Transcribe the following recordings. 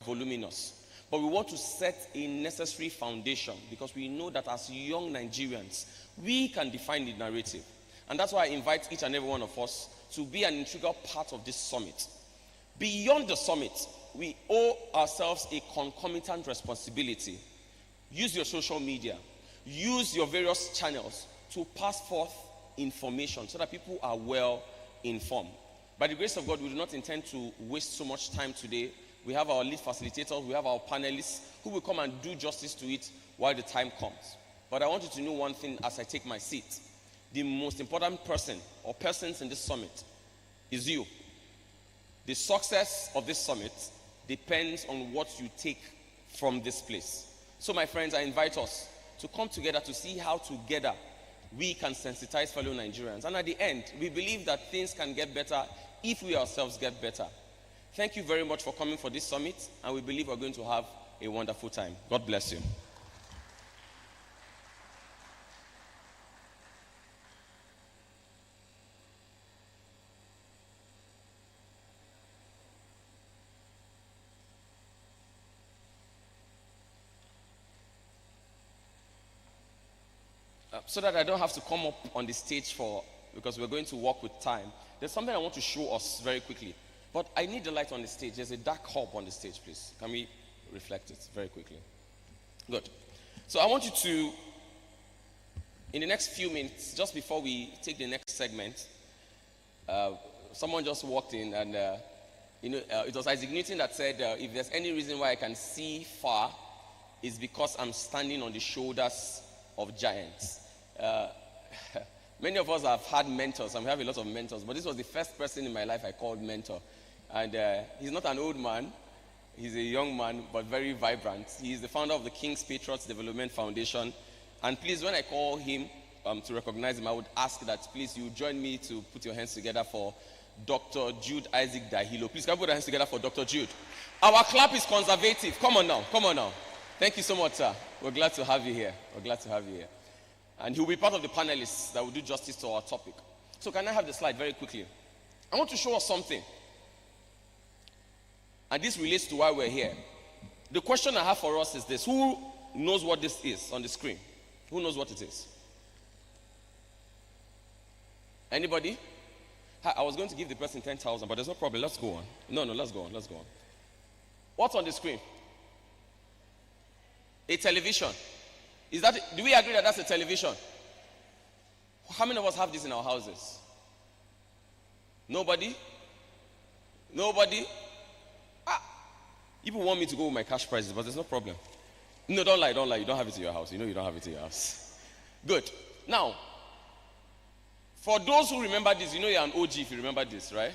voluminous. But we want to set a necessary foundation because we know that as young Nigerians, we can define the narrative. And that's why I invite each and every one of us to be an integral part of this summit. Beyond the summit, we owe ourselves a concomitant responsibility. Use your social media. Use your various channels to pass forth information so that people are well informed. By the grace of God, we do not intend to waste so much time today. We have our lead facilitators, we have our panelists who will come and do justice to it while the time comes. But I want you to know one thing as I take my seat. The most important person or persons in this summit is you. The success of this summit depends on what you take from this place. So my friends, I invite us to come together to see how together we can sensitize fellow Nigerians. And at the end, we believe that things can get better if we ourselves get better. Thank you very much for coming for this summit, and we believe we're going to have a wonderful time. God bless you. So that I don't have to come up on the stage because we're going to work with time. There's something I want to show us very quickly. But I need the light on the stage. There's a dark hub on the stage, please. Can we reflect it very quickly? Good. So I want you to, in the next few minutes, just before we take the next segment, someone just walked in and, it was Isaac Newton that said, if there's any reason why I can see far, it's because I'm standing on the shoulders of giants. Many of us have had mentors, and we have a lot of mentors, but this was the first person in my life I called mentor. And he's not an old man, he's a young man, but very vibrant. He's the founder of the King's Patriots Development Foundation. And please, when I call him to recognize him, I would ask that please you join me to put your hands together for Dr. Jude Isaac Dahilo. Please, can we put our hands together for Dr. Jude? Our clap is conservative. Come on now, come on now. Thank you so much, sir. We're glad to have you here. We're glad to have you here. And he'll be part of the panelists that will do justice to our topic. So can I have the slide very quickly? I want to show us something. And this relates to why we're here. The question I have for us is this. Who knows what this is on the screen? Who knows what it is? Anybody? I was going to give the person 10,000, but there's no problem. Let's go on. No, let's go on. Let's go on. What's on the screen? A television. Do we agree that that's a television? How many of us have this in our houses? Nobody? Nobody? People want me to go with my cash prices, but there's no problem. No, don't lie. You don't have it in your house. You know you don't have it in your house. Good. Now, for those who remember this, you know you're an OG if you remember this, right?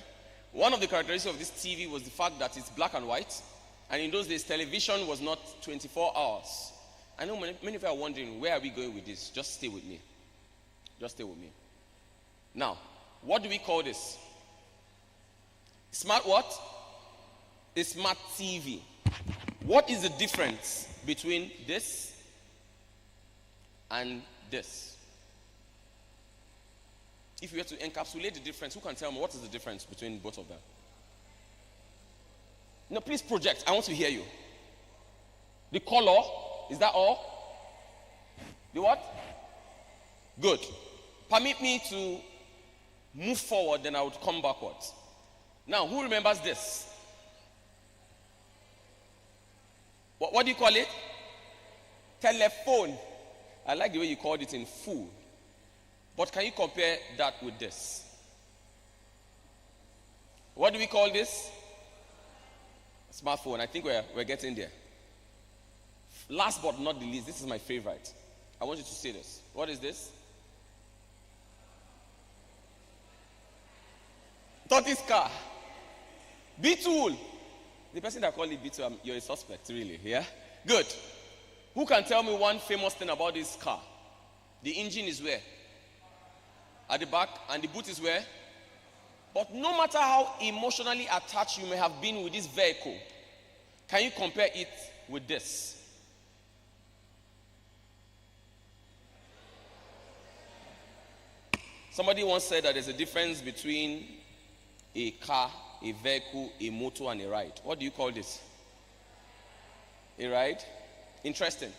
One of the characteristics of this TV was the fact that it's black and white. And in those days, television was not 24 hours. I know many of you are wondering, where are we going with this? Just stay with me. Just stay with me. Now, what do we call this? Smart what? A smart TV. What is the difference between this and this? If you were to encapsulate the difference, who can tell me what is the difference between both of them? No, please project. I want to hear you. The color, is that all? The what? Good. Permit me to move forward, then I would come backwards. Now, who remembers this? What do you call it? Telephone. I like the way you called it in full. But can you compare that with this? What do we call this? Smartphone. I think we're getting there. Last but not the least, this is my favorite. I want you to say this. What is this? Tortoise car. B-tool. The person that called it B-tool, you're a suspect, really. Yeah? Good. Who can tell me one famous thing about this car? The engine is where? At the back. And the boot is where? But no matter how emotionally attached you may have been with this vehicle, can you compare it with this? Somebody once said that there's a difference between a car, a vehicle, a motor, and a ride. What do you call this? Right? Interesting.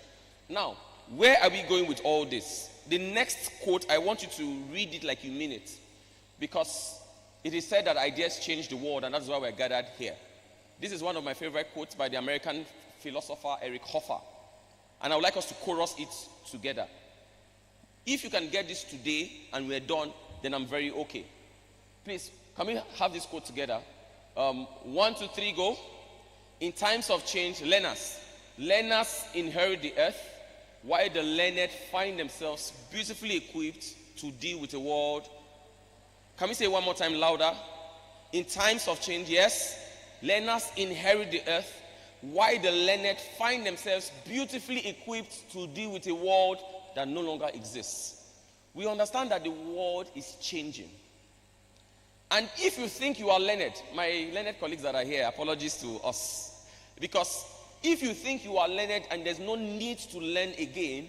Now, where are we going with all this? The next quote, I want you to read it like you mean it. Because it is said that ideas change the world, and that's why we're gathered here. This is one of my favorite quotes by the American philosopher Eric Hoffer. And I would like us to chorus it together. If you can get this today and we're done, then I'm very okay. Please, can we have this quote together? 1, 2, 3, go. In times of change, learners inherit the earth, while the learned find themselves beautifully equipped to deal with the world. Can we say one more time louder? In times of change, yes, learners inherit the earth, while the learned find themselves beautifully equipped to deal with a world that no longer exists. We understand that the world is changing. And if you think you are learned, my learned colleagues that are here, apologies to us. Because if you think you are learned and there's no need to learn again,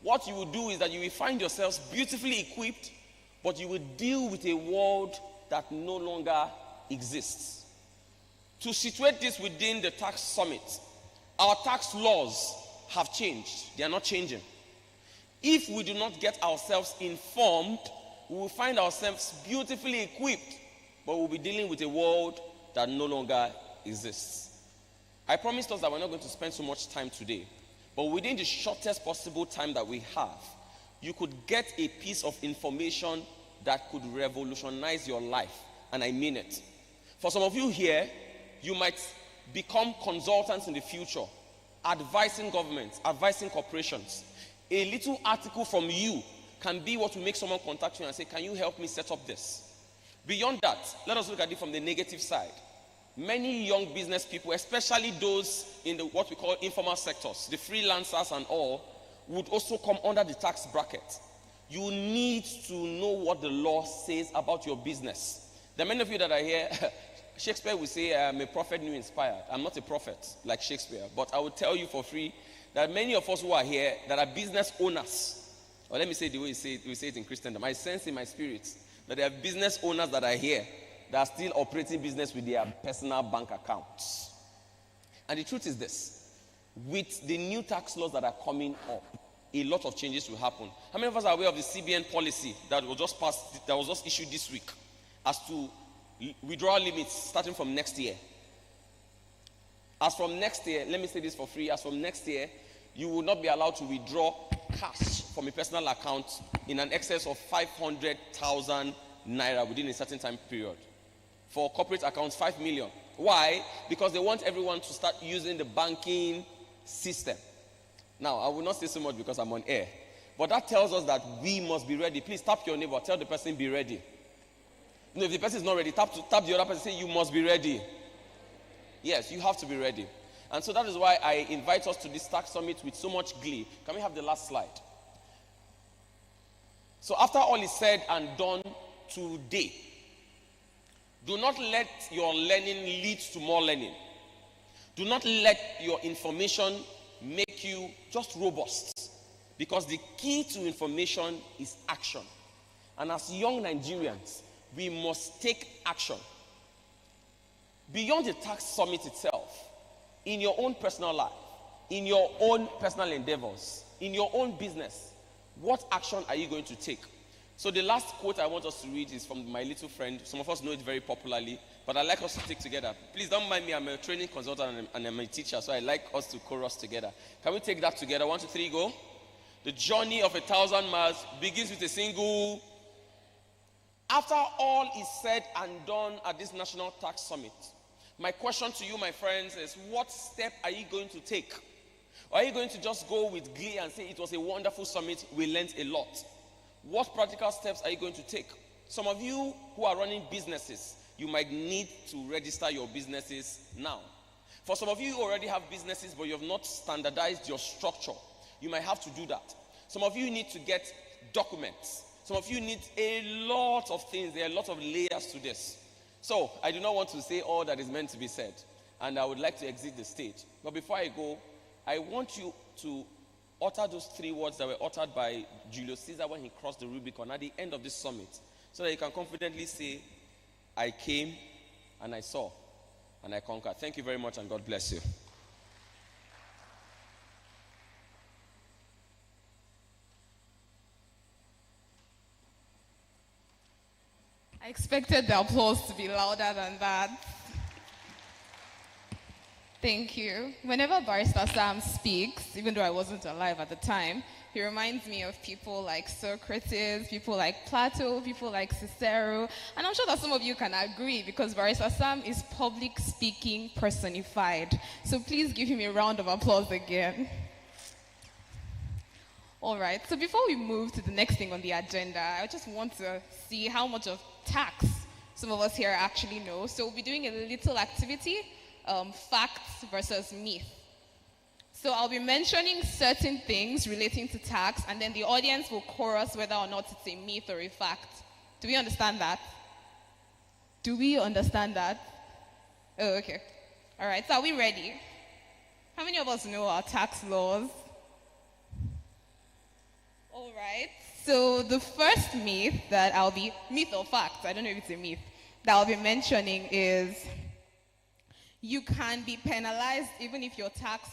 what you will do is that you will find yourselves beautifully equipped, but you will deal with a world that no longer exists. To situate this within the tax summit, our tax laws have changed. They are not changing. If we do not get ourselves informed, we will find ourselves beautifully equipped, but we'll be dealing with a world that no longer exists. I promised us that we're not going to spend so much time today, but within the shortest possible time that we have, you could get a piece of information that could revolutionize your life, and I mean it. For some of you here, you might become consultants in the future, advising governments, advising corporations. A little article from you can be what will make someone contact you and say, can you help me set up this? Beyond that, let us look at it from the negative side. Many young business people, especially those in what we call informal sectors, the freelancers and all, would also come under the tax bracket. You need to know what the law says about your business. There are many of you that are here. Shakespeare will say, I'm a prophet new inspired. I'm not a prophet like Shakespeare, but I will tell you for free that many of us who are here that are business owners, or let me say the way we say it in Christendom, I sense in my spirit that there are business owners that are here that are still operating business with their personal bank accounts. And the truth is this: with the new tax laws that are coming up, a lot of changes will happen. How many of us are aware of the CBN policy that was just passed, that was just issued this week, as to withdrawal limits starting from next year? As from next year, let me say this for free, as from next year, you will not be allowed to withdraw cash from a personal account in an excess of 500,000 naira within a certain time period. For corporate accounts, 5 million. Why? Because they want everyone to start using the banking system. Now, I will not say so much because I'm on air, but that tells us that we must be ready. Please tap your neighbor, tell the person, be ready. You know, if the person is not ready, tap the other person, say, you must be ready. Yes, you have to be ready. And so that is why I invite us to this tax summit with so much glee. Can we have the last slide? So after all is said and done today, do not let your learning lead to more learning. Do not let your information make you just robust. Because the key to information is action. And as young Nigerians, we must take action. Beyond the tax summit itself, in your own personal life, in your own personal endeavors, in your own business, what action are you going to take? So the last quote I want us to read is from my little friend. Some of us know it very popularly, but I'd like us to take together. Please don't mind me, I'm a training consultant and I'm a teacher, so I like us to chorus together. Can we take that together? 1, 2, 3, go. The journey of 1,000 miles begins with a single. After all is said and done at this National Tax Summit, my question to you, my friends, is what step are you going to take? Or are you going to just go with glee and say it was a wonderful summit, we learned a lot? What practical steps are you going to take? Some of you who are running businesses, you might need to register your businesses now. For some of you who already have businesses but you have not standardized your structure, you might have to do that. Some of you need to get documents. Some of you need a lot of things. There are a lot of layers to this. So, I do not want to say all that is meant to be said, and I would like to exit the stage. But before I go, I want you to utter those 3 words that were uttered by Julius Caesar when he crossed the Rubicon at the end of this summit, so that you can confidently say, I came and I saw and I conquered. Thank you very much, and God bless you. I expected the applause to be louder than that. Thank you. Whenever Barrister Sam speaks, even though I wasn't alive at the time, he reminds me of people like Socrates, people like Plato, people like Cicero, and I'm sure that some of you can agree because Barrister Sam is public speaking personified. So please give him a round of applause again. All right, so before we move to the next thing on the agenda, I just want to see how much of tax some of us here actually know. So we'll be doing a little activity, facts versus myth. So I'll be mentioning certain things relating to tax, and then the audience will chorus whether or not it's a myth or a fact. Do we understand that? Do we understand that? Oh, okay. All right, so are we ready? How many of us know our tax laws? All right, so the first myth that I'll be, myth or fact, I don't know if it's a myth, that I'll be mentioning is you can be penalized even if your tax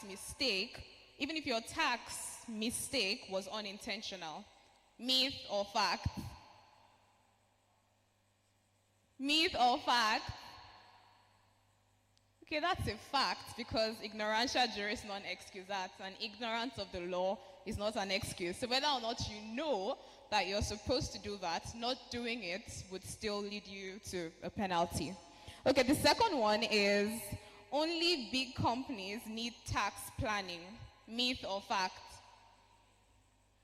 mistake was unintentional. Myth or fact? Myth or fact? Okay, that's a fact because ignorantia juris non excusat, and ignorance of the law is not an excuse. So whether or not you know that you're supposed to do that, not doing it would still lead you to a penalty. Okay, the second one is only big companies need tax planning. Myth or fact?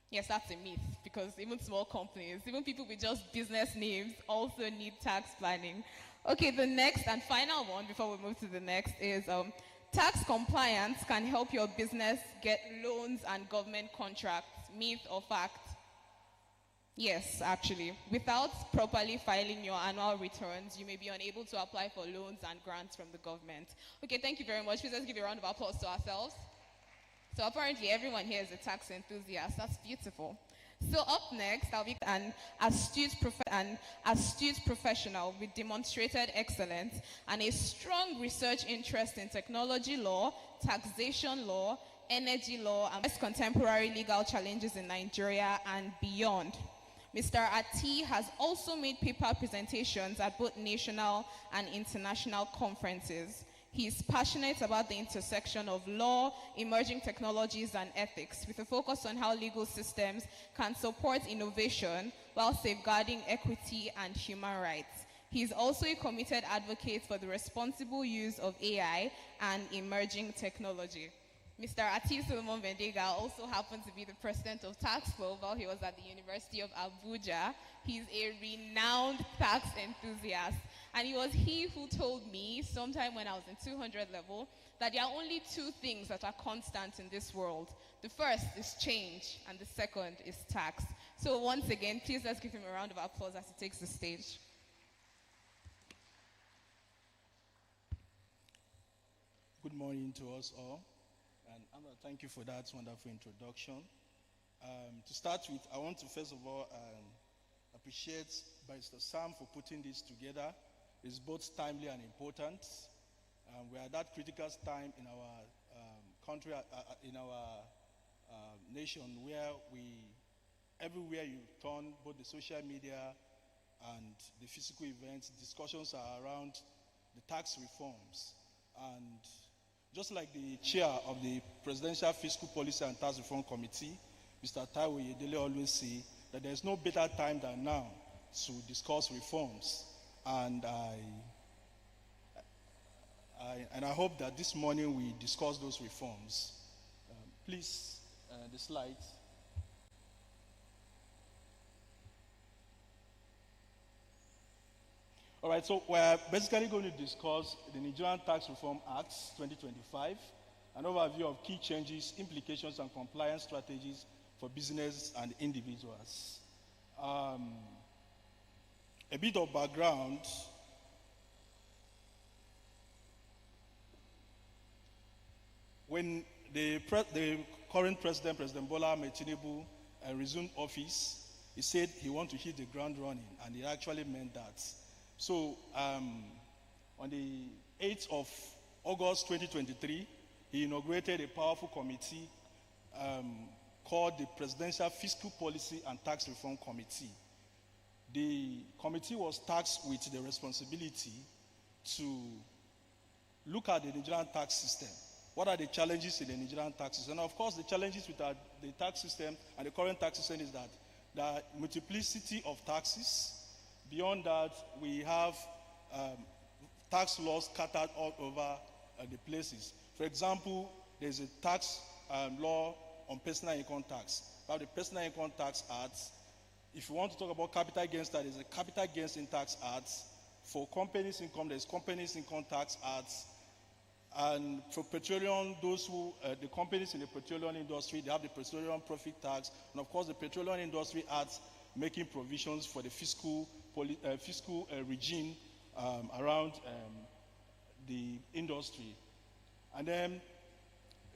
Yes, that's a myth because even small companies, even people with just business names also need tax planning. Okay, the next and final one before we move to the next is tax compliance can help your business get loans and government contracts. Myth or fact? Yes, actually. Without properly filing your annual returns, you may be unable to apply for loans and grants from the government. Okay, thank you very much. Please let's give a round of applause to ourselves. So apparently everyone here is a tax enthusiast. That's beautiful. So up next, I'll be an astute professional with demonstrated excellence and a strong research interest in technology law, taxation law, energy law, and contemporary legal challenges in Nigeria and beyond. Mr. Ati has also made paper presentations at both national and international conferences. He is passionate about the intersection of law, emerging technologies, and ethics, with a focus on how legal systems can support innovation while safeguarding equity and human rights. He is also a committed advocate for the responsible use of AI and emerging technology. Mr. Atif Solomon Vendega also happens to be the president of Tax Club while he was at the University of Abuja. He's a renowned tax enthusiast. And it was he who told me sometime when I was in 200 level that there are only two things that are constant in this world. The first is change, and the second is tax. So once again, please let's give him a round of applause as he takes the stage. Good morning to us all. And Amber, thank you for that wonderful introduction. To start with, I want to first of all appreciate Barrister Sam for putting this together. It's both timely and important. We're at that critical time in our country, in our nation, where everywhere you turn, both the social media and the physical events, discussions are around the tax reforms. And just like the chair of the Presidential Fiscal Policy and Tax Reform Committee, Mr. Taiwo Yedele, always say that there's no better time than now to discuss reforms. And I hope that this morning we discuss those reforms. Please, the slides. All right, so we're basically going to discuss the Nigerian Tax Reform Act 2025, an overview of key changes, implications, and compliance strategies for business and individuals. A bit of background. When the current president, President Bola Ahmed Tinubu, resumed office, he said he wanted to hit the ground running, and he actually meant that. So on the 8th of August 2023, he inaugurated a powerful committee called the Presidential Fiscal Policy and Tax Reform Committee. the committee was tasked with the responsibility to look at the Nigerian tax system. What are the challenges in the Nigerian tax system? And of course, the challenges with the tax system and the current tax system is that the multiplicity of taxes. Beyond that, we have tax laws scattered all over the places. For example, there's a tax law on personal income tax. We have the Personal Income Tax Act. If you want to talk about capital gains tax, there's a Capital Gains in Tax Act. For companies' income, there's Companies' Income Tax Act. And for petroleum, those who, the companies in the petroleum industry, they have the Petroleum Profit Tax. And of course, the Petroleum Industry Act making provisions for the fiscal regime around the industry. And then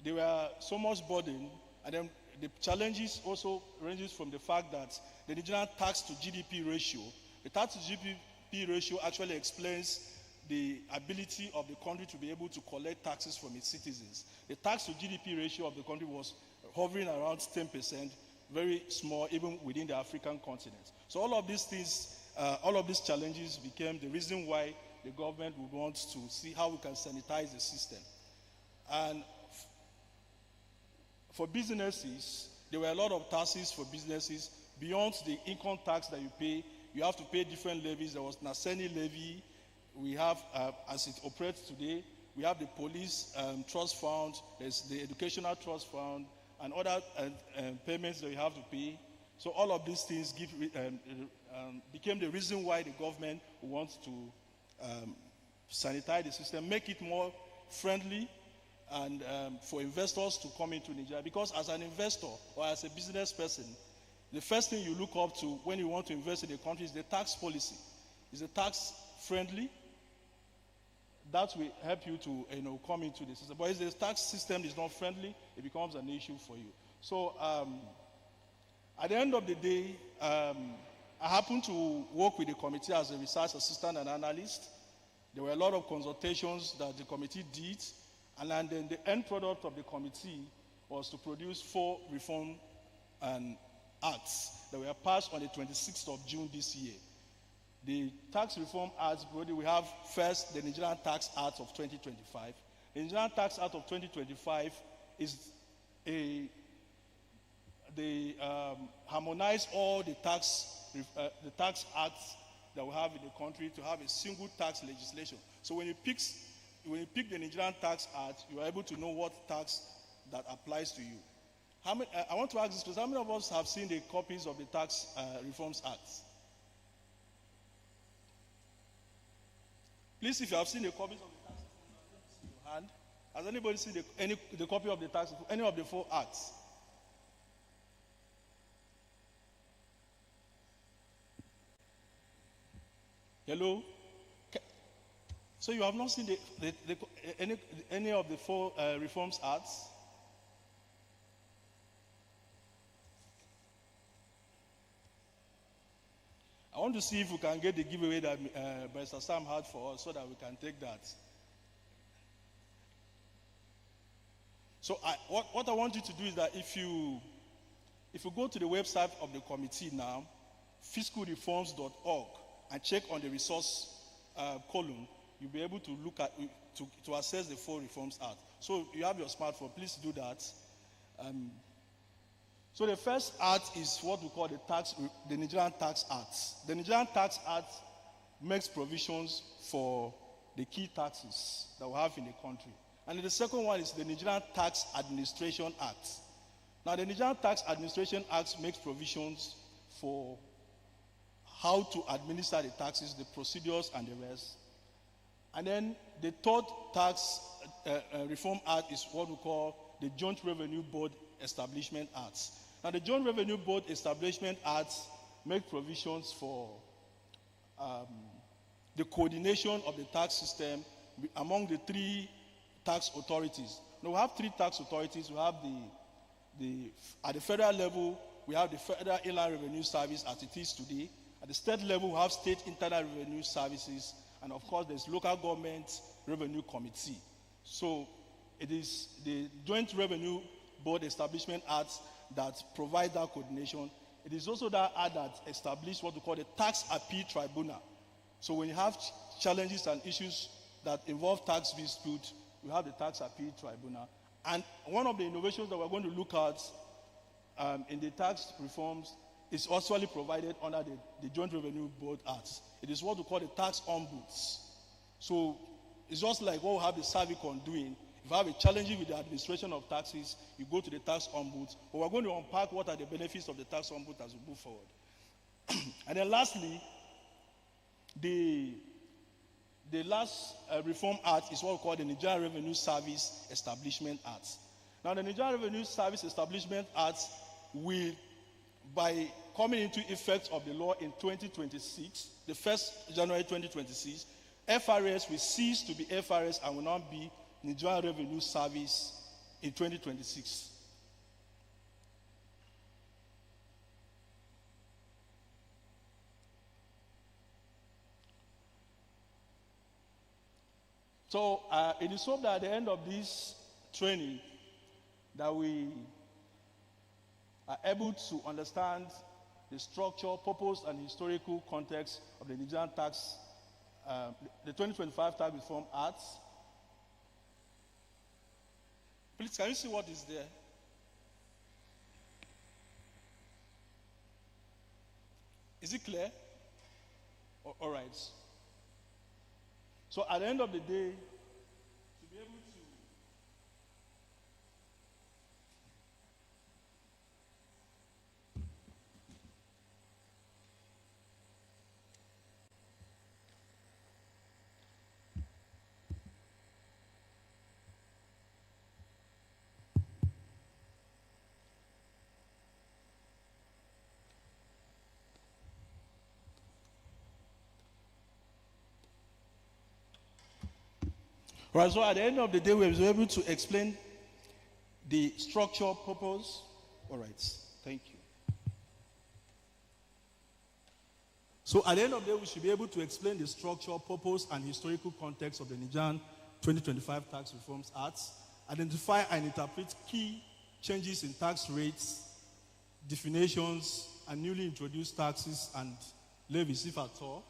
they were so much burdened, and then the challenges also ranges from the fact that the Nigerian tax to GDP ratio, the tax to GDP ratio actually explains the ability of the country to be able to collect taxes from its citizens. The tax to GDP ratio of the country was hovering around 10%, very small even within the African continent. So all of these things, all of these challenges became the reason why the government would want to see how we can sanitize the system. And for businesses, there were a lot of taxes for businesses. Beyond the income tax that you pay, you have to pay different levies. There was Naseni levy. We have, as it operates today, we have the police trust fund, there's the educational trust fund, and other payments that you have to pay. So all of these things became the reason why the government wants to sanitize the system, make it more friendly, and for investors to come into Nigeria. Because as an investor or as a business person, the first thing you look up to when you want to invest in a country is the tax policy. Is the tax friendly? That will help you to come into the system. But if the tax system is not friendly, it becomes an issue for you. So at the end of the day, I happened to work with the committee as a research assistant and analyst. There were a lot of consultations that the committee did. And then the end product of the committee was to produce 4 reform acts that were passed on the 26th of June this year. The tax reform acts, we have first the Nigerian Tax Act of 2025. The Nigerian Tax Act of 2025 is they harmonize all the tax acts that we have in the country to have a single tax legislation. So when you pick the Nigerian Tax Act, you are able to know what tax that applies to you. I want to ask this because how many of us have seen the copies of the Tax Reforms Acts? Please, if you have seen the copies of the tax reforms in your hand, has anybody seen the copy of the tax, any of the 4 acts? Hello? So you have not seen any of the 4 reforms acts? I want to see if we can get the giveaway that Barrister Sam had for us so that we can take that. So what I want you to do is that if you go to the website of the committee now, fiscalreforms.org, and check on the resource column, you'll be able to look at to access the 4 reforms act. So you have your smartphone, please do that. So the first act is what we call the Nigerian Tax Act. The Nigerian Tax Act makes provisions for the key taxes that we have in the country. And the second one is the Nigerian Tax Administration Act. Now the Nigerian Tax Administration Act makes provisions for how to administer the taxes, the procedures, and the rest. And then the third tax reform act is what we call the Joint Revenue Board Establishment Act. Now the Joint Revenue Board Establishment Act make provisions for the coordination of the tax system among the 3 tax authorities. Now we have 3 tax authorities. We have at the federal level, we have the Federal Inland Revenue Service as it is today. At the state level, we have State Internal Revenue Services, and of course, there's Local Government Revenue Committee. So it is the Joint Revenue Board Establishment Act that provides that coordination. It is also that act that established what we call the Tax Appeal Tribunal. So when you have challenges and issues that involve tax dispute, we have the Tax Appeal Tribunal. And one of the innovations that we're going to look at in the tax reforms is actually provided under the Joint Revenue Board Act. It is what we call the tax ombuds. So it's just like what we have the Servicon doing. If you have a challenge with the administration of taxes, you go to the tax ombuds. But we're going to unpack what are the benefits of the tax ombuds as we move forward. And then lastly, the last reform act is what we call the Nigerian Revenue Service Establishment Act. Now, the Nigerian Revenue Service Establishment Act will, by coming into effect of the law in 2026, the 1st January 2026, FRS will cease to be FRS and will now be Nigerian Revenue Service in 2026. So it is hoped that at the end of this training that we are able to understand the structure, purpose, and historical context of the Nigerian tax, the 2025 Tax Reform Act. Please, can you see what is there? Is it clear? All right. So at the end of the day, to be able to right, so at the end of the day, we were able to explain the structure, purpose. All right, thank you. So at the end of the day, we should be able to explain the structure, purpose, and historical context of the Nigerian 2025 Tax Reforms Act, identify and interpret key changes in tax rates, definitions, and newly introduced taxes and levies, if at all,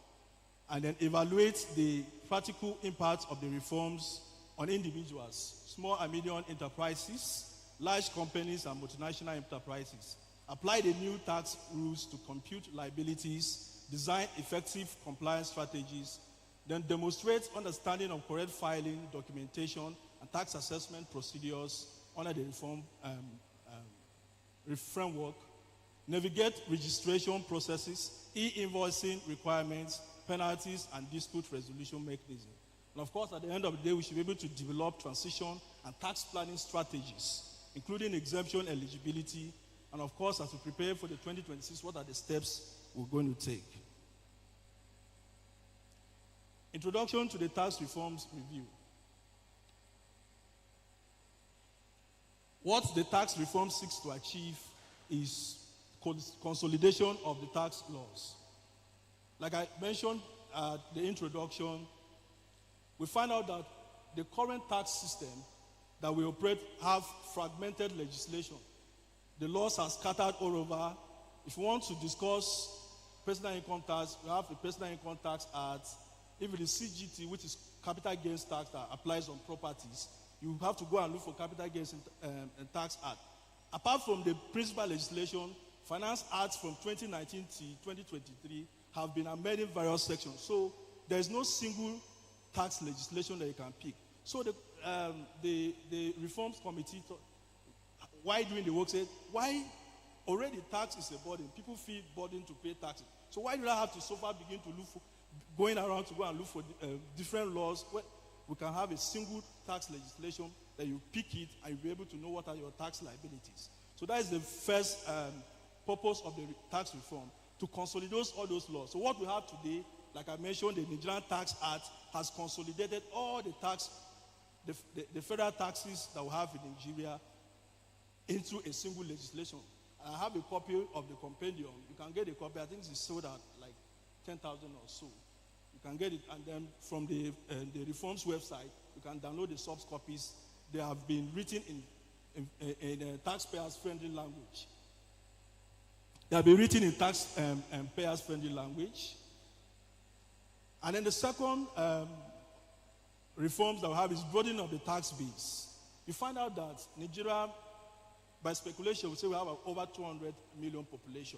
and then evaluate the practical impact of the reforms on individuals, small and medium enterprises, large companies, and multinational enterprises. Apply the new tax rules to compute liabilities, design effective compliance strategies, then demonstrate understanding of correct filing, documentation, and tax assessment procedures under the reform framework, navigate registration processes, e-invoicing requirements, penalties, and dispute resolution mechanism. And of course, at the end of the day, we should be able to develop transition and tax planning strategies, including exemption eligibility, and of course, as we prepare for the 2026, what are the steps we're going to take? Introduction to the tax reforms review. What the tax reform seeks to achieve is consolidation of the tax laws. Like I mentioned at the introduction, we find out that the current tax system that we operate have fragmented legislation. The laws are scattered all over. If you want to discuss personal income tax, we have the Personal Income Tax Act. If it is CGT, which is capital gains tax that applies on properties, you have to go and look for capital gains and tax act. Apart from the principal legislation, Finance Acts from 2019 to 2023 have been amended various sections. So there is no single tax legislation that you can pick. So the reforms committee, why doing the work, said, why already tax is a burden? People feel burdened to pay taxes. So why do I have to so far begin to look for, going around to go and look for different laws? Well, we can have a single tax legislation that you pick it and you'll be able to know what are your tax liabilities. So that is the first purpose of the tax reform, to consolidate all those laws. So what we have today, like I mentioned, the Nigerian Tax Act has consolidated all the tax, the federal taxes that we have in Nigeria into a single legislation. I have a copy of the compendium. You can get a copy. I think it's sold at like 10,000 or so. You can get it, and then from the reforms website, you can download the soft copies. They have been written in taxpayers-friendly language. They'll be written in tax payers-friendly language. And then the second reforms that we have is broadening of the tax base. You find out that Nigeria, by speculation, we say we have over 200 million population,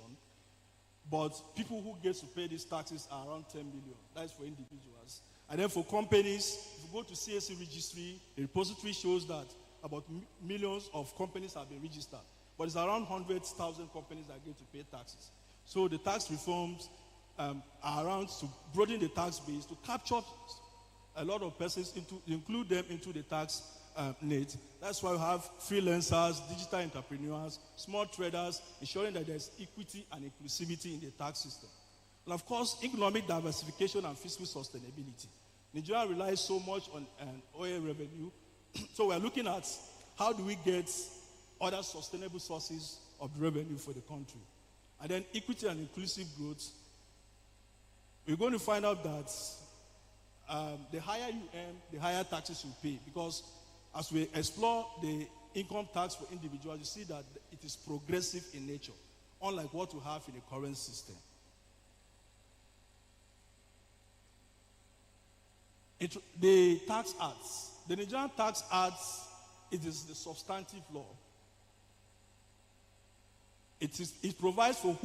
but people who get to pay these taxes are around 10 million. That is for individuals. And then for companies, if you go to CSE registry, the repository shows that about millions of companies have been registered. But it's around 100,000 companies that get to pay taxes. So the tax reforms are around to broaden the tax base, to capture a lot of persons, include them into the tax net. That's why we have freelancers, digital entrepreneurs, small traders, ensuring that there's equity and inclusivity in the tax system. And of course, economic diversification and fiscal sustainability. Nigeria relies so much on oil revenue, so we're looking at how do we get other sustainable sources of revenue for the country. And then equity and inclusive growth. We're going to find out that the higher you earn, the higher taxes you pay. Because as we explore the income tax for individuals, you see that it is progressive in nature, unlike what we have in the current system. The Tax Acts. The Nigerian Tax Acts, it is the substantive law. It provides for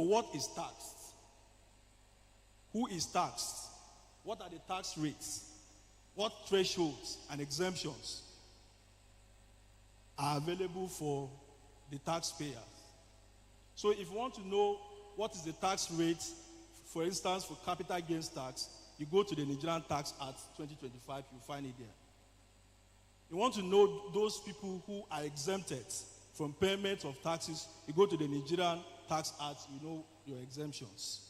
what is taxed. Who is taxed? What are the tax rates? What thresholds and exemptions are available for the taxpayer? So if you want to know what is the tax rate, for instance, for capital gains tax, you go to the Nigerian Tax Act 2025, you'll find it there. You want to know those people who are exempted from payment of taxes, you go to the Nigerian Tax Act, you know your exemptions.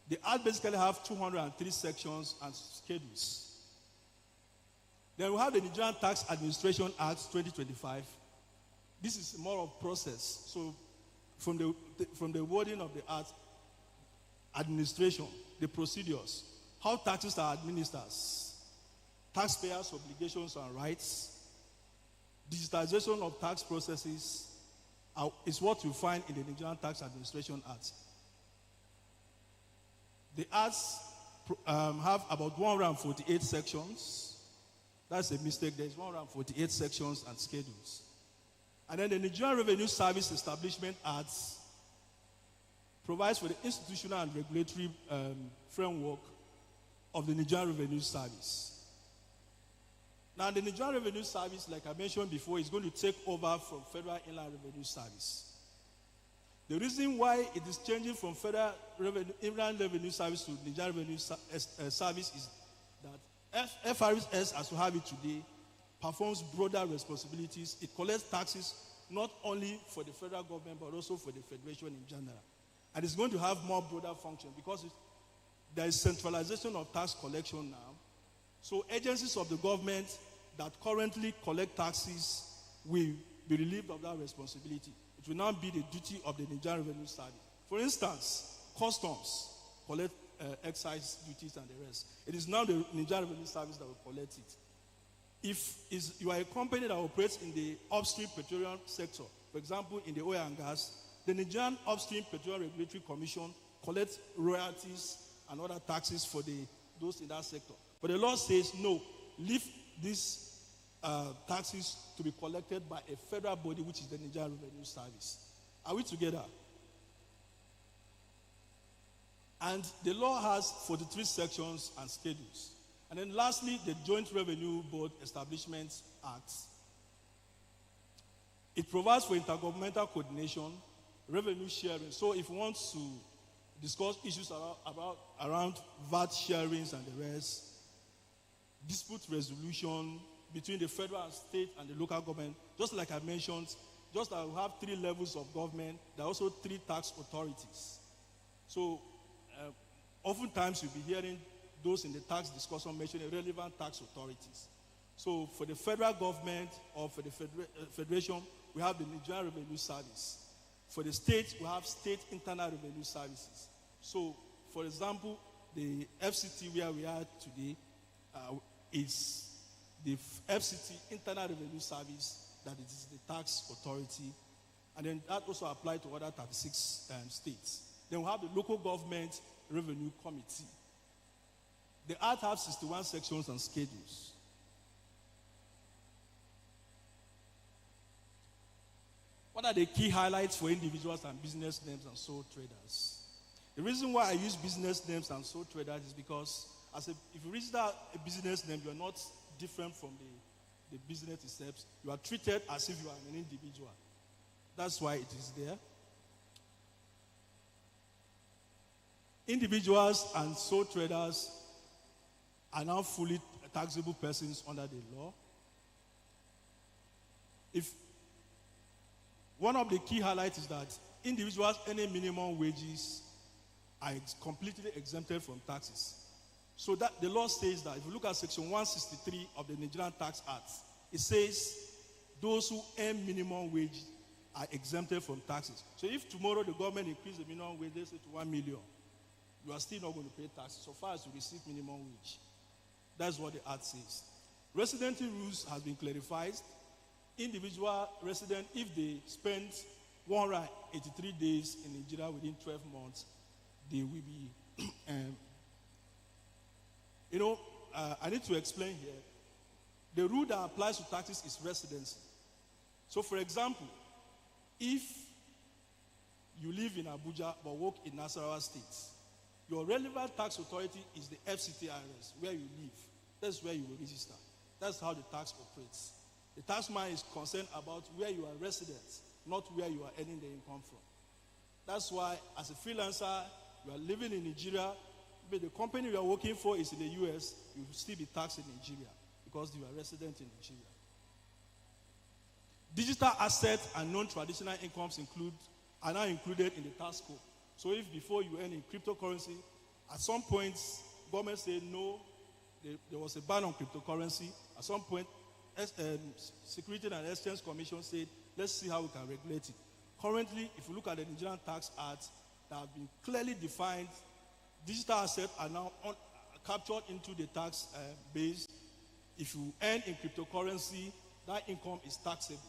The Act basically have 203 sections and schedules. Then we have the Nigerian Tax Administration Act 2025. This is more of process. So from the wording of the Act, administration, the procedures, how taxes are administered, taxpayers' obligations and rights, digitization of tax processes is what you find in the Nigerian Tax Administration Act. The acts have about 148 sections. That's a mistake. There's 148 sections and schedules. And then the Nigerian Revenue Service Establishment Act provides for the institutional and regulatory framework of the Nigerian Revenue Service. Now, the Nigerian Revenue Service, like I mentioned before, is going to take over from Federal Inland Revenue Service. The reason why it is changing from Federal Inland Revenue Service to Nigerian Revenue Service is that FRS, as we have it today, performs broader responsibilities. It collects taxes not only for the federal government, but also for the federation in general. And it's going to have more broader function because there is centralization of tax collection now. So agencies of the government that currently collect taxes will be relieved of that responsibility. It will now be the duty of the Nigerian Revenue Service. For instance, customs collect excise duties and the rest. It is now the Nigerian Revenue Service that will collect it. If you are a company that operates in the upstream petroleum sector, for example, in the oil and gas, the Nigerian Upstream Petroleum Regulatory Commission collects royalties and other taxes for those in that sector. But the law says, no, leave these taxes to be collected by a federal body, which is the Nigerian Revenue Service. Are we together? And the law has 43 sections and schedules. And then lastly, the Joint Revenue Board Establishment Act. It provides for intergovernmental coordination, revenue sharing. So if you want to discuss issues around VAT sharings and the rest, dispute resolution between the federal and state and the local government, just like I mentioned, just like we have 3 levels of government, there are also 3 tax authorities. So oftentimes you'll be hearing those in the tax discussion mentioning relevant tax authorities. So for the federal government or for the federation, we have the Nigerian Revenue Service. For the states, we have state internal revenue services. So, for example, the FCT where we are today is the FCT Internal Revenue Service, that it is the tax authority. And then that also applies to other 36 states. Then we have the Local Government Revenue Committee. The Act has 61 sections and schedules. What are the key highlights for individuals and business names and sole traders? The reason why I use business names and sole traders is because if you register a business name, you're not different from the business itself. You are treated as if you are an individual. That's why it is there. Individuals and sole traders are now fully taxable persons under the law. If one of the key highlights is that individuals earning minimum wages are completely exempted from taxes. So that the law says that if you look at section 163 of the Nigerian Tax Act, it says those who earn minimum wage are exempted from taxes. So if tomorrow the government increases the minimum wage, let's say to 1 million, you are still not going to pay taxes so far as you receive minimum wage. That's what the Act says. Residency rules has been clarified. Individual resident, if they spend 183 days in Nigeria within 12 months, they will be, I need to explain here. The rule that applies to taxes is residency. So, for example, if you live in Abuja but work in Nasarawa State, your relevant tax authority is the FCTRS, where you live. That's where you will register. That's how the tax operates. The taxman is concerned about where you are resident, not where you are earning the income from. That's why, as a freelancer, you are living in Nigeria, but the company you are working for is in the US, you will still be taxed in Nigeria because you are resident in Nigeria. Digital assets and non-traditional incomes are now included in the tax code. So if before you earn in cryptocurrency, at some point, government said no, there was a ban on cryptocurrency. At some point, Security and Exchange Commission said, let's see how we can regulate it. Currently, if you look at the Nigerian Tax Act, that have been clearly defined, digital assets are now captured into the tax base. If you earn in cryptocurrency, that income is taxable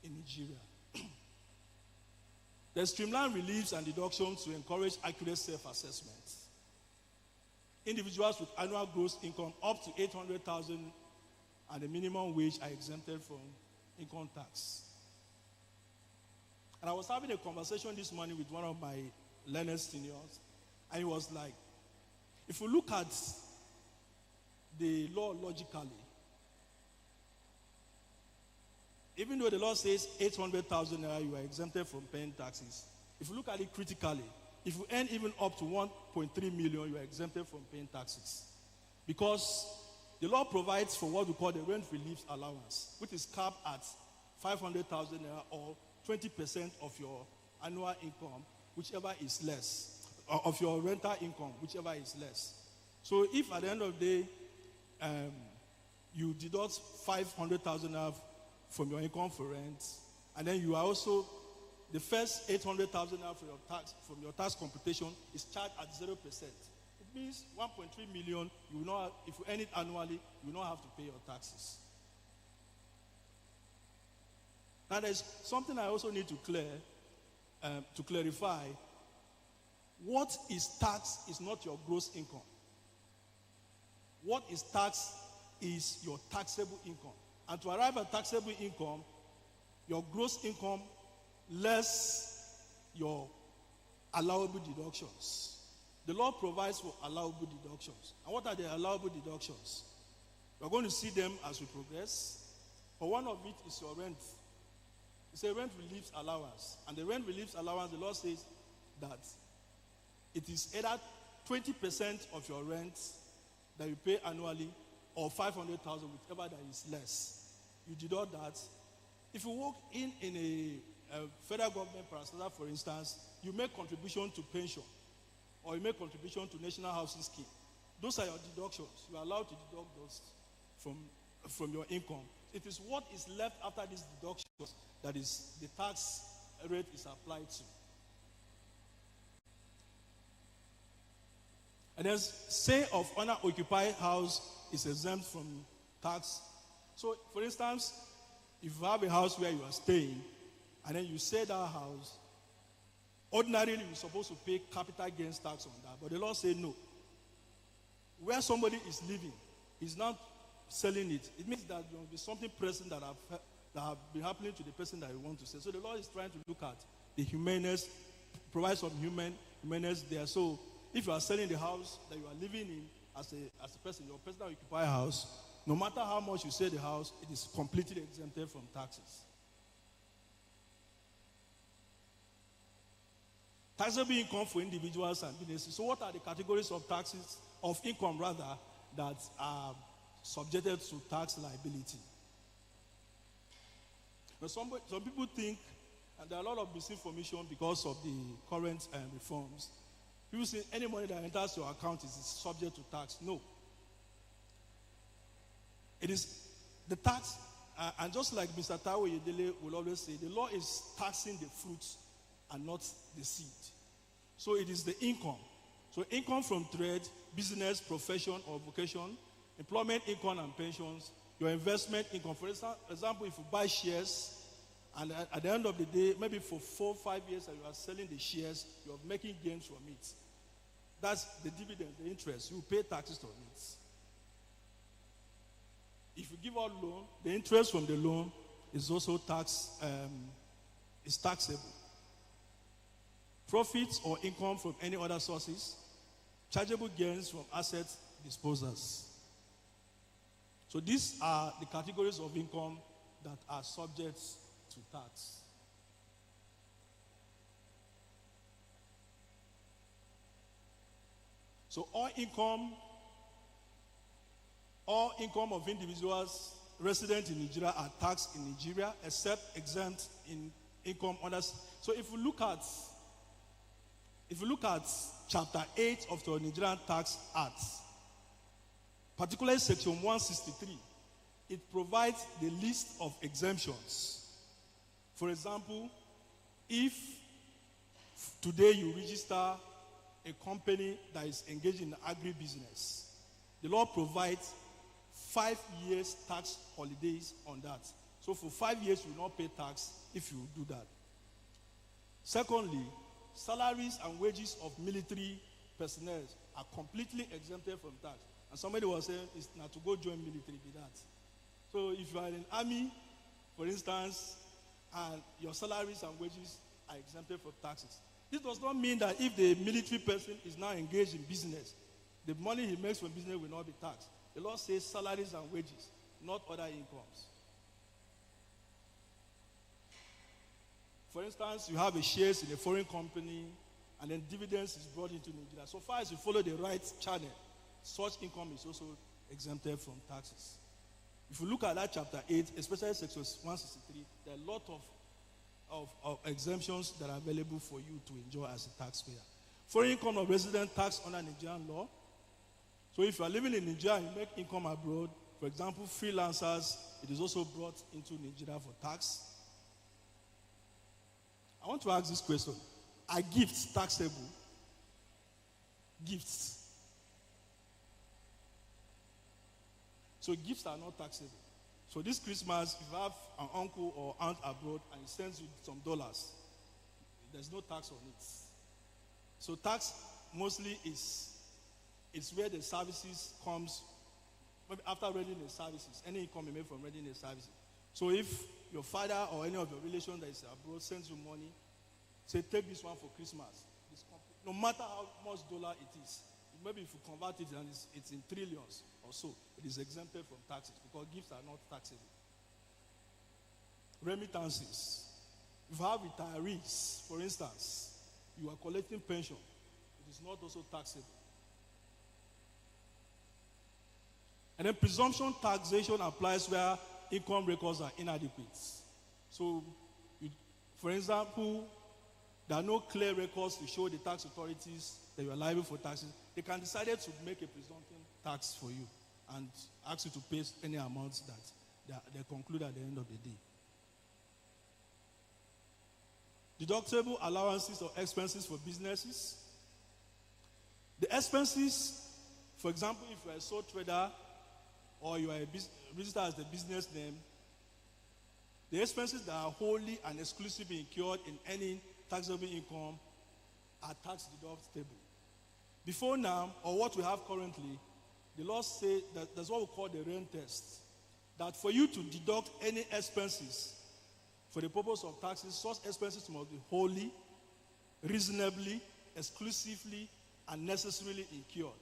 in Nigeria. There's streamlined reliefs and deductions to encourage accurate self-assessment. Individuals with annual gross income up to 800,000 and the minimum wage are exempted from income tax. And I was having a conversation this morning with one of my learned seniors, and he was like, if you look at the law logically, even though the law says 800,000 naira, you are exempted from paying taxes. If you look at it critically, if you earn even up to 1.3 million, you are exempted from paying taxes. Because the law provides for what we call the rent relief allowance, which is capped at 500,000 naira or 20% of your annual income, whichever is less, or of your rental income, whichever is less. So if at the end of the day, you deduct 500,000 naira from your income for rent, and then you are also, the first 800,000 naira from your tax computation is charged at 0%. It means 1.3 million, you will not have, if you earn it annually, you will not have to pay your taxes. Now there's something I also need to clarify. What is tax is not your gross income. What is tax is your taxable income. And to arrive at taxable income, your gross income less your allowable deductions. The law provides for allowable deductions. And what are the allowable deductions? We're going to see them as we progress. But one of it is your rent. It's a rent relief allowance. And the rent relief allowance, the law says that it is either 20% of your rent that you pay annually or 500,000, whichever that is less. You deduct that. If you work in a federal government parastatal, for instance, you make contribution to pension or you make contribution to national housing scheme. Those are your deductions. You are allowed to deduct those from your income. It is what is left after these deductions that is the tax rate is applied to. And then sale of owner-occupied house is exempt from tax. So, for instance, if you have a house where you are staying, and then you sell that house, ordinarily you're supposed to pay capital gains tax on that. But the law said no. Where somebody is living, he's not selling it. It means that there will be something present that have been happening to the person that you want to sell. So the law is trying to look at the humaneness, provide some humaneness there. So if you are selling the house that you are living in as a person, your personal occupied house, no matter how much you sell the house, it is completely exempted from taxes. Taxable income for individuals and businesses. So what are the categories of taxes, of income rather, that are subjected to tax liability? Now some people think, and there are a lot of misinformation because of the current reforms. People say any money that enters your account is subject to tax. No. It is the tax, and just like Mr. Taiwo Yedele will always say, the law is taxing the fruits and not the seed. So it is the income. So income from trade, business, profession or vocation, employment income and pensions, your investment income. For example, if you buy shares, and at the end of the day, maybe for 4 or 5 years that you are selling the shares, you are making gains from it. That's the dividend, the interest. You pay taxes on it. If you give out loan, the interest from the loan is also taxable. Profits or income from any other sources, chargeable gains from asset disposals. So these are the categories of income that are subject to tax. So all income of individuals resident in Nigeria are taxed in Nigeria, except exempt in income others. So if you look at Chapter 8 of the Nigerian Tax Act, particularly Section 163, it provides the list of exemptions. For example, if today you register a company that is engaged in agribusiness, the law provides 5 years tax holidays on that. So for 5 years, you will not pay tax if you do that. Secondly, salaries and wages of military personnel are completely exempted from tax. And somebody was saying it's not to go join military, be that. So if you are in an army, for instance, and your salaries and wages are exempted from taxes. This does not mean that if the military person is now engaged in business, the money he makes from business will not be taxed. The law says salaries and wages, not other incomes. For instance, you have a shares in a foreign company, and then dividends is brought into Nigeria. So far as you follow the right channel, such income is also exempted from taxes. If you look at that Chapter 8, especially Section 163, there are a lot of exemptions that are available for you to enjoy as a taxpayer. Foreign income of resident tax under Nigerian law. So if you are living in Nigeria and you make income abroad, for example, freelancers, it is also brought into Nigeria for tax. I want to ask this question. Are gifts taxable? Gifts. So gifts are not taxable. So this Christmas, if you have an uncle or aunt abroad and he sends you some dollars, there's no tax on it. So tax mostly is where the services comes, maybe after rendering the services, any income you make from rendering the services. So if your father or any of your relation that is abroad sends you money, say take this one for Christmas. No matter how much dollar it is, maybe if you convert it and it's in trillions or so, it is exempted from taxes because gifts are not taxable. Remittances. If you have retirees, for instance, you are collecting pension, it is not also taxable. And then presumption taxation applies where income records are inadequate. So, for example, there are no clear records to show the tax authorities that you are liable for taxes. They can decide to make a presumption tax for you and ask you to pay any amounts that they conclude at the end of the day. Deductible allowances or expenses for businesses. The expenses, for example, if you are a sole trader or you are registered as the business name, The expenses that are wholly and exclusively incurred in any taxable income are tax deductible. Before now, or what we have currently, the law says that that's what we call the rent test. That for you to deduct any expenses for the purpose of taxes, such expenses must be wholly, reasonably, exclusively, and necessarily incurred.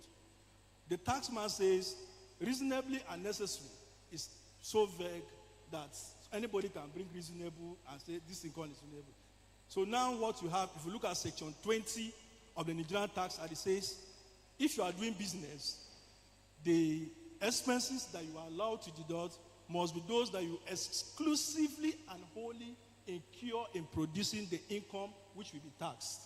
The taxman says reasonably and necessary is so vague that anybody can bring reasonable and say this income is reasonable. So now what you have, if you look at section 20 of the Nigerian Tax Act, it says if you are doing business, the expenses that you are allowed to deduct must be those that you exclusively and wholly incur in producing the income which will be taxed.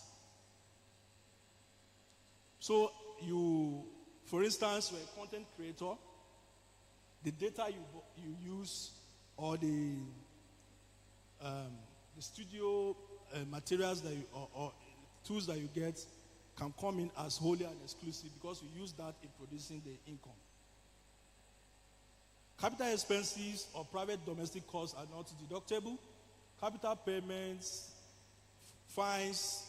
So you, for instance, you're a content creator, the data you use or the studio materials that you, or tools that you get can come in as wholly and exclusive because you use that in producing the income. Capital expenses or private domestic costs are not deductible. Capital payments, fines,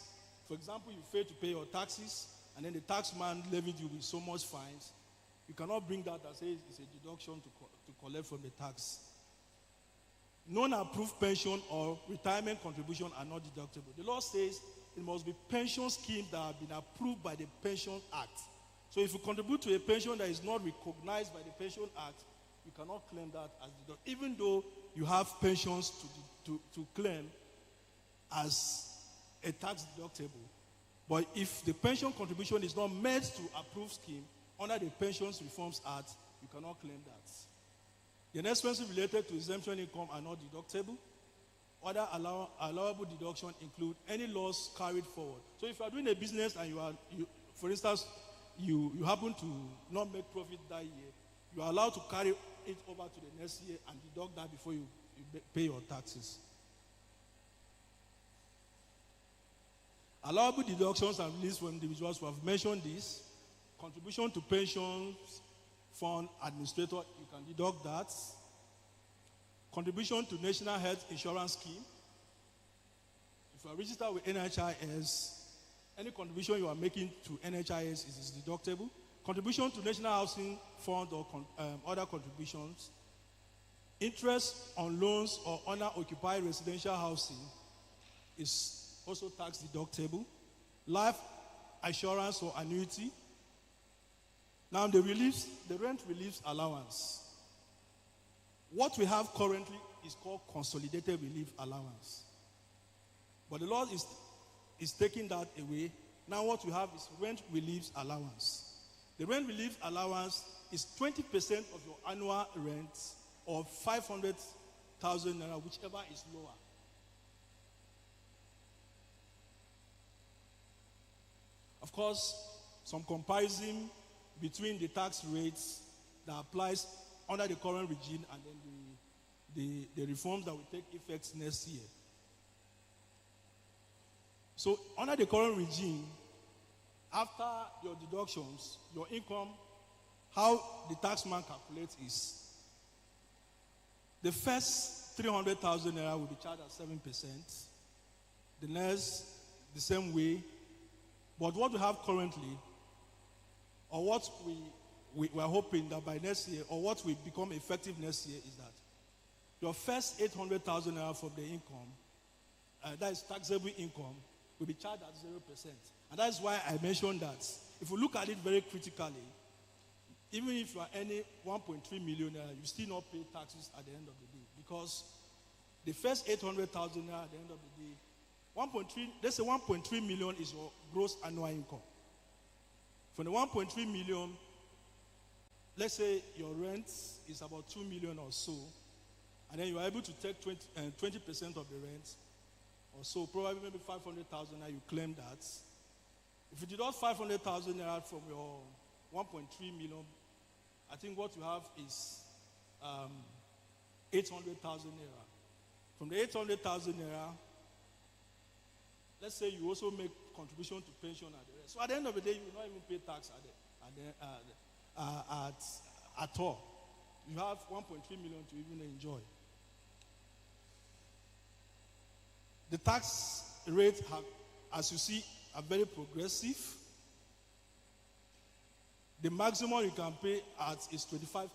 for example, you fail to pay your taxes and then the taxman levied you with so much fines, you cannot bring that and say it's a deduction to collect from the tax. Non-approved pension or retirement contribution are not deductible. The law says it must be pension schemes that have been approved by the Pension Act. So if you contribute to a pension that is not recognized by the Pension Act, you cannot claim that as deductible, even though you have pensions to claim as a tax deductible. But if the pension contribution is not made to approved scheme under the Pensions Reforms Act, you cannot claim that. The expenses related to exemption income are not deductible. Other allowable deductions include any loss carried forward. So if you are doing a business and for instance, you happen to not make profit that year, you are allowed to carry it over to the next year and deduct that before you pay your taxes. Allowable deductions are released for individuals who have mentioned this. Contribution to pensions fund administrator, you can deduct that. Contribution to National Health Insurance Scheme. If you are registered with NHIS, any contribution you are making to NHIS is deductible. Contribution to National Housing Fund or other contributions. Interest on loans or owner-occupied residential housing is also tax deductible. Life assurance or annuity. Now the rent relief allowance. What we have currently is called consolidated relief allowance. But the law is taking that away. Now what we have is rent relief allowance. The rent relief allowance is 20% of your annual rent or 500,000 naira, whichever is lower. Of course, some comparison between the tax rates that applies under the current regime and then the reforms that will take effect next year. So under the current regime, after your deductions, your income, how the taxman calculates is the first 300,000 naira will be charged at 7%. The next, the same way. But what we have currently, or what we are hoping that by next year, or what will become effective next year, is that your first 800,000 naira from the income, that is taxable income, will be charged at 0%. And that's why I mentioned that. If you look at it very critically, even if you are earning 1.3 million naira, you still not pay taxes at the end of the day. Because the first 800,000 naira at the end of the day, 1.3 million is your gross annual income. From the 1.3 million, let's say your rent is about 2 million or so, and then you are able to take 20% of the rent, or so, probably maybe 500,000 naira, you claim that. If you deduct 500,000 naira from your 1.3 million, I think what you have is 800,000 naira. From the 800,000 naira, let's say you also make contribution to pension at the rest. So at the end of the day, you will not even pay tax at all. You have 1.3 million to even enjoy. The tax rates, as you see, are very progressive. The maximum you can pay at is 25%.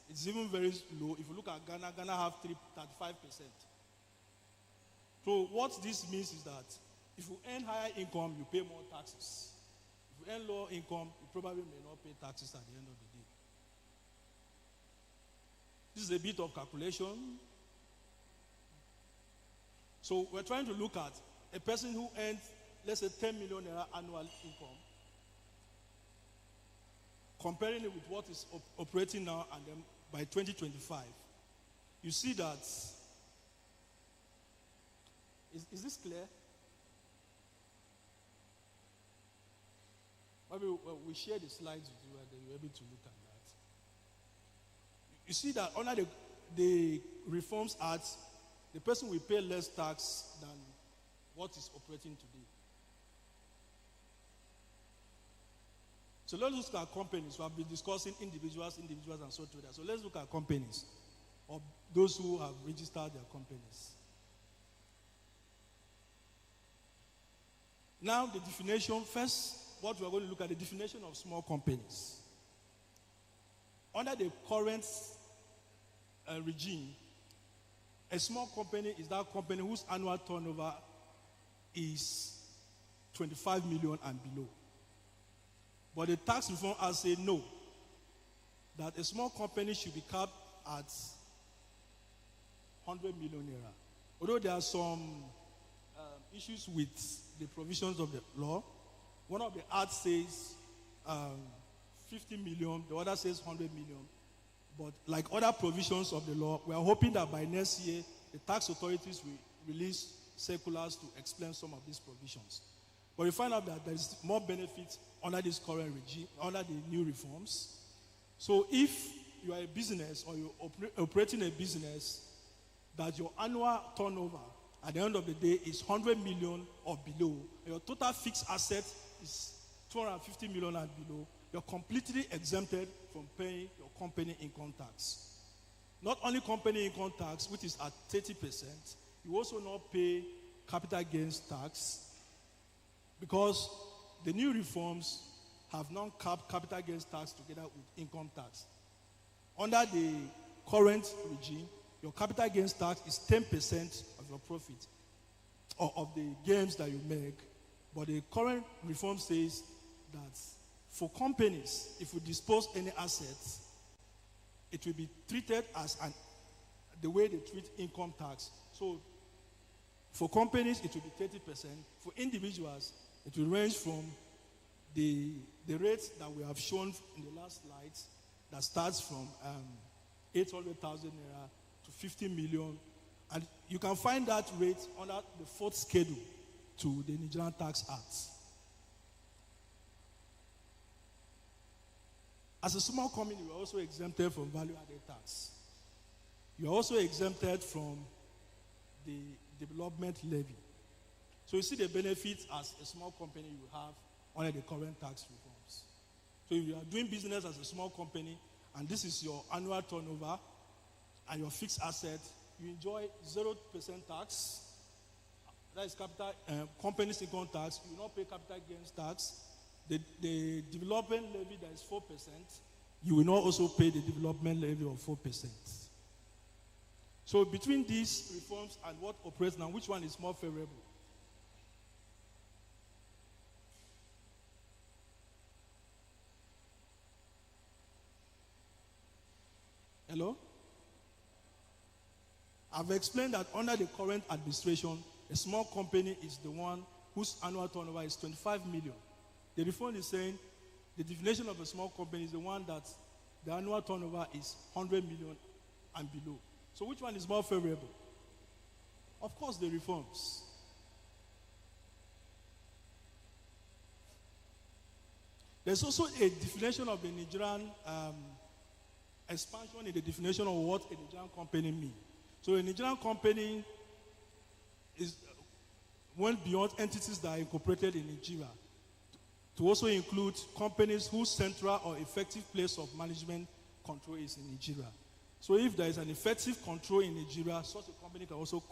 It's even very low. If you look at Ghana, Ghana have 35%. So what this means is that if you earn higher income, you pay more taxes. If you earn lower income, you probably may not pay taxes at the end of the day. This is a bit of calculation. So we're trying to look at a person who earns, let's say, 10 million naira annual income, comparing it with what is operating now, and then by 2025, you see that. Is this clear? Maybe we share the slides with you and then you're able to look at that. You see that under the Reforms Act, the person will pay less tax than what is operating today. So let's look at companies. We have been discussing individuals, and so forth. So let's look at companies, or those who have registered their companies. Now the definition, first, what we are going to look at, the definition of small companies. Under the current regime, a small company is that company whose annual turnover is 25 million and below. But the tax reform has said no, that a small company should be capped at 100 million naira. Although there are some issues with the provisions of the law. One of the acts says 50 million, the other says 100 million. But like other provisions of the law, we are hoping that by next year, the tax authorities will release circulars to explain some of these provisions. But we find out that there is more benefit under this current regime, under the new reforms. So if you are a business or you're operating a business that your annual turnover at the end of the day is 100 million or below, your total fixed asset is 250 million and below, you're completely exempted from paying your company income tax. Not only company income tax, which is at 30%, you also not pay capital gains tax, because the new reforms have non-capped capital gains tax together with income tax. Under the current regime, your capital gains tax is 10% of your profit, or of the gains that you make. But the current reform says that for companies, if you dispose any assets, it will be treated as the way they treat income tax. So for companies, it will be 30%. For individuals, it will range from the rates that we have shown in the last slides, that starts from 800,000 naira to 50 million. And you can find that rate under the fourth schedule to the Nigerian Tax Act. As a small company, you are also exempted from value-added tax. You are also exempted from the development levy. So you see the benefits as a small company you have under the current tax reforms. So if you are doing business as a small company, and this is your annual turnover and your fixed asset, you enjoy 0% tax. That is capital company's income tax. You will not pay capital gains tax. The development levy, that is 4%. You will not also pay the development levy of 4%. So between these reforms and what operates now, which one is more favorable? Hello? I've explained that under the current administration, a small company is the one whose annual turnover is 25 million. The reform is saying the definition of a small company is the one that the annual turnover is 100 million and below. So which one is more favorable? Of course, the reforms. There's also a definition of the Nigerian expansion in the definition of what a Nigerian company means. So a Nigerian company went beyond entities that are incorporated in Nigeria to also include companies whose central or effective place of management control is in Nigeria. So if there is an effective control in Nigeria, such a company can also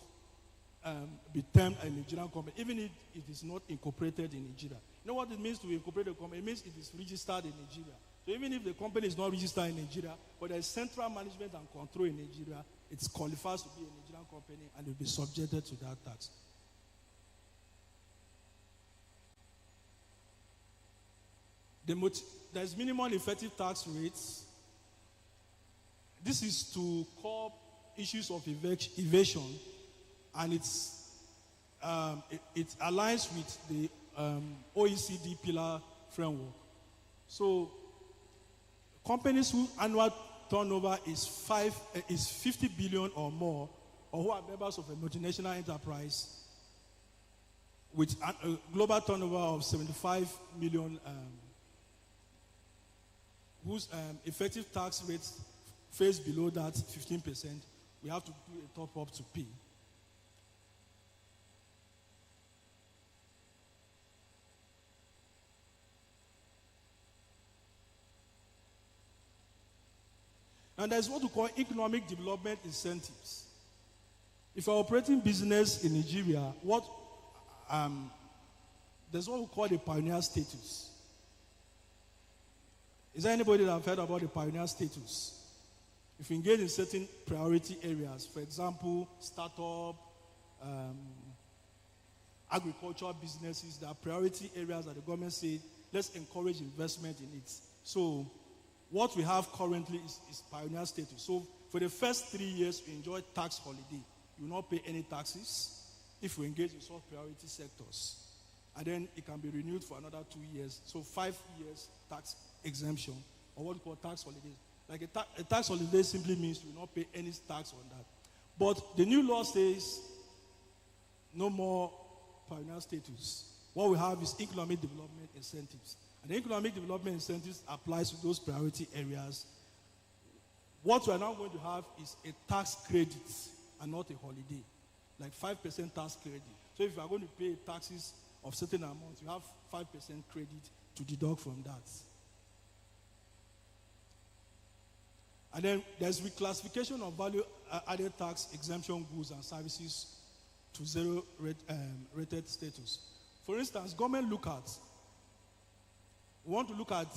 be termed a Nigerian company, even if it is not incorporated in Nigeria. You know what it means to incorporate a company? It means it is registered in Nigeria. So even if the company is not registered in Nigeria, but there is central management and control in Nigeria, it qualifies to be a Nigerian company and will be subjected to that tax. There's minimum effective tax rates. This is to curb issues of evasion, and it aligns with the OECD pillar framework. So companies whose annual turnover is 50 billion or more, or who are members of a multinational enterprise with a global turnover of 75 million, whose effective tax rates face below that 15%, we have to do a top-up to pay. And there's what we call economic development incentives. If you're operating business in Nigeria, there's what we call the pioneer status. Is there anybody that have heard about the pioneer status? If you engage in certain priority areas, for example, startup, agricultural businesses, there are priority areas that the government said, let's encourage investment in it. So what we have currently is pioneer status. So for the first 3 years, you enjoy tax holiday. You will not pay any taxes if you engage in such priority sectors. And then it can be renewed for another 2 years. So 5 years tax exemption, or what we call tax holidays. Like a tax holiday simply means you will not pay any tax on that. But the new law says no more pioneer status. What we have is economic development incentives. And the economic development incentives applies to those priority areas. What we are now going to have is a tax credit and not a holiday, like 5% tax credit. So if you are going to pay taxes of certain amounts, you have 5% credit to deduct from that. And then there's reclassification of value-added tax exemption goods and services to zero rated status. For instance, government want to look at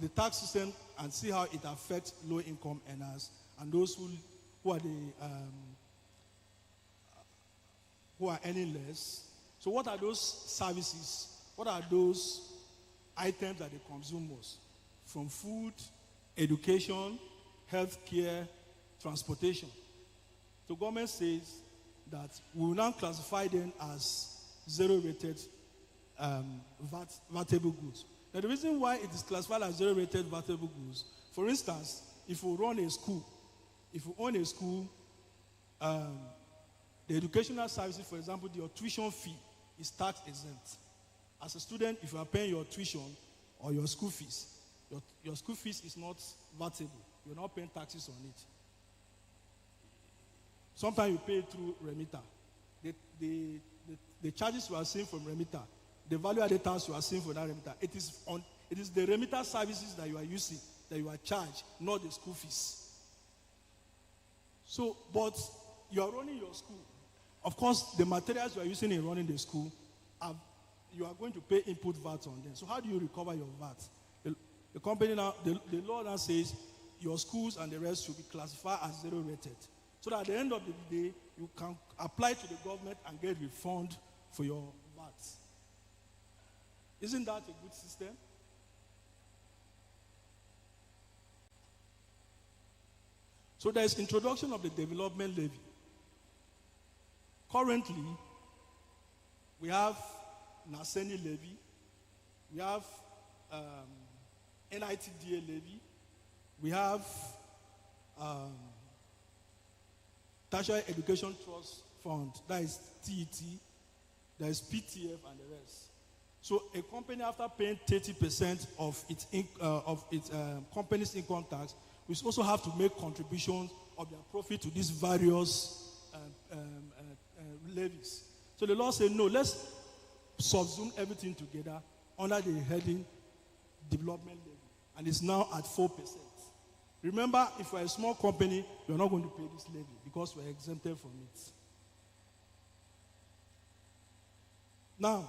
the tax system and see how it affects low-income earners and those who are earning less. So what are those services? What are those items that they consume most? From food, education, healthcare, transportation. So government says that we will now classify them as zero-rated vatable goods. Now the reason why it is classified as zero-rated vatable goods, for instance, if you run a school, if you own a school, the educational services, for example, your tuition fee is tax exempt. As a student, if you are paying your tuition or your school fees, your school fees is not vatable. You're not paying taxes on it. Sometimes you pay through remitter. The charges you are seeing from remitter, the value-added tax you are seeing for that remitter, it is the remitter services that you are using, that you are charged, not the school fees. So, but you are running your school. Of course, the materials you are using in running the school, you are going to pay input VAT on them. So how do you recover your VAT? The company now, the law now says your schools and the rest should be classified as zero-rated. So that at the end of the day, you can apply to the government and get refund for your VAT. Isn't that a good system? So there is introduction of the development levy. Currently, we have NASENI levy, we have NITDA levy, we have Tertiary Education Trust Fund, that is TET, there is PTF and the rest. So a company, after paying 30% of its company's income tax, will also have to make contributions of their profit to these various levies. So the law said, no, let's subsume everything together under the heading development levy. And it's now at 4%. Remember, if you're a small company, you're not going to pay this levy because we're exempted from it. Now,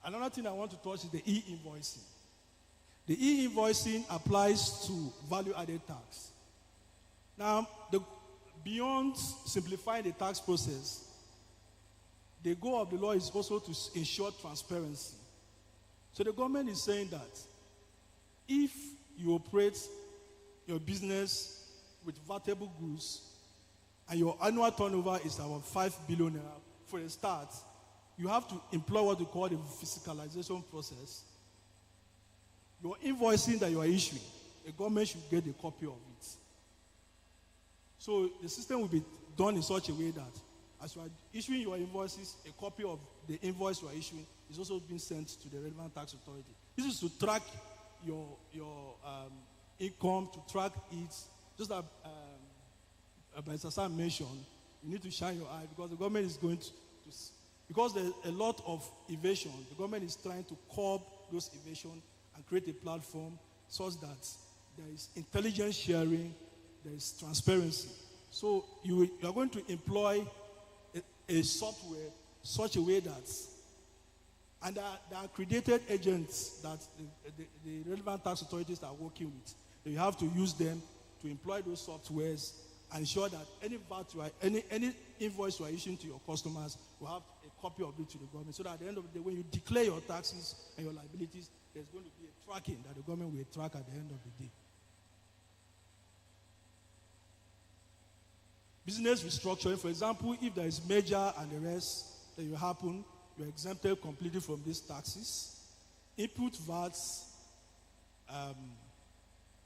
another thing I want to touch is the e-invoicing. The e-invoicing applies to value-added tax. Now, beyond simplifying the tax process, the goal of the law is also to ensure transparency. So the government is saying that if you operate your business with vatable goods and your annual turnover is about 5 billion naira, for a start, you have to employ what we call the fiscalization process. Your invoicing that you are issuing, the government should get a copy of it. So the system will be done in such a way that as you are issuing your invoices, a copy of the invoice you are issuing is also being sent to the relevant tax authority. This is to track your income, to track it. Just as Sam mentioned, you need to shine your eye because the government is going to because there's a lot of evasion. The government is trying to curb those evasion and create a platform such that there is intelligence sharing, there is transparency. So you are going to employ a software such a way that, and there are accredited agents that the relevant tax authorities are working with. You have to use them to employ those softwares and ensure that any VAT, any invoice you are issuing to your customers will have a copy of it to the government, so that at the end of the day, when you declare your taxes and your liabilities, there's going to be a tracking that the government will track at the end of the day. Business restructuring, for example, if there is merger and the rest that will happen, you're exempted completely from these taxes. Input VATs,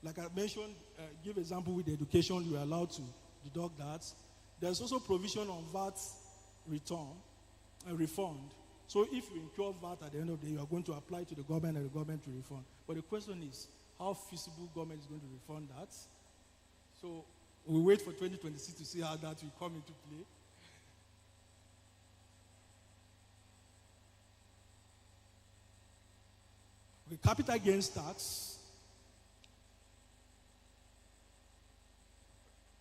like I mentioned, give example with education, you are allowed to deduct that. There's also provision on VAT return and refund. So if you incur VAT at the end of the day, you are going to apply to the government and the government will refund. But the question is, how feasible government is going to refund that? So we'll wait for 2026 to see how that will come into play. Okay, capital gains tax.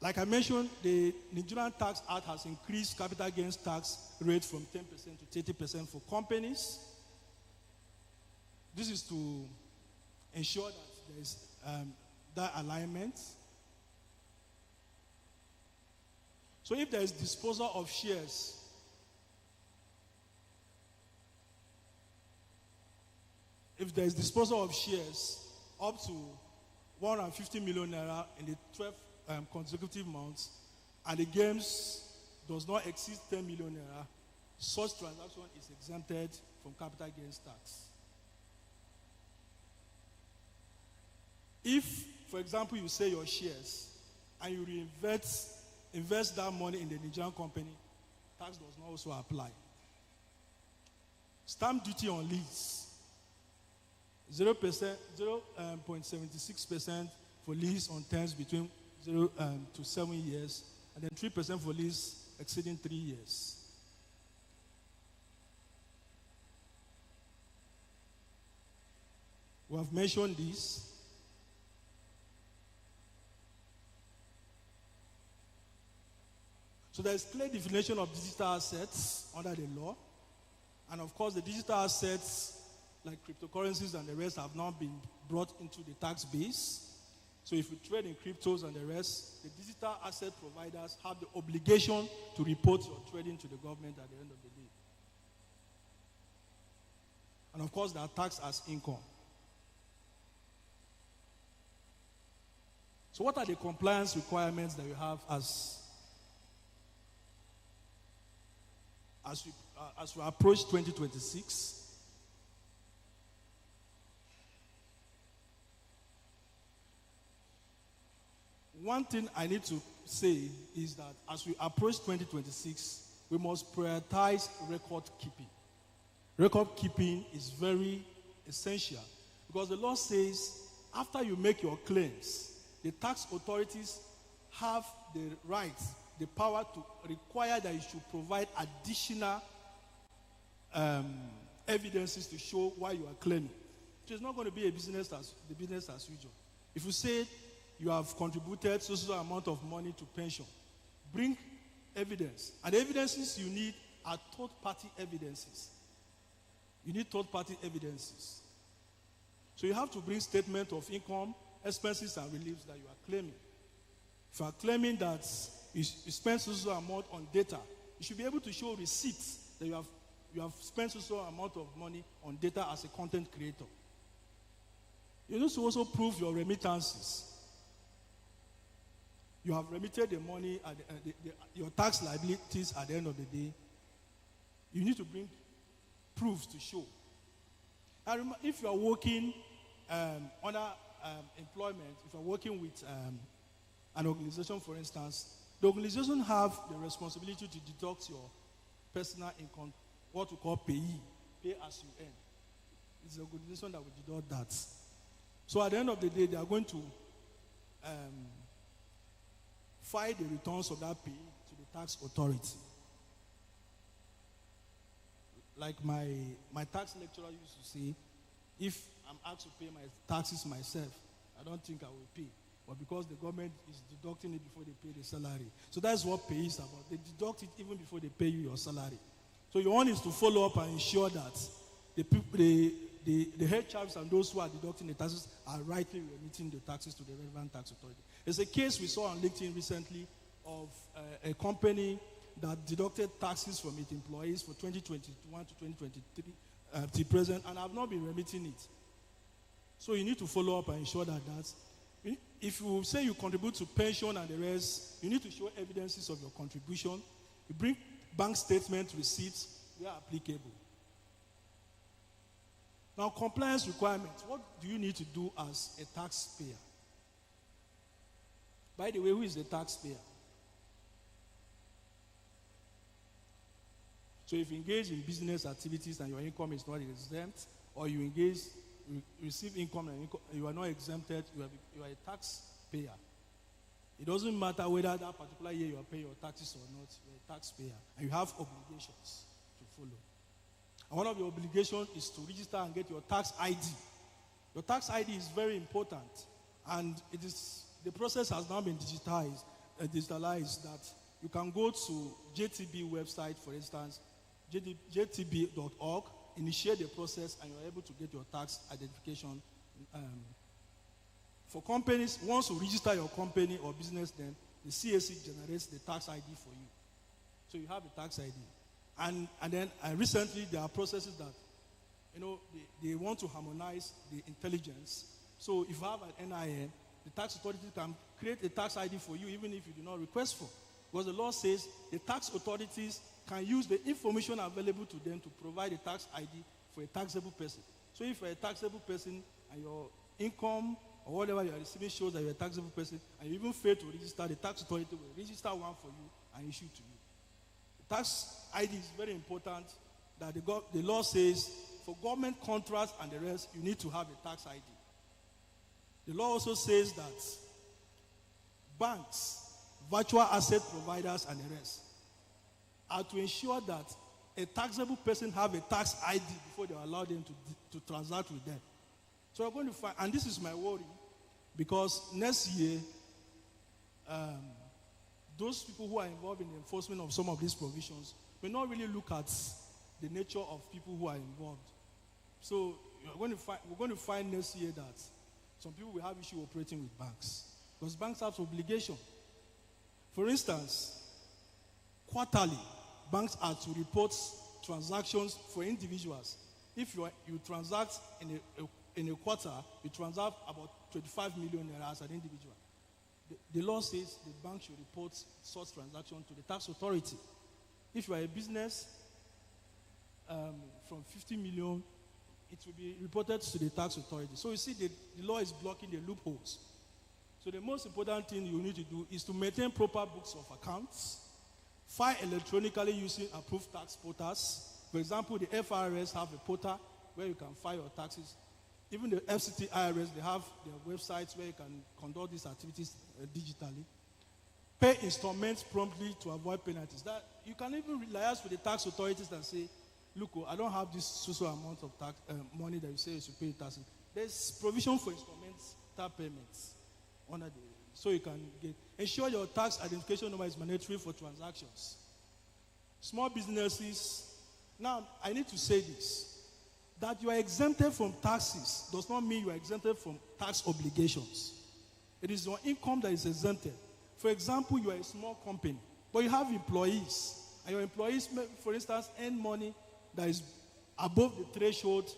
Like I mentioned, the Nigerian Tax Act has increased capital gains tax rate from 10% to 30% for companies. This is to ensure that there is that alignment. So if there is disposal of shares, up to 150 million naira in the 12 consecutive months, and the gains does not exceed 10 million naira, such transaction is exempted from capital gains tax. If, for example, you sell your shares and you invest that money in the Nigerian company, tax does not also apply. Stamp duty on lease, 0.76% for lease on terms between 0 to 7 years, and then 3% for lease exceeding 3 years. We have mentioned this. So there is clear definition of digital assets under the law. And of course, the digital assets like cryptocurrencies and the rest have not been brought into the tax base. So if you trade in cryptos and the rest, the digital asset providers have the obligation to report your trading to the government at the end of the day. And of course, they are taxed as income. So what are the compliance requirements that we have as we approach 2026? One thing I need to say is that as we approach 2026, we must prioritize record keeping. Record keeping is very essential because the law says after you make your claims, the tax authorities have the right, the power to require that you should provide additional evidences to show why you are claiming. It is not going to be the business as usual. If you say you have contributed so amount of money to pension, bring evidence. And the evidences you need are third-party evidences. You need third-party evidences. So you have to bring statement of income, expenses, and reliefs that you are claiming. If you are claiming that you spend so amount on data, you should be able to show receipts that you have spent so amount of money on data as a content creator. You need to also prove your remittances. You have remitted the money, your tax liabilities at the end of the day. You need to bring proofs to show. And if you are working under employment, if you are working with an organization, for instance, the organization have the responsibility to deduct your personal income, what we call pay as you earn. It's the organization that will deduct that. So at the end of the day, they are going to file the returns of that pay to the tax authority. Like my tax lecturer used to say, if I'm asked to pay my taxes myself, I don't think I will pay. But because the government is deducting it before they pay the salary. So that's what pay is about. They deduct it even before they pay you your salary. So your one is to follow up and ensure that the head chefs and those who are deducting the taxes are rightly remitting the taxes to the relevant tax authority. There's a case we saw on LinkedIn recently of a company that deducted taxes from its employees for 2021 to 2023 till present and have not been remitting it. So you need to follow up and ensure that if you say you contribute to pension and the rest, you need to show evidences of your contribution. You bring bank statement receipts where applicable. Now, compliance requirements. What do you need to do as a taxpayer? By the way, who is the taxpayer? So if you engage in business activities and your income is not exempt, or you receive income and you are not exempted, you are a taxpayer. It doesn't matter whether that particular year you are paying your taxes or not, you are a taxpayer. And you have obligations to follow. And one of your obligations is to register and get your tax ID. Your tax ID is very important. And the process has now been digitalized that you can go to JTB website, for instance, jtb.org, initiate the process, and you're able to get your tax identification. For companies, once you register your company or business, then the CAC generates the tax ID for you. So you have a tax ID. And then recently there are processes that, they want to harmonize the intelligence. So if you have an NIN, the tax authority can create a tax ID for you even if you do not request for. Because the law says the tax authorities can use the information available to them to provide a tax ID for a taxable person. So if you're a taxable person and your income or whatever you are receiving shows that you're a taxable person and you even fail to register, the tax authority will register one for you and issue to you. The tax ID is very important that the law says for government contracts and the rest, you need to have a tax ID. The law also says that banks, virtual asset providers and the rest are to ensure that a taxable person have a tax ID before they allow them to transact with them. So we're going to find, and this is my worry, because next year, those people who are involved in the enforcement of some of these provisions will not really look at the nature of people who are involved. So we're going to find next year that some people will have issue operating with banks, because banks have obligation. For instance, quarterly, banks are to report transactions for individuals. If you transact in a quarter, you transact about 25 million naira as an individual. The law says the bank should report such transaction to the tax authority. If you are a business from 50 million, it will be reported to the tax authority. So you see, the law is blocking the loopholes. So the most important thing you need to do is to maintain proper books of accounts, file electronically using approved tax portals. For example, the FRS have a portal where you can file your taxes. Even the FCT IRS, they have their websites where you can conduct these activities digitally. Pay installments promptly to avoid penalties. That you can even liaise with the tax authorities and say, look, I don't have this social amount of tax money that you say you should pay taxes. There's provision for installments, tax payments, so you can get. Ensure your tax identification number is mandatory for transactions. Small businesses. Now, I need to say this. That you are exempted from taxes does not mean you are exempted from tax obligations. It is your income that is exempted. For example, you are a small company, but you have employees. And your employees, for instance, earn money that is above the threshold.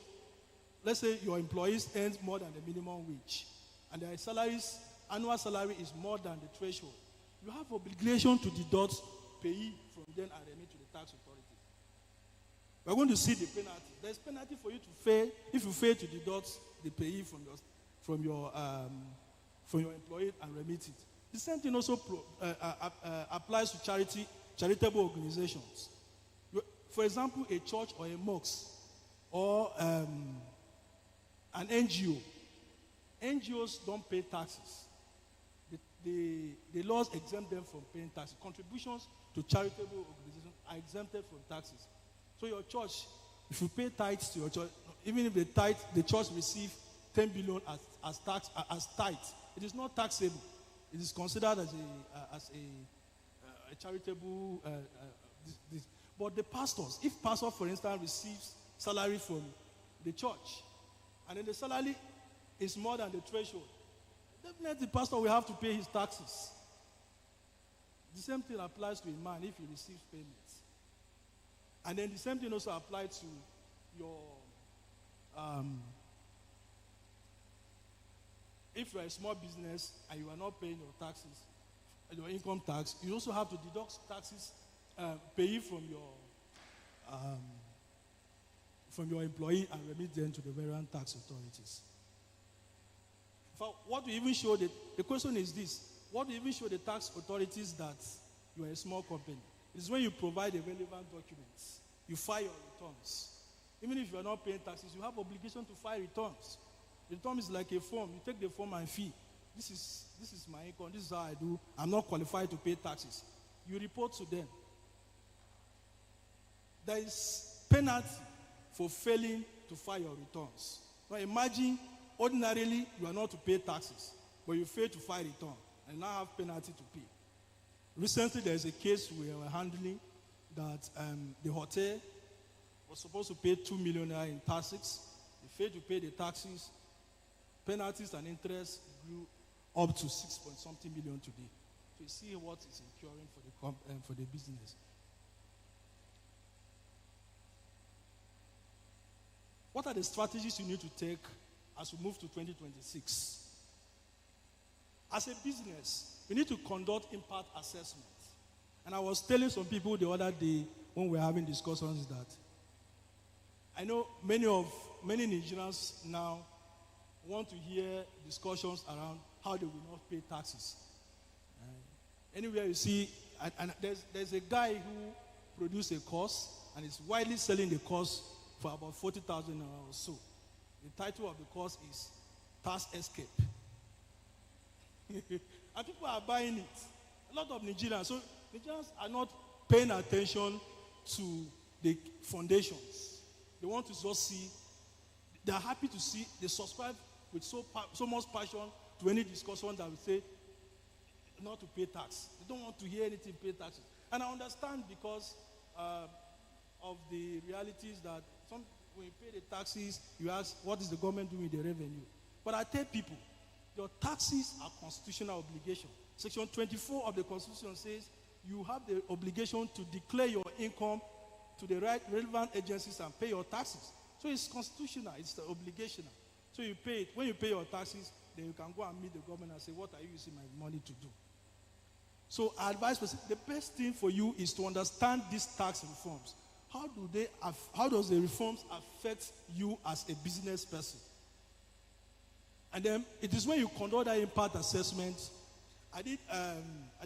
Let's say your employees earn more than the minimum wage. And their salaries, annual salary is more than the threshold. You have obligation to deduct pay from them and remit to the tax authority. We're going to see the penalty. There's penalty for you to fail if you fail to deduct the pay from your employee and remit it. The same thing also applies to charitable organizations. For example, a church or a mosque or an NGO. NGOs don't pay taxes. The laws exempt them from paying taxes. Contributions to charitable organizations are exempted from taxes. So your church, if you pay tithes to your church, even if the church receives 10 billion as tithe, it is not taxable. It is considered as a charitable. But the pastors, if pastor, for instance, receives salary from the church, and then the salary is more than the threshold, definitely the pastor will have to pay his taxes. The same thing applies to a man if he receives payments. And then the same thing also applies to your, if you are a small business and you are not paying your taxes, your income tax, you also have to deduct taxes, pay from your employee and remit them to the various tax authorities. What we even show the question is this: what we even show the tax authorities that you are a small company is when you provide the relevant documents, you file your returns. Even if you are not paying taxes, you have obligation to file returns. The return is like a form. You take the form and fee. This is my income. This is how I do. I'm not qualified to pay taxes. You report to them. There is penalty for failing to file your returns. Now imagine, ordinarily, you are not to pay taxes, but you fail to file return and now have penalty to pay. Recently, there is a case we were handling that the hotel was supposed to pay 2 million in taxes. They failed to pay the taxes. Penalties and interest grew up to 6-something million today. So you see what is incurring for the business. What are the strategies you need to take as we move to 2026? As a business, you need to conduct impact assessment. And I was telling some people the other day when we were having discussions that I know many Nigerians now want to hear discussions around how they will not pay taxes. Anywhere you see, and there's a guy who produced a course and is widely selling the course for about 40,000 or so. The title of the course is Tax Escape. And people are buying it. A lot of Nigerians. So Nigerians are not paying attention to the foundations. They want to just see. They are happy to see. They subscribe with so much passion to any discussion that will say not to pay tax. They don't want to hear anything pay taxes. And I understand because of the realities that when you pay the taxes, you ask, what is the government doing with the revenue? But I tell people, your taxes are constitutional obligation. Section 24 of the Constitution says you have the obligation to declare your income to the relevant agencies and pay your taxes. So it's constitutional, it's obligational. So you pay it. When you pay your taxes, then you can go and meet the government and say, what are you using my money to do? So I advise the best thing for you is to understand these tax reforms. How does the reforms affect you as a business person? And then it is when you conduct that impact assessment. I did a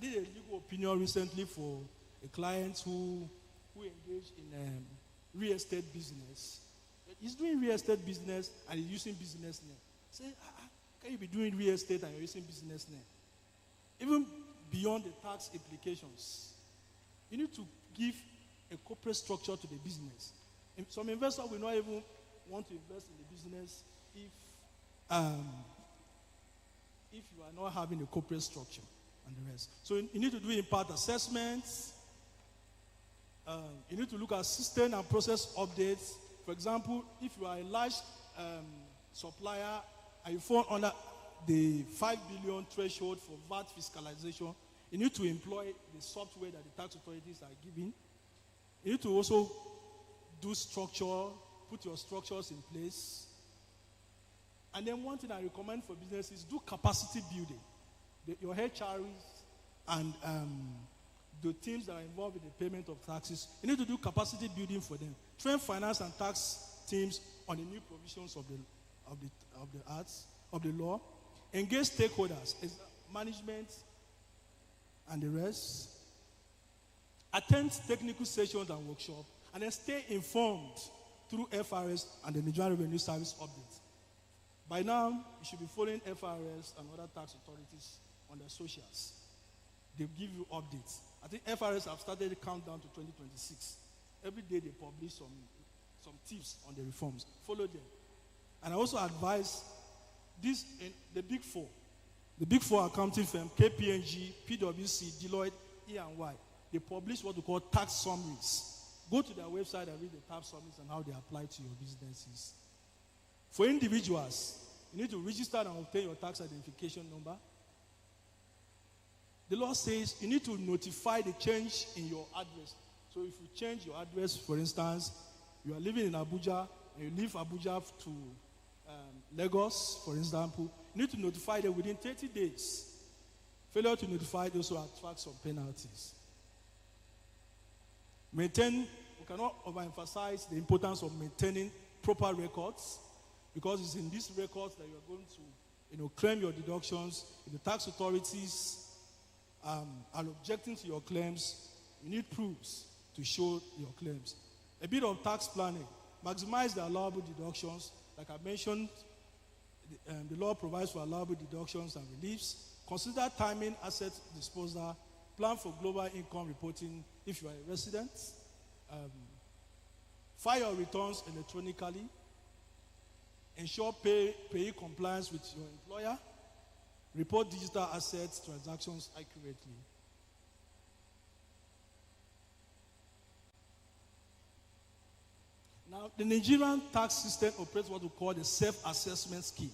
legal opinion recently for a client who engaged in real estate business. He's doing real estate business and he's using business name. Say, can you be doing real estate and you're using business name? Even beyond the tax implications, you need to give a corporate structure to the business. Some investors will not even want to invest in the business if you are not having a corporate structure and the rest. So you need to do impact assessments. You need to look at system and process updates For example, if you are a large supplier and you fall under the 5 billion threshold for VAT fiscalization, you need to employ the software that the tax authorities are giving. You need to also do structure, put your structures in place. And then one thing I recommend for businesses, do capacity building. Your HRs and the teams that are involved in the payment of taxes, you need to do capacity building for them. Train finance and tax teams on the new provisions of the law. Engage stakeholders, management, and the rest. Attend technical sessions and workshops, and then stay informed through FRS and the Nigerian Revenue Service updates. By now, you should be following FRS and other tax authorities on their socials. They give you updates. I think FRS have started the countdown to 2026. Every day they publish some tips on the reforms. Follow them. And I also advise this in the Big Four accounting firm, KPMG, PwC, Deloitte, E&Y. They publish what we call tax summaries. Go to their website and read the tax summaries and how they apply to your businesses. For individuals, you need to register and obtain your tax identification number. The law says you need to notify the change in your address. So if you change your address, for instance, you are living in Abuja, and you leave Abuja to Lagos, for example, you need to notify them within 30 days. Failure to notify those who attract some penalties. We cannot overemphasize the importance of maintaining proper records, because it's in these records that you are going to claim your deductions. If the tax authorities are objecting to your claims, you need proofs to show your claims. A bit of tax planning. Maximize the allowable deductions. Like I mentioned, the law provides for allowable deductions and reliefs. Consider timing asset disposal. Plan for global income reporting if you are a resident. File your returns electronically. Ensure payee compliance with your employer. Report digital assets transactions accurately. Now, the Nigerian tax system operates what we call the self-assessment scheme.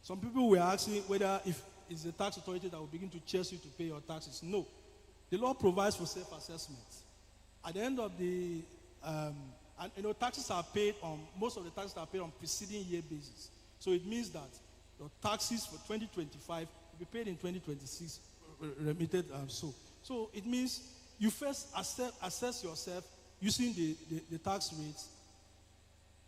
Some people were asking whether if it's the tax authority that will begin to chase you to pay your taxes. No. The law provides for self-assessment. At the end of the, taxes are paid on, most of the taxes are paid on preceding year basis. So it means that your taxes for 2025 will be paid in 2026, remitted So it means you first assess yourself using the tax rates,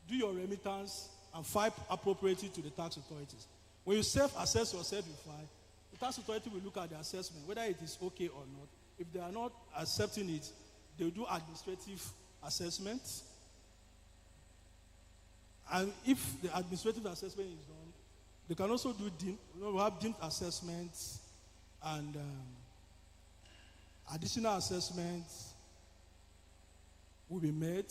do your remittance, and file appropriately to the tax authorities. When you self-assess yourself, you file, the tax authority will look at the assessment, whether it is okay or not. If they are not accepting it, they will do administrative assessment. And if the administrative assessment is done, they can also do we have deemed assessments and additional assessments will be made.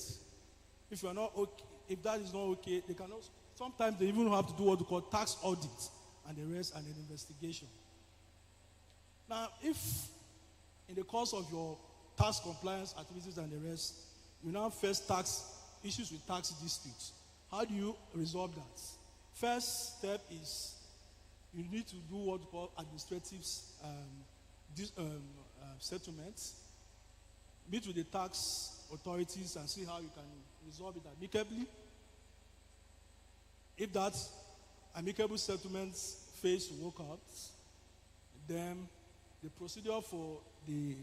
If you are not okay, if that is not okay, they can also, sometimes they even have to do what we call tax audit and the rest and an investigation. Now, if in the course of your tax compliance activities and the rest, you now face tax issues with tax disputes, how do you resolve that? First step is you need to do what we call administrative settlements. Meet with the tax authorities and see how you can resolve it amicably. If that amicable settlements fails to work out, then the procedure for the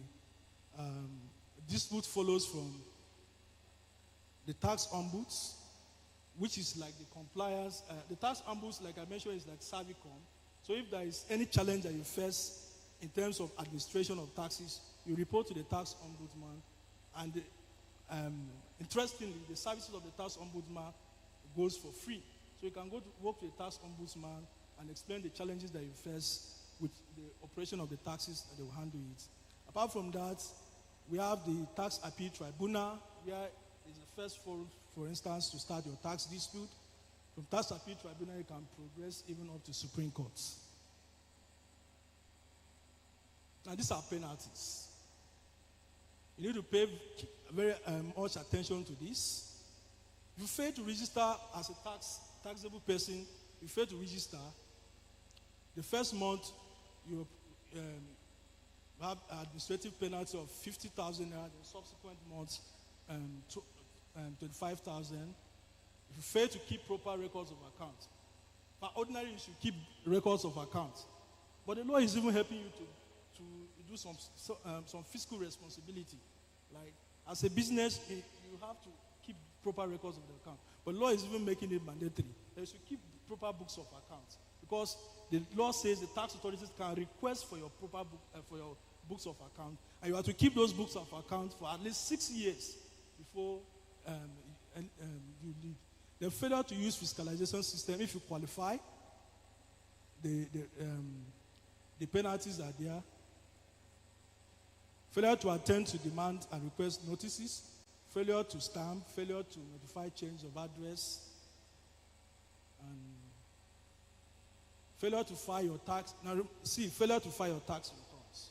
dispute follows from the tax ombuds, which is like the compliance. The tax ombuds, like I mentioned, is like Savicom. So if there is any challenge that you face in terms of administration of taxes, you report to the tax ombudsman. And interestingly, the services of the tax ombudsman goes for free. So you can go to work with the tax ombudsman and explain the challenges that you face with the operation of the taxes, and they will handle it. Apart from that, we have the tax appeal tribunal, where is the first forum, for instance, to start your tax dispute. From tax appeal tribunal, you can progress even up to Supreme Court. Now, these are penalties. You need to pay very much attention to this. If you fail to register as a taxable person, you fail to register, the first month you have administrative penalty of 50,000 naira, the subsequent months 25,000. If you fail to keep proper records of account. But ordinarily, you should keep records of account. But the law is even helping you to do some fiscal responsibility. Like, as a business, you have to keep proper records of the account. But the law is even making it mandatory that you should keep proper books of accounts. Because the law says the tax authorities can request for your proper for your books of account, and you have to keep those books of account for at least 6 years before you leave. The failure to use fiscalization system, if you qualify, the penalties are there. Failure to attend to demand and request notices, failure to stamp, failure to notify change of address, and failure to file your tax. Now, see, failure to file your tax returns.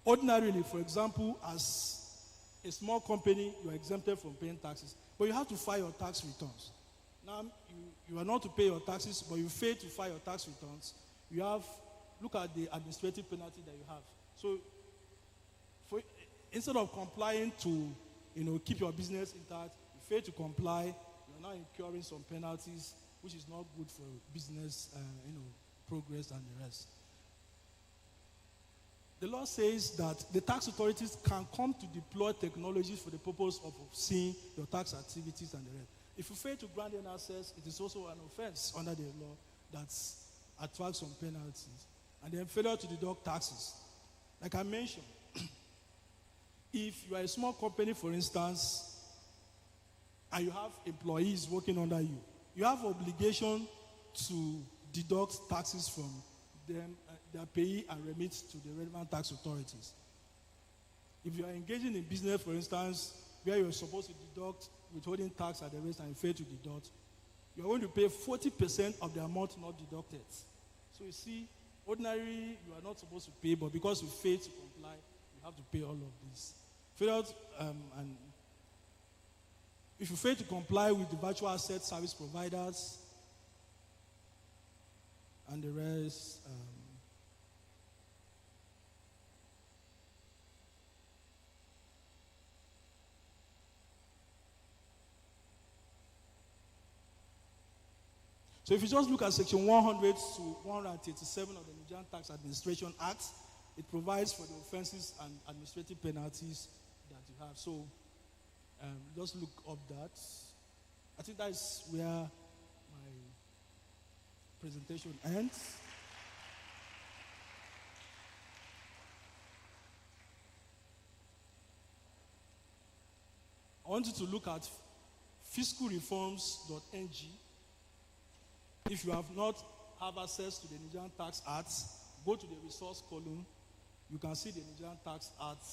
Ordinarily, for example, as a small company, you are exempted from paying taxes, but you have to file your tax returns. Now, you are not to pay your taxes, but you fail to file your tax returns. You have, look at the administrative penalty that you have. So, instead of complying to, keep your business intact, you fail to comply, you are now incurring some penalties, which is not good for business, progress and the rest. The law says that the tax authorities can come to deploy technologies for the purpose of seeing your tax activities and the rest. If you fail to grant them access, it is also an offense under the law that attracts some penalties. And then failure to deduct taxes. Like I mentioned, if you are a small company, for instance, and you have employees working under you, you have obligation to deduct taxes from them, their payee, and remit to the relevant tax authorities. If you are engaging in business, for instance, where you are supposed to deduct withholding tax at the rate and you fail to deduct, you are going to pay 40% of the amount not deducted. So you see, ordinarily, you are not supposed to pay, but because you fail to comply, you have to pay all of this. And if you fail to comply with the virtual asset service providers and the rest, so if you just look at section 100 to 137 of the Nigerian Tax Administration Act, it provides for the offenses and administrative penalties that you have. So just look up that. I think that is where my presentation ends. I want you to look at fiscalreforms.ng. If you have not have access to the Nigerian Tax Act, go to the resource column. You can see the Nigerian Tax Act,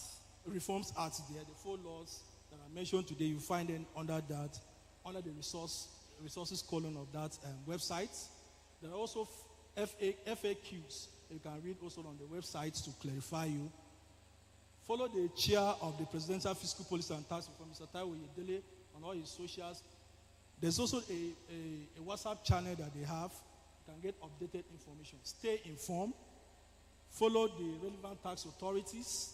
Reforms Act there, the 4 laws that I mentioned today. You find them under that, under the resources column of that website. There are also FAQs that you can read also on the website to clarify you. Follow the chair of the Presidential Fiscal Policy and Tax Reform, Mr. Taiwo Yedele, on all his socials. There's also a WhatsApp channel that they have. You can get updated information. Stay informed. Follow the relevant tax authorities.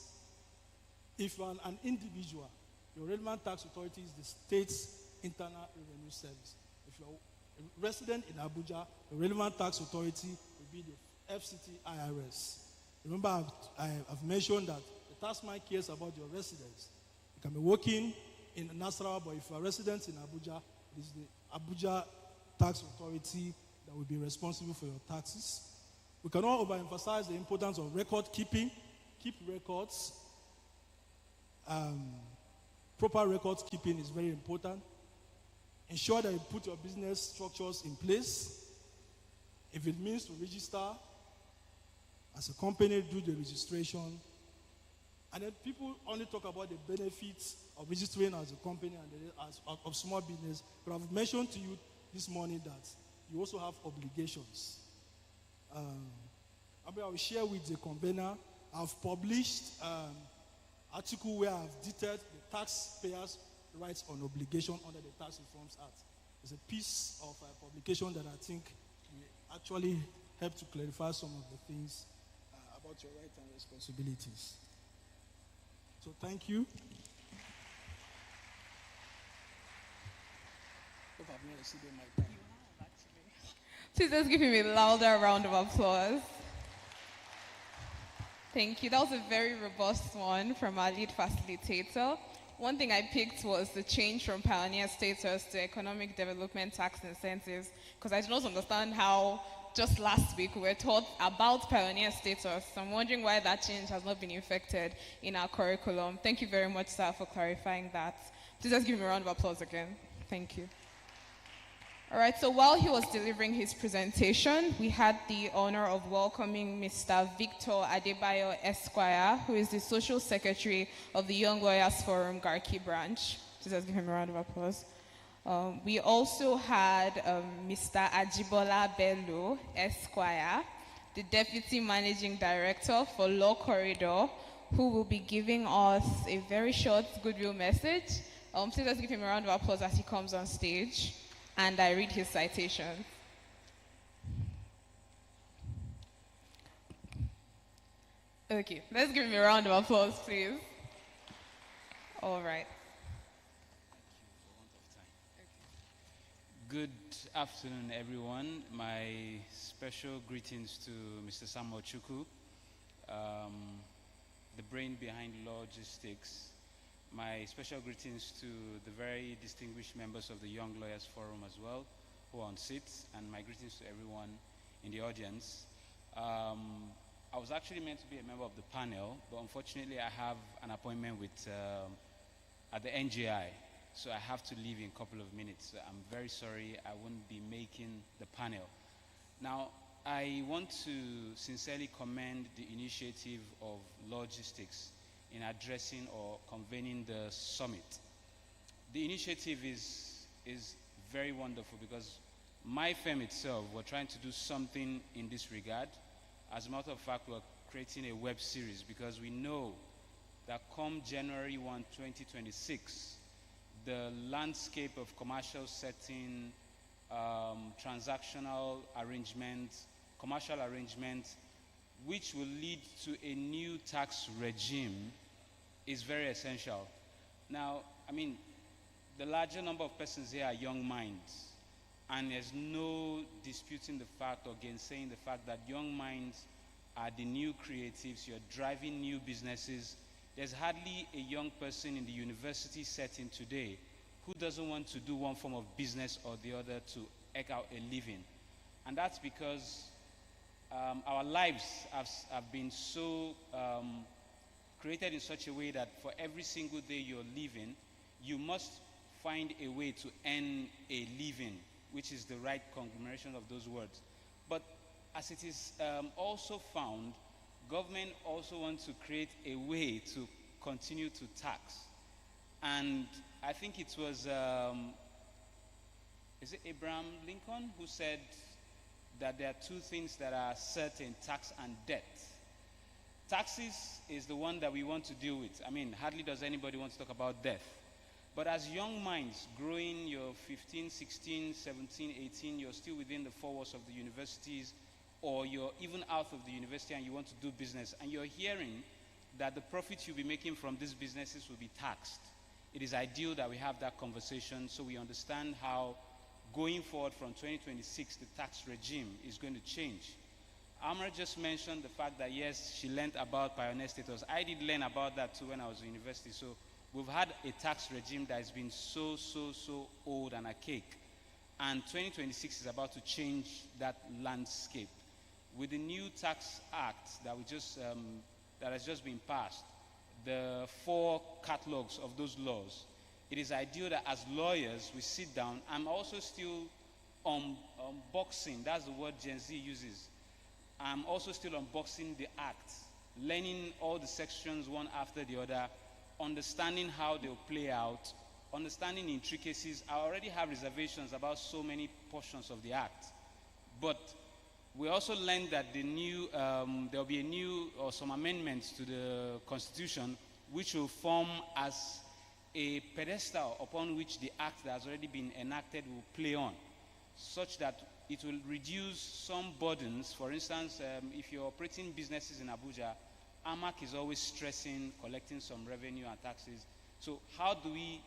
If you're an individual, your relevant tax authority is the state's Internal Revenue Service. If you're a resident in Abuja, the relevant tax authority will be the FCT IRS. Remember, I've mentioned that the taxman cares about your residence. You can be working in Nasarawa, but if you're a resident in Abuja, it is the Abuja Tax Authority that will be responsible for your taxes. We cannot overemphasize the importance of record keeping. Keep records. Proper records keeping is very important. Ensure that you put your business structures in place. If it means to register as a company, do the registration. And then people only talk about the benefits of registering as a company and of small business. But I've mentioned to you this morning that you also have obligations. I will share with the convener. I've published article where I've detailed the taxpayers Rights on Obligation under the Tax Reforms Act. It's a piece of publication that I think will actually help to clarify some of the things about your rights and responsibilities. So thank you. Hope I've not exceeded my time. Please let's give him a louder round of applause. Thank you. That was a very robust one from our lead facilitator. One thing I picked was the change from pioneer status to economic development tax incentives, because I do not understand how just last week we were taught about pioneer status. I'm wondering why that change has not been effected in our curriculum. Thank you very much, sir, for clarifying that. Please let's give him a round of applause again. Thank you. All right, so while he was delivering his presentation, we had the honor of welcoming Mr. Victor Adebayo Esquire, who is the Social Secretary of the Young Lawyers Forum, Garki branch. Please let's give him a round of applause. We also had Mr. Ajibola Bello Esquire, the Deputy Managing Director for Law Corridor, who will be giving us a very short goodwill message. Please let's give him a round of applause as he comes on stage. And I read his citation. Okay, let's give him a round of applause, please. All right. Good afternoon, everyone. My special greetings to Mr. Samuel Chukwu, the brain behind logistics. My special greetings to the very distinguished members of the Young Lawyers Forum as well, who are on seats, and my greetings to everyone in the audience. I was actually meant to be a member of the panel, but unfortunately I have an appointment with at the NGI, so I have to leave in a couple of minutes. So I'm very sorry I won't be making the panel. Now, I want to sincerely commend the initiative of logistics in addressing or convening the summit. The initiative is very wonderful because my firm itself, we're trying to do something in this regard. As a matter of fact, we're creating a web series because we know that come January 1, 2026, the landscape of commercial setting, transactional arrangements, commercial arrangements, which will lead to a new tax regime, is very essential. Now, I mean, the larger number of persons here are young minds, and there's no disputing the fact or gainsaying the fact that young minds are the new creatives. You're driving new businesses. There's hardly a young person in the university setting today who doesn't want to do one form of business or the other to eke out a living. And that's because our lives have been so created in such a way that for every single day you're living, you must find a way to earn a living, which is the right conglomeration of those words. But as it is also found, government also wants to create a way to continue to tax. And I think it was, is it Abraham Lincoln who said that there are two things that are certain, tax and debt. Taxes is the one that we want to deal with. I mean, hardly does anybody want to talk about death. But as young minds growing, you're 15, 16, 17, 18, you're still within the four walls of the universities, or you're even out of the university and you want to do business, and you're hearing that the profits you'll be making from these businesses will be taxed. It is ideal that we have that conversation so we understand how going forward from 2026, the tax regime is going to change. Amra just mentioned the fact that, yes, she learned about pioneer status. I did learn about that too when I was in university. So we've had a tax regime that has been so old and archaic. And 2026 is about to change that landscape. With the new tax act that that has just been passed, the 4 catalogs of those laws, it is ideal that as lawyers we sit down. I'm also still unboxing, that's the word Gen Z uses. I'm also still unboxing the act, learning all the sections one after the other, understanding how they'll play out, understanding intricacies. I already have reservations about so many portions of the act. But we also learned that the new, there'll be a new or some amendments to the Constitution which will form as a pedestal upon which the act that has already been enacted will play on, such that it will reduce some burdens. For instance, if you're operating businesses in Abuja, AMAC is always stressing collecting some revenue and taxes. So how do we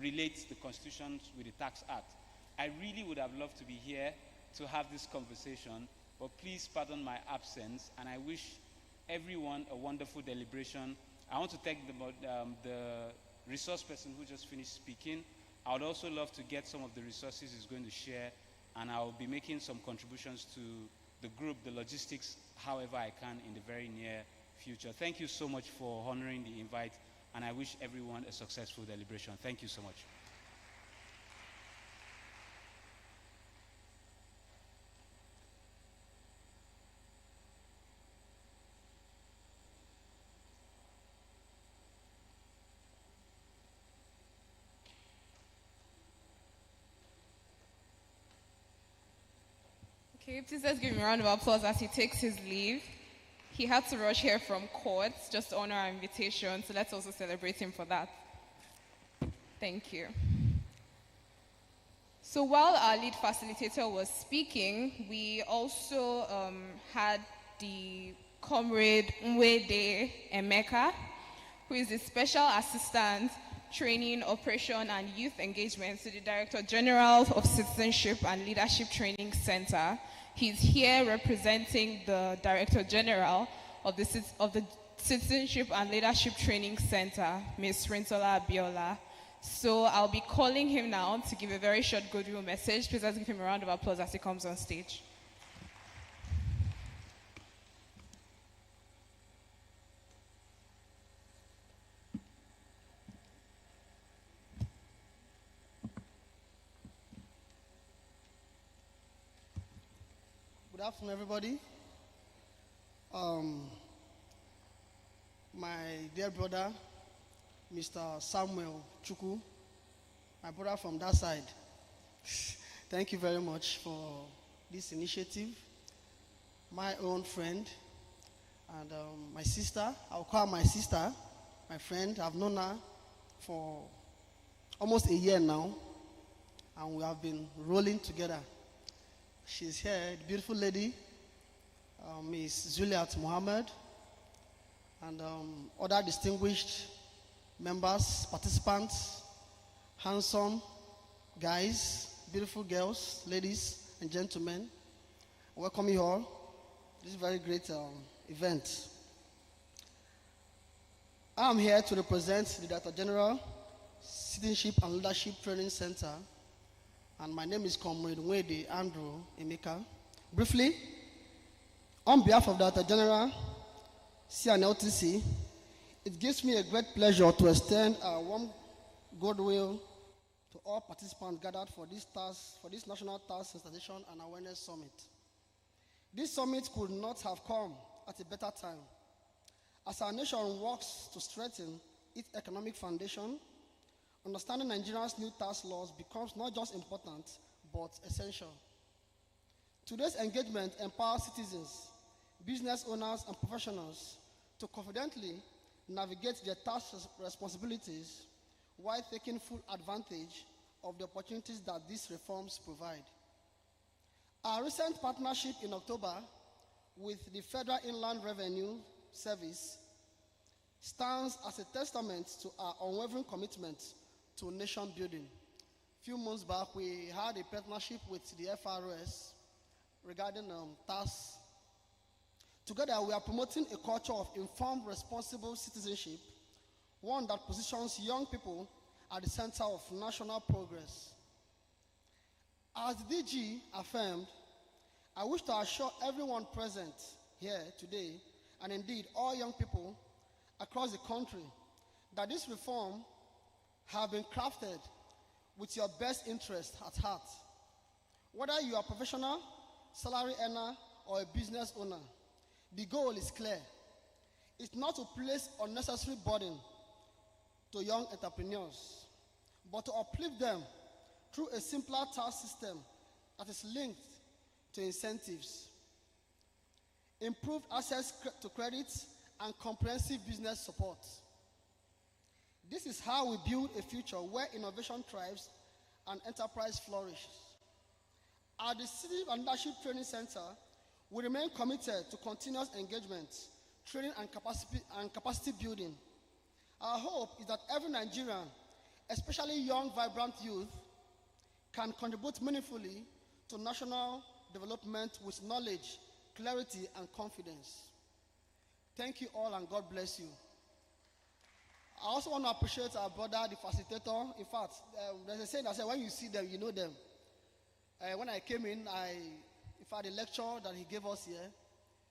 relate the Constitution with the Tax Act? I really would have loved to be here to have this conversation, but please pardon my absence, and I wish everyone a wonderful deliberation. I want to thank the resource person who just finished speaking. I would also love to get some of the resources he's going to share, and I'll be making some contributions to the group, the logistics, however I can in the very near future. Thank you so much for honoring the invite, and I wish everyone a successful deliberation. Thank you so much. Okay, please let's give him a round of applause as he takes his leave. He had to rush here from court just to honor our invitation, so let's also celebrate him for that. Thank you. So while our lead facilitator was speaking, we also had the comrade Nwede Emeka, who is the Special Assistant Training, Operation and Youth Engagement to the Director General of Citizenship and Leadership Training Center. He's here representing the Director General of the Citizenship and Leadership Training Center, Ms. Rintola Abiola. So I'll be calling him now to give a very short goodwill message. Please let's give him a round of applause as he comes on stage. Good afternoon, everybody. My dear brother, Mr. Samuel Chukwu, my brother from that side, thank you very much for this initiative. My own friend and my sister, I'll call her my sister, my friend. I've known her for almost a year now, and we have been rolling together. She's here, the beautiful lady, Ms. Zuliat Mohammed, and other distinguished members, participants, handsome guys, beautiful girls, ladies, and gentlemen. Welcome you all. This is a very great event. I'm here to represent the Director General, Citizenship and Leadership Training Center, and my name is Comrade Nwede Andrew Emeka. Briefly, on behalf of the Director General, CNLTC, it gives me a great pleasure to extend a warm goodwill to all participants gathered for this National Tax Sensitization and Awareness Summit. This summit could not have come at a better time, as our nation works to strengthen its economic foundation. Understanding Nigeria's new tax laws becomes not just important, but essential. Today's engagement empowers citizens, business owners, and professionals to confidently navigate their tax responsibilities while taking full advantage of the opportunities that these reforms provide. Our recent partnership in October with the Federal Inland Revenue Service stands as a testament to our unwavering commitment to nation building. A few months back, we had a partnership with the FRS regarding tax. Together, we are promoting a culture of informed, responsible citizenship, one that positions young people at the center of national progress. As the DG affirmed, I wish to assure everyone present here today, and indeed all young people across the country, that this reform have been crafted with your best interest at heart. Whether you are a professional, salary earner, or a business owner, the goal is clear. It's not to place unnecessary burden to young entrepreneurs, but to uplift them through a simpler tax system that is linked to incentives, improved access to credit, and comprehensive business support. This is how we build a future where innovation thrives and enterprise flourishes. At the City and Leadership Training Center, we remain committed to continuous engagement, training, and capacity building. Our hope is that every Nigerian, especially young, vibrant youth, can contribute meaningfully to national development with knowledge, clarity, and confidence. Thank you all, and God bless you. I also want to appreciate our brother, the facilitator. In fact, there's a saying that says, when you see them, you know them. When I came in fact, the lecture that he gave us here,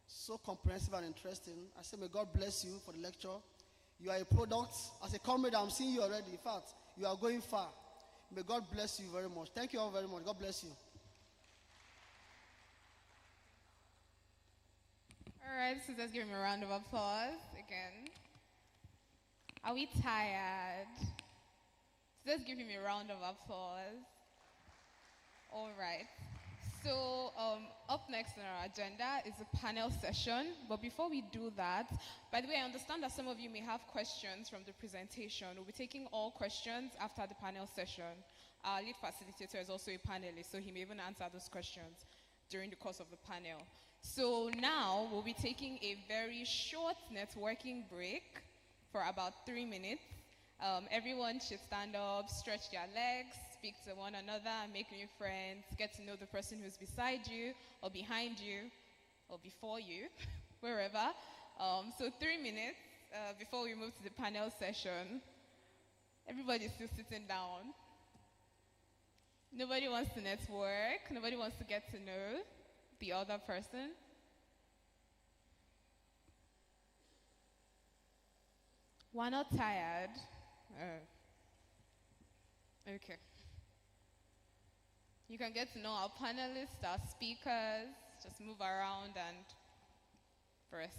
so comprehensive and interesting. I said, may God bless you for the lecture. You are a product. As a comrade, I'm seeing you already. In fact, you are going far. May God bless you very much. Thank you all very much. God bless you. All right, so let's give him a round of applause again. Are we tired? So let's give him a round of applause. All right. So up next on our agenda is a panel session. But before we do that, by the way, I understand that some of you may have questions from the presentation. We'll be taking all questions after the panel session. Our lead facilitator is also a panelist, so he may even answer those questions during the course of the panel. So now we'll be taking a very short networking break for about 3 minutes. Everyone should stand up, stretch their legs, speak to one another, make new friends, get to know the person who's beside you or behind you or before you, wherever. So 3 minutes before we move to the panel session. Everybody's still sitting down. Nobody wants to network. Nobody wants to get to know the other person. We're not tired. Okay. You can get to know our panelists, our speakers, just move around and rest.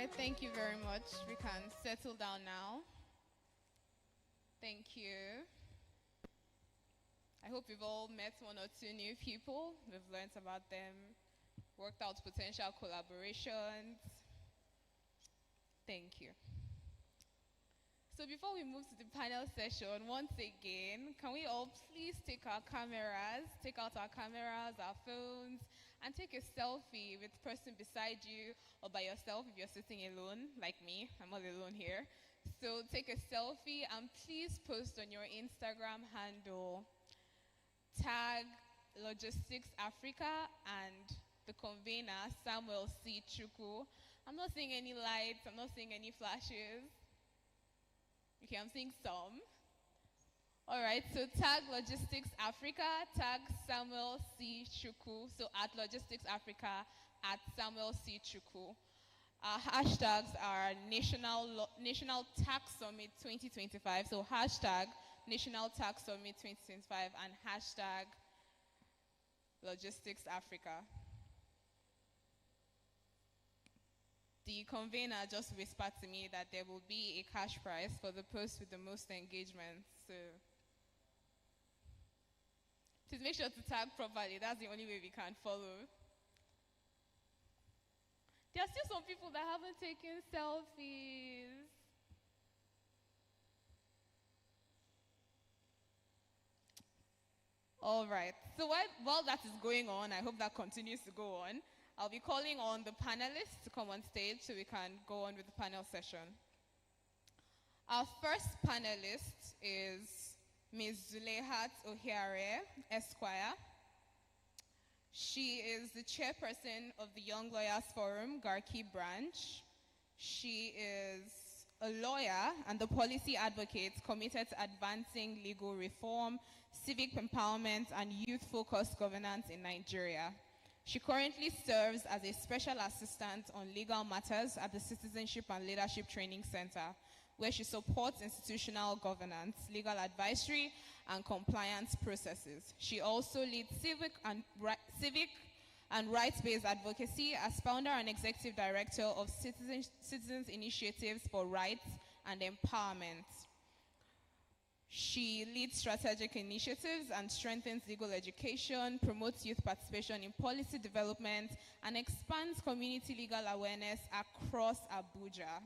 right, thank you very much. We can settle down now. Thank you. I hope we've all met one or two new people. We've learned about them, worked out potential collaborations. Thank you. So before we move to the panel session, once again, can we all please take out our cameras, our phones, and take a selfie with the person beside you or by yourself if you're sitting alone, like me. I'm all alone here. So take a selfie and please post on your Instagram handle. Tag Logistics Africa and the convener, Samuel C. Chuku. I'm not seeing any lights. I'm not seeing any flashes. Okay, I'm seeing some. All right, so tag Logistics Africa, tag Samuel C. Chuku. So at Logistics Africa, at Samuel C. Chuku. Our hashtags are National Tax Summit 2025. So hashtag National Tax Summit 2025 and hashtag Logistics Africa. The convener just whispered to me that there will be a cash prize for the post with the most engagement. So please make sure to tag properly. That's the only way we can follow. There are still some people that haven't taken selfies. All right. So while that is going on, I hope that continues to go on. I'll be calling on the panelists to come on stage so we can go on with the panel session. Our first panelist is Ms. Zuleihat Ohiare, Esquire. She is the chairperson of the Young Lawyers Forum, Garki branch. She is a lawyer and the policy advocate committed to advancing legal reform, civic empowerment, and youth-focused governance in Nigeria. She currently serves as a special assistant on legal matters at the Citizenship and Leadership Training Center, where she supports institutional governance, legal advisory, and compliance processes. She also leads civic and rights-based advocacy as founder and executive director of Citizens Initiatives for Rights and Empowerment. She leads strategic initiatives and strengthens legal education, promotes youth participation in policy development, and expands community legal awareness across Abuja.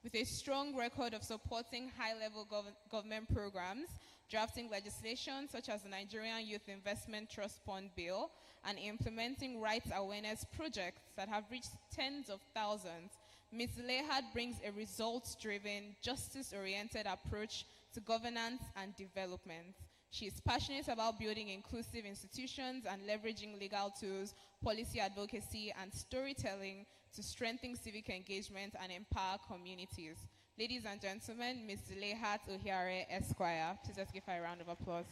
With a strong record of supporting high-level government programs, drafting legislation such as the Nigerian Youth Investment Trust Fund Bill, and implementing rights awareness projects that have reached tens of thousands, Ms. Zuleihat brings a results-driven, justice-oriented approach to governance and development. She is passionate about building inclusive institutions and leveraging legal tools, policy advocacy, and storytelling to strengthen civic engagement and empower communities. Ladies and gentlemen, Ms. Zuleihat Ohiare, Esquire. Please let's give her a round of applause.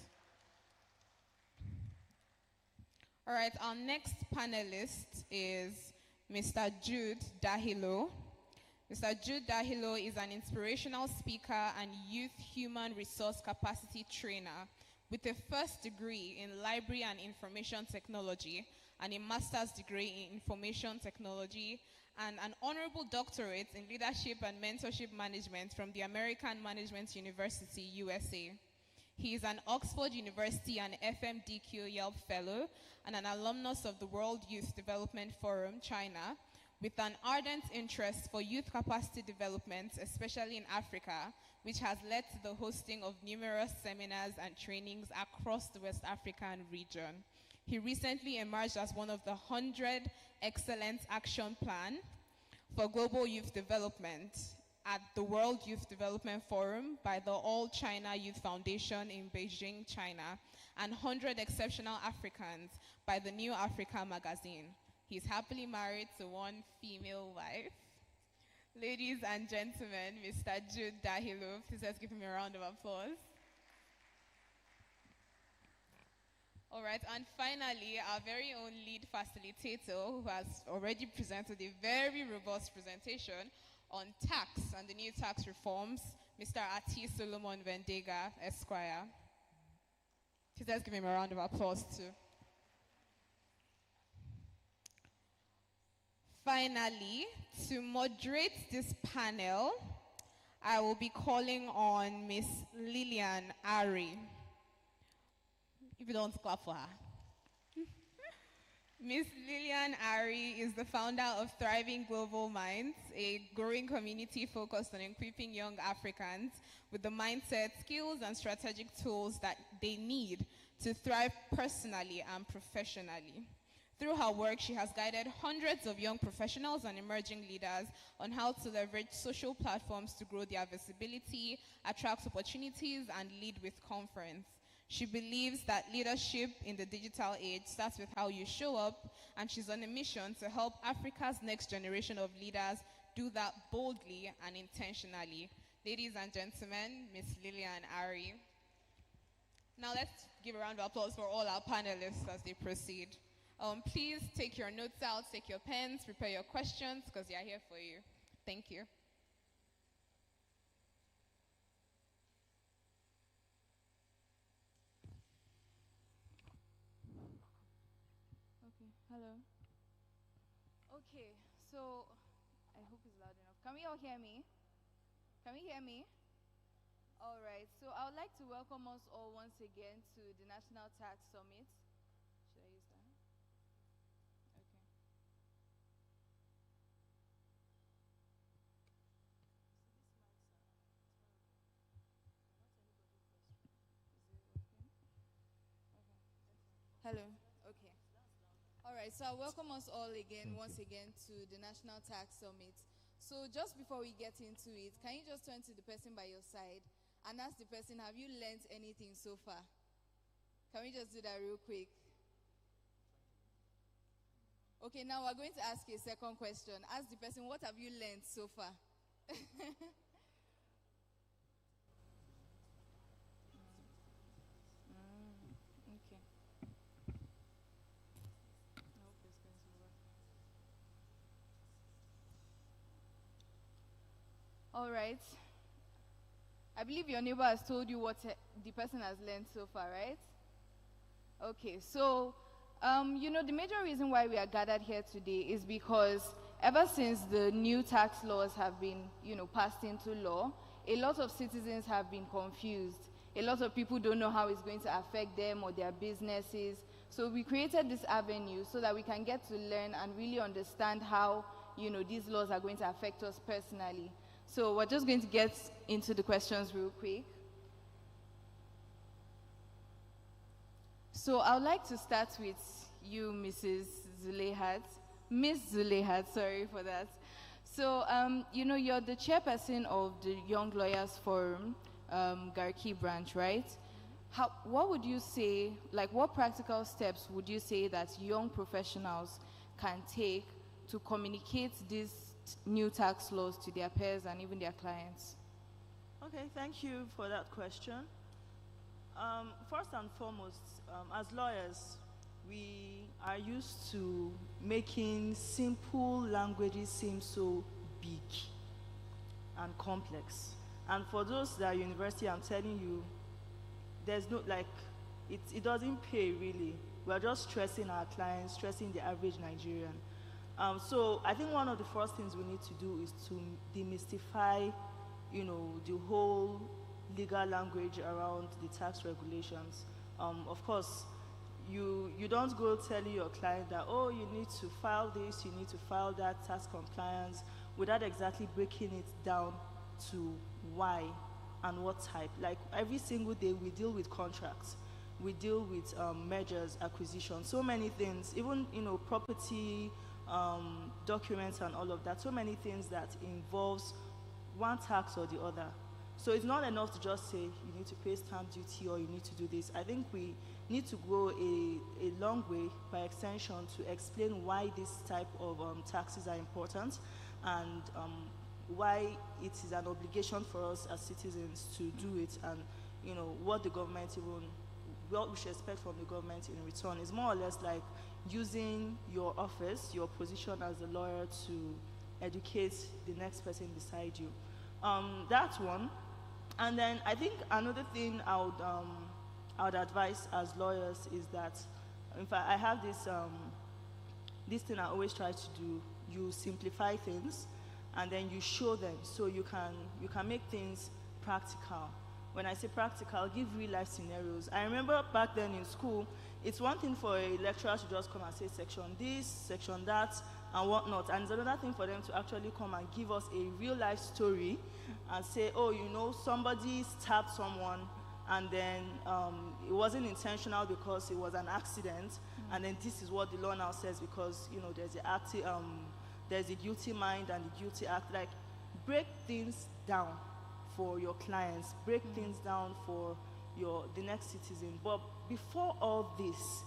All right, our next panelist is Mr. Jude Dahilo. Mr. Jude Dahilo is an inspirational speaker and youth human resource capacity trainer with a first degree in library and information technology and a master's degree in information technology and an honorable doctorate in leadership and mentorship management from the American Management University, USA. He is an Oxford University and FMDQ Yelp Fellow and an alumnus of the World Youth Development Forum, China, with an ardent interest for youth capacity development, especially in Africa, which has led to the hosting of numerous seminars and trainings across the West African region. He recently emerged as one of the 100 Excellence Action Plan for Global Youth Development at the World Youth Development Forum by the All China Youth Foundation in Beijing, China, and 100 Exceptional Africans by the New Africa magazine. He's happily married to one female wife. Ladies and gentlemen, Mr. Jude Dahilo, please let's give him a round of applause. All right, and finally, our very own lead facilitator, who has already presented a very robust presentation on tax and the new tax reforms, Mr. Ati Solomon Vendega, Esquire. Please let's give him a round of applause too. Finally, to moderate this panel, I will be calling on Miss Lillian Ari. If you don't clap for her. Miss Lillian Ari is the founder of Thriving Global Minds, a growing community focused on equipping young Africans with the mindset, skills, and strategic tools that they need to thrive personally and professionally. Through her work, she has guided hundreds of young professionals and emerging leaders on how to leverage social platforms to grow their visibility, attract opportunities, and lead with confidence. She believes that leadership in the digital age starts with how you show up, and she's on a mission to help Africa's next generation of leaders do that boldly and intentionally. Ladies and gentlemen, Miss Lillian Ari. Now let's give a round of applause for all our panelists as they proceed. Please take your notes out, take your pens, prepare your questions, because they are here for you. Thank you. Okay, hello. Okay, so I hope it's loud enough. Can we all hear me? Can we hear me? All right, so I would like to welcome us all once again to the National Tax Summit. Should I use that? Okay. Hello. Okay. All right. So I welcome us all again, once again, to the National Tax Summit. So just before we get into it, can you just turn to the person by your side and ask the person, have you learned anything so far? Can we just do that real quick? Okay, now we're going to ask you a second question. Ask the person, what have you learned so far? Okay. I hope it's going to work. All right. I believe your neighbor has told you what the person has learned so far, right? Okay, so, the major reason why we are gathered here today is because ever since the new tax laws have been, passed into law, a lot of citizens have been confused. A lot of people don't know how it's going to affect them or their businesses. So we created this avenue so that we can get to learn and really understand how, these laws are going to affect us personally. So we're just going to get into the questions real quick. So I would like to start with you, Mrs. Zuleihat. Miss Zuleihat, sorry for that. So, you're the chairperson of the Young Lawyers Forum, Garki branch, right? What would you say, what practical steps would you say that young professionals can take to communicate these new tax laws to their peers and even their clients? Okay, thank you for that question. First and foremost, as lawyers, we are used to making simple languages seem so big and complex. And for those that are university, I'm telling you, there's no, it doesn't pay really. We're just stressing our clients, stressing the average Nigerian. So I think one of the first things we need to do is to demystify, the whole legal language around the tax regulations. Of course, you don't go telling your client that, oh, you need to file this, you need to file that, tax compliance, without exactly breaking it down to why and what type. Like every single day we deal with contracts, we deal with mergers, acquisitions, so many things, even property, documents and all of that, so many things that involves one tax or the other. So it's not enough to just say you need to pay stamp duty or you need to do this. I think we need to go a long way by extension to explain why this type of taxes are important and why it is an obligation for us as citizens to do it, and what the government what we should expect from the government in return. Is more or less like using your office, your position as a lawyer to educate the next person beside you. That's one. And then I think another thing I would advise as lawyers is that, in fact, I have this this thing I always try to do, you simplify things and then you show them so you can make things practical. When I say practical, give real life scenarios. I remember back then in school, it's one thing for a lecturer to just come and say section this, section that, and whatnot. And it's another thing for them to actually come and give us a real life story and say, oh, you know, somebody stabbed someone and then it wasn't intentional because it was an accident. And then this is what the law now says because, you know, there's a guilty mind and a guilty act. Like, break things down for your clients, break things down for the next citizen. But before all this,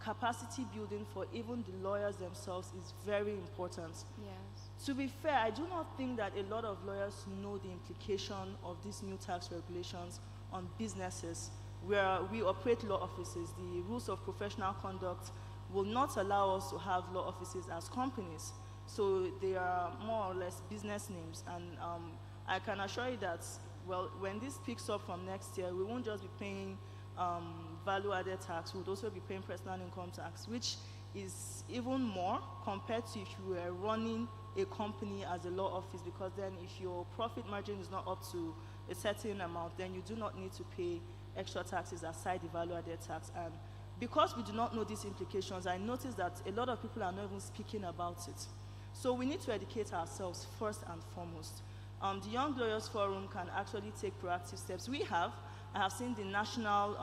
capacity building for even the lawyers themselves is very important. Yes. To be fair, I do not think that a lot of lawyers know the implication of these new tax regulations on businesses where we operate law offices. The rules of professional conduct will not allow us to have law offices as companies. So they are more or less business names. And I can assure you that, well, when this picks up from next year, we won't just be paying value-added tax, we'll also be paying personal income tax, which is even more compared to if you were running a company as a law office, because then if your profit margin is not up to a certain amount, then you do not need to pay extra taxes aside the value-added tax. And because we do not know these implications, I noticed that a lot of people are not even speaking about it. So we need to educate ourselves first and foremost. The Young Lawyers Forum can actually take proactive steps. I have seen the National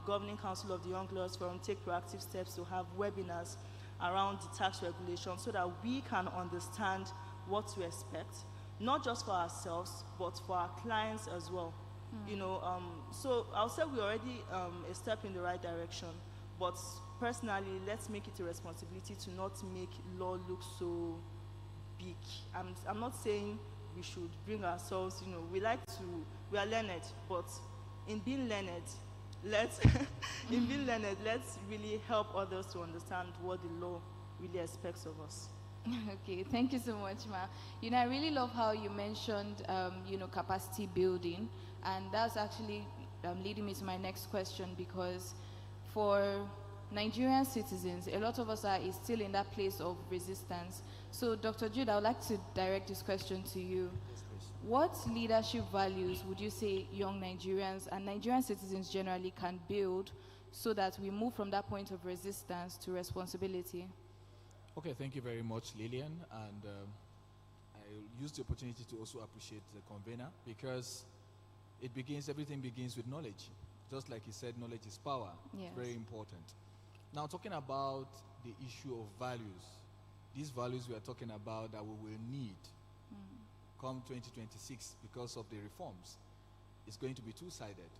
Governing Council of the Young Lawyers Forum take proactive steps to have webinars around the tax regulations so that we can understand what to expect, not just for ourselves, but for our clients as well. You know, so I'll say we're already a step in the right direction, but personally, let's make it a responsibility to not make law look so big. I'm not saying we should bring ourselves, you know, we are learned, but in being learned, let's really help others to understand what the law really expects of us. Okay, thank you so much, Ma. You know, I really love how you mentioned, you know, capacity building, and that's actually leading me to my next question, because for Nigerian citizens, a lot of us are still in that place of resistance. So, Dr. Jude, I would like to direct this question to you. What leadership values would you say young Nigerians and Nigerian citizens generally can build so that we move from that point of resistance to responsibility? Okay, thank you very much, Lillian. And I use the opportunity to also appreciate the convener, because everything begins with knowledge. Just like he said, knowledge is power. Yes. It's very important. Now, talking about the issue of values, these values we are talking about that we will need come 2026 because of the reforms, it's going to be two-sided,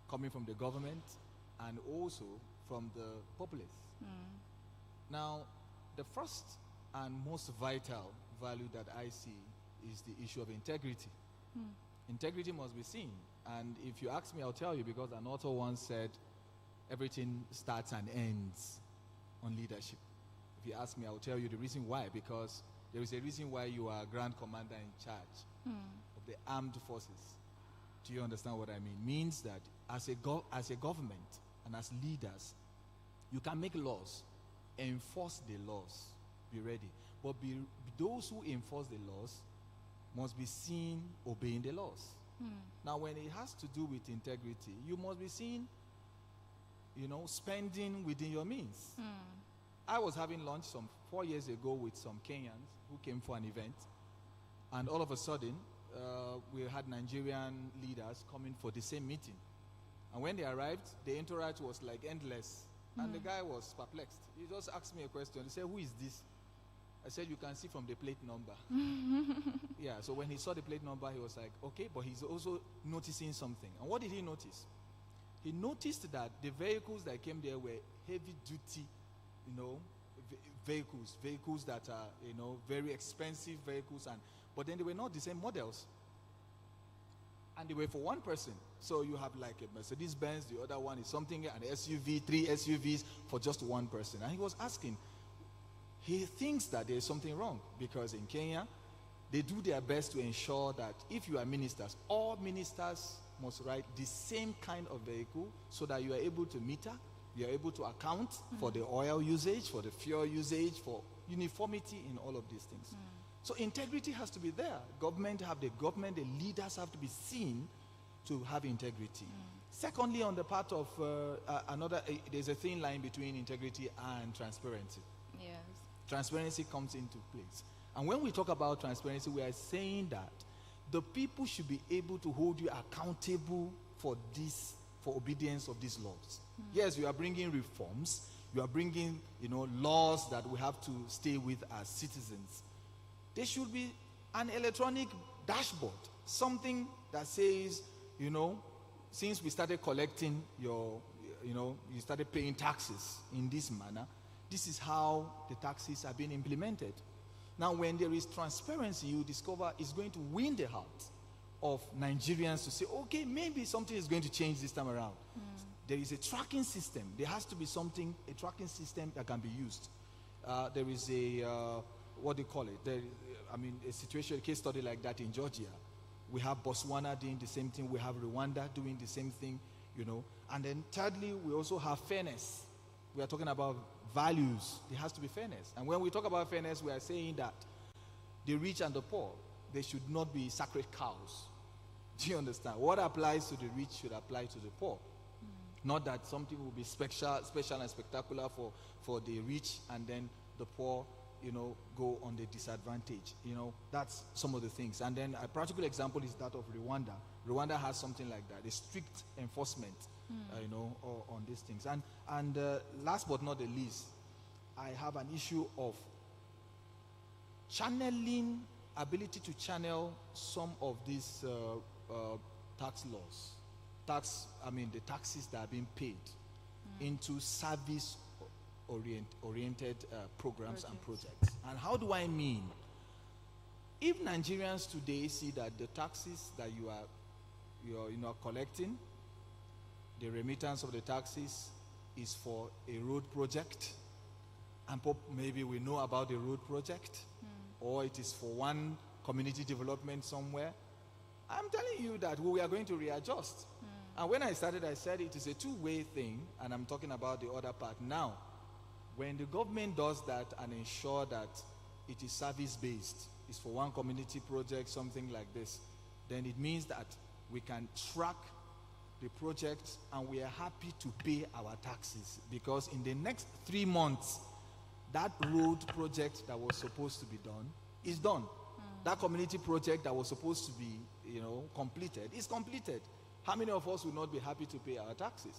coming from the government and also from the populace. Now, the first and most vital value that I see is the issue of integrity. Integrity must be seen. And if you ask me, I'll tell you, because an author once said, everything starts and ends on leadership. If you ask me, I'll tell you the reason why, because there is a reason why you are Grand Commander in charge of the armed forces. Do you understand what I mean? Means that as a government and as leaders, you can make laws, enforce the laws, be ready. But those who enforce the laws must be seen obeying the laws. Now, when it has to do with integrity, you must be seen, you know, spending within your means. I was having lunch some 4 years ago with some Kenyans who came for an event, and all of a sudden, we had Nigerian leaders coming for the same meeting. And when they arrived, the entourage was like endless, and the guy was perplexed. He just asked me a question. He said, "Who is this?" I said, "You can see from the plate number." Yeah, so when he saw the plate number, he was like, okay, but he's also noticing something. And what did he notice? He noticed that the vehicles that came there were heavy-duty, you know, vehicles that are, you know, very expensive vehicles, but then they were not the same models. And they were for one person. So you have like a Mercedes-Benz, the other one is something, an SUV, 3 SUVs for just one person. And he was asking, he thinks that there is something wrong, because in Kenya, they do their best to ensure that if you are ministers, all ministers must ride the same kind of vehicle so that you are able to meter, We are able to account for the oil usage, for the fuel usage, for uniformity in all of these things. So integrity has to be there. The leaders have to be seen to have integrity. Secondly, on the part of there's a thin line between integrity and transparency. Yes. Transparency comes into place. And when we talk about transparency, we are saying that the people should be able to hold you accountable for obedience of these laws. Yes, you are bringing reforms. You are bringing, laws that we have to stay with as citizens. There should be an electronic dashboard, something that says, since we started collecting you started paying taxes in this manner, this is how the taxes are being implemented. Now, when there is transparency, you discover it's going to win the heart of Nigerians to say, okay, maybe something is going to change this time around. There is a tracking system. There has to be a tracking system that can be used. There is a case study like that in Georgia. We have Botswana doing the same thing. We have Rwanda doing the same thing, And then thirdly, we also have fairness. We are talking about values. There has to be fairness. And when we talk about fairness, we are saying that the rich and the poor, they should not be sacred cows. Do you understand? What applies to the rich should apply to the poor. Not that something will be special and spectacular for the rich, and then the poor, go on the disadvantage. That's some of the things. And then a practical example is that of Rwanda. Rwanda has something like that, a strict enforcement, on these things. And last but not the least, I have an issue of ability to channel some of these tax laws. The taxes that are being paid into service-oriented programs and projects. And how do I mean? If Nigerians today see that the taxes that you are collecting, the remittance of the taxes is for a road project, and maybe we know about the road project, or it is for one community development somewhere, I'm telling you that we are going to readjust. And when I started, I said it is a two-way thing, and I'm talking about the other part now. When the government does that and ensure that it is service-based, it's for one community project, something like this, then it means that we can track the project and we are happy to pay our taxes, because in the next 3 months, that road project that was supposed to be done is done. That community project that was supposed to be, completed is completed. How many of us will not be happy to pay our taxes?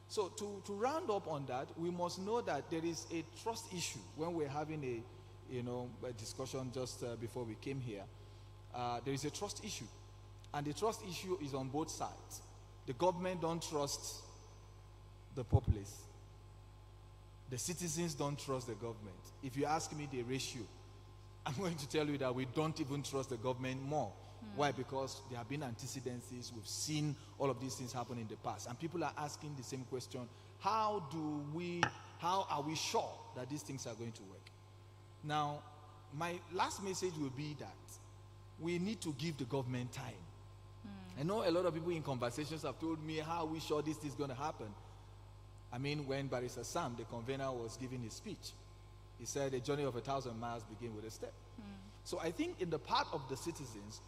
So to round up on that, we must know that there is a trust issue when we're having a discussion just before we came here. There is a trust issue, and the trust issue is on both sides. The government don't trust the populace. The citizens don't trust the government. If you ask me the ratio, I'm going to tell you that we don't even trust the government more. Why? Because there have been antecedences. We've seen all of these things happen in the past. And people are asking the same question: how are we sure that these things are going to work? Now, my last message will be that we need to give the government time. I know a lot of people in conversations have told me, how are we sure this is going to happen? When Barrister Sam, the convener, was giving his speech, he said a journey of 1,000 miles begins with a step. So I think in the part of the citizens,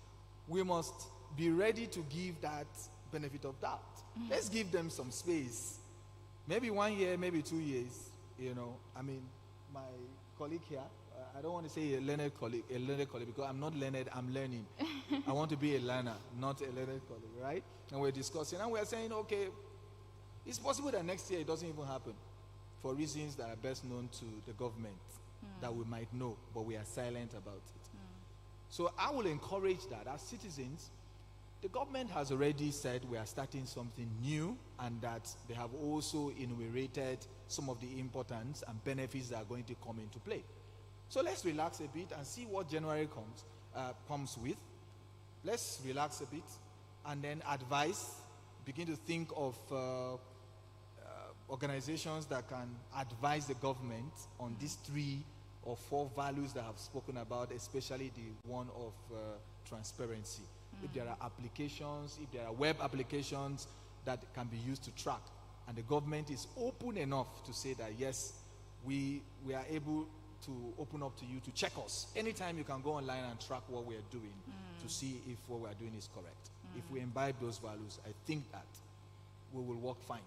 we must be ready to give that benefit of doubt. Let's give them some space. Maybe 1 year, maybe 2 years. My colleague here, I don't want to say a learned colleague because I'm not learned, I'm learning. I want to be a learner, not a learned colleague, right? And we're discussing, and we're saying, okay, it's possible that next year it doesn't even happen for reasons that are best known to the government that we might know, but we are silent about it. So I will encourage that as citizens, the government has already said we are starting something new, and that they have also enumerated some of the importance and benefits that are going to come into play. So let's relax a bit and see what January comes with. Let's relax a bit and then begin to think of organizations that can advise the government on these 3 or 4 values that I've spoken about, especially the one of transparency. If there are applications, if there are web applications that can be used to track and the government is open enough to say that yes, we are able to open up to you to check us. Anytime you can go online and track what we are doing to see if what we are doing is correct. If we imbibe those values, I think that we will work fine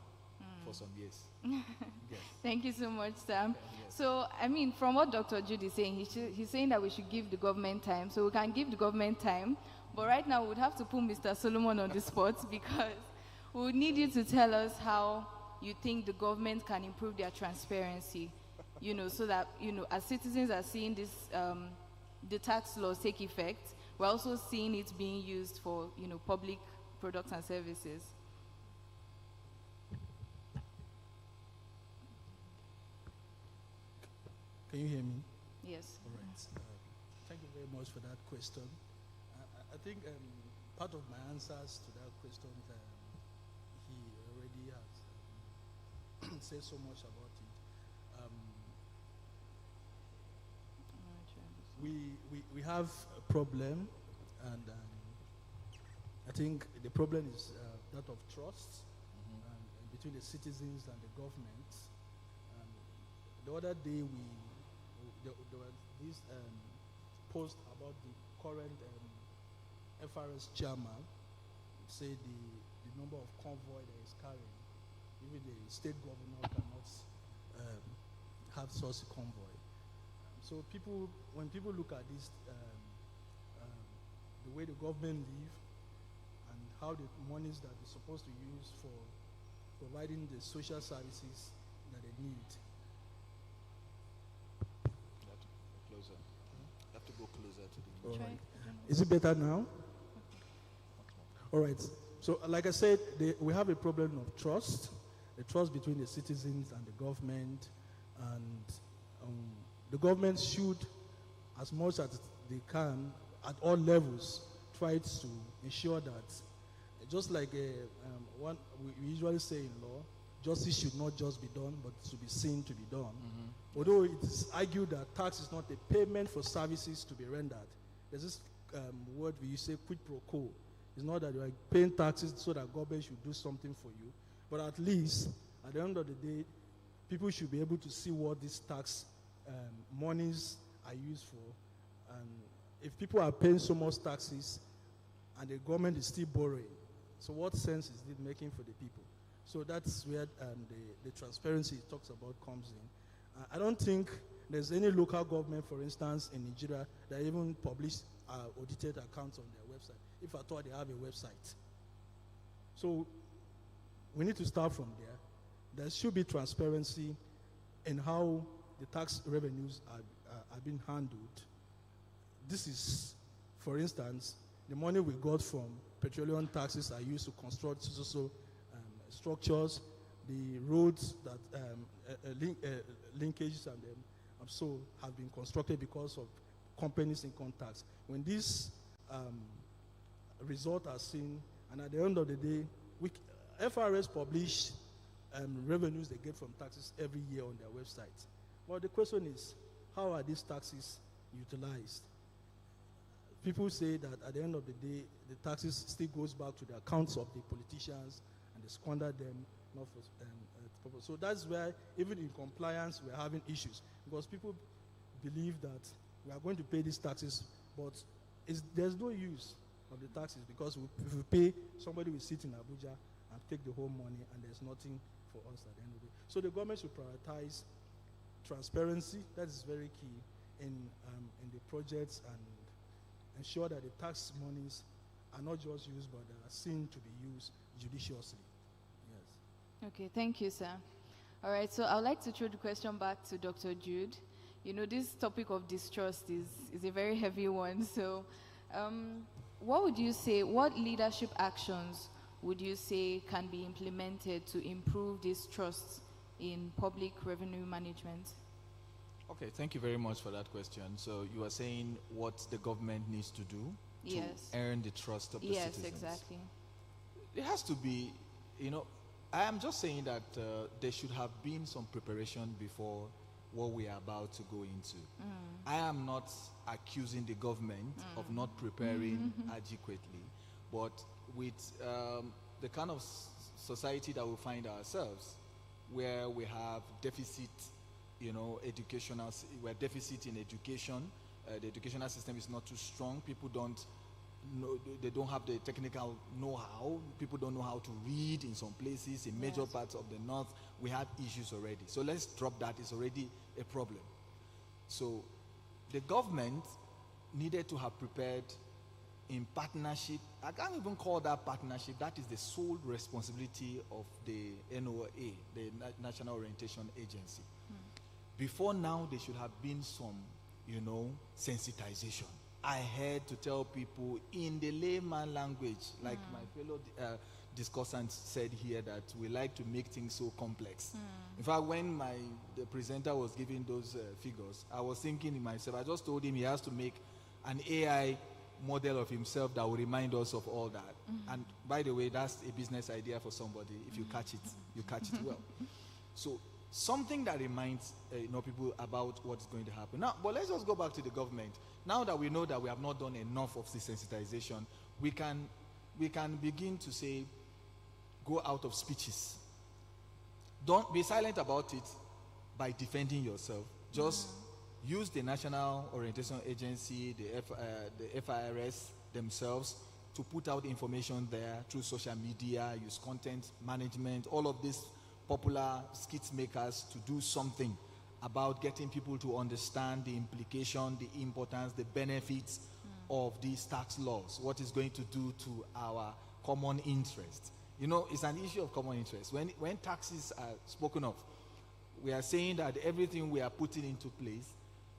for some years. Yes. Thank you so much, Sam. Yes. So, I mean, from what Dr. Jude is saying, he's saying that we should give the government time. So we can give the government time. But right now, we would have to put Mr. Solomon on the spot because we would need you to tell us how you think the government can improve their transparency, so that, as citizens are seeing this, the tax laws take effect, we're also seeing it being used for, public products and services. Can you hear me? Yes. All right. Thank you very much for that question. I think part of my answers to that question, he already has said so much about it. We have a problem, and I think the problem is that of trust between the citizens and the government. The other day, there was this post about the current FRS chairman, say the number of convoy that is carrying. Even the state governor cannot have such a convoy. So when people look at this, the way the government live and how the monies that they're supposed to use for providing the social services that they need. You have to go closer. You have to go closer to the All right. Is it better now? All right. So, like I said, we have a problem of trust, the trust between the citizens and the government, and the government should, as much as they can, at all levels, try to ensure that, just like we usually say in law, justice should not just be done, but to be seen to be done. Although it is argued that tax is not a payment for services to be rendered. There's this word we say, quid pro quo. It's not that you are paying taxes so that government should do something for you, but at least, at the end of the day, people should be able to see what these tax monies are used for. And if people are paying so much taxes and the government is still borrowing, so what sense is it making for the people? So that's where the transparency it talks about comes in. I don't think there's any local government, for instance, in Nigeria that even publish audited accounts on their website, if at all they have a website. So we need to start from there. There should be transparency in how the tax revenues are being handled. This is, for instance, the money we got from petroleum taxes are used to construct social structures, the roads that linkages and so have been constructed because of companies' income tax. When these results are seen, and at the end of the day, FRS publish revenues they get from taxes every year on their website. Well, the question is, how are these taxes utilized? People say that at the end of the day, the taxes still goes back to the accounts of the politicians, and they squander them not for purpose. So that's why even in compliance we're having issues, because people believe that we are going to pay these taxes, but there's no use of the taxes, because if we pay, somebody will sit in Abuja and take the whole money, and there's nothing for us at the end of the day. So the government should prioritize transparency. That is very key in the projects, and ensure that the tax monies are not just used, but they are seen to be used judiciously. Yes. Okay, thank you, sir. All right, so I would like to throw the question back to Dr. Jude. This topic of distrust is a very heavy one. So what would you say, what leadership actions would you say can be implemented to improve this trust in public revenue management? Okay, thank you very much for that question. So you are saying what the government needs to do to earn the trust of the citizens. Yes, exactly. It has to be, I am just saying that there should have been some preparation before what we are about to go into. I am not accusing the government of not preparing adequately, but with the kind of society that we find ourselves, where we have deficit, educational, we're deficit in education. The educational system is not too strong. People don't know, they don't have the technical know-how. People don't know how to read in some places. In major parts of the north, we have issues already. So let's drop that. It's already a problem. So the government needed to have prepared in partnership. I can't even call that partnership. That is the sole responsibility of the NOA, the National Orientation Agency. Before now, there should have been some, sensitization. I had to tell people in the layman language, like my fellow discussant said here, that we like to make things so complex. In fact, when the presenter was giving those figures, I was thinking in myself, I just told him he has to make an AI model of himself that will remind us of all that. And by the way, that's a business idea for somebody. If you catch it, you catch it well. So something that reminds people about what's going to happen. Now, but let's just go back to the government. Now that we know that we have not done enough of desensitization, we can begin to say, go out of speeches. Don't be silent about it by defending yourself. Just use the National Orientation Agency, the FIRS themselves to put out information there through social media, use content management, all of these popular skits makers to do something about getting people to understand the implication, the importance, the benefits of these tax laws, what it's going to do to our common interest. It's an issue of common interest. When taxes are spoken of, we are saying that everything we are putting into place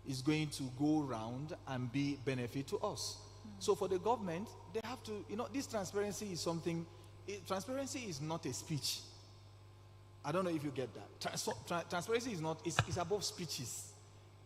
is going to go round and be benefit to us. So for the government, they have to, this transparency is something, transparency is not a speech. I don't know if you get that. Transparency is not, it's above speeches.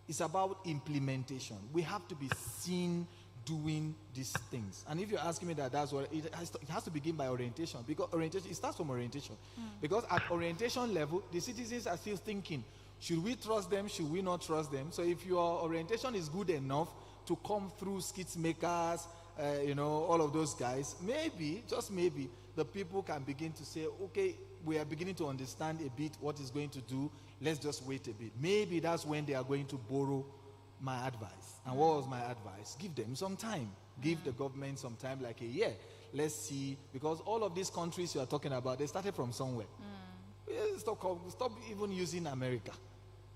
It's about implementation. We have to be seen doing these things. And if you're asking me that's what, it has to begin by orientation. Because orientation, it starts from orientation. Because at orientation level, the citizens are still thinking, should we trust them? Should we not trust them? So if your orientation is good enough to come through skits makers, all of those guys, maybe, just maybe, the people can begin to say, okay, we are beginning to understand a bit what it's going to do. Let's just wait a bit. Maybe that's when they are going to borrow my advice. And what was my advice? Give them some time. Give the government some time, like a year. Let's see, because all of these countries you are talking about, they started from somewhere. Stop even using America.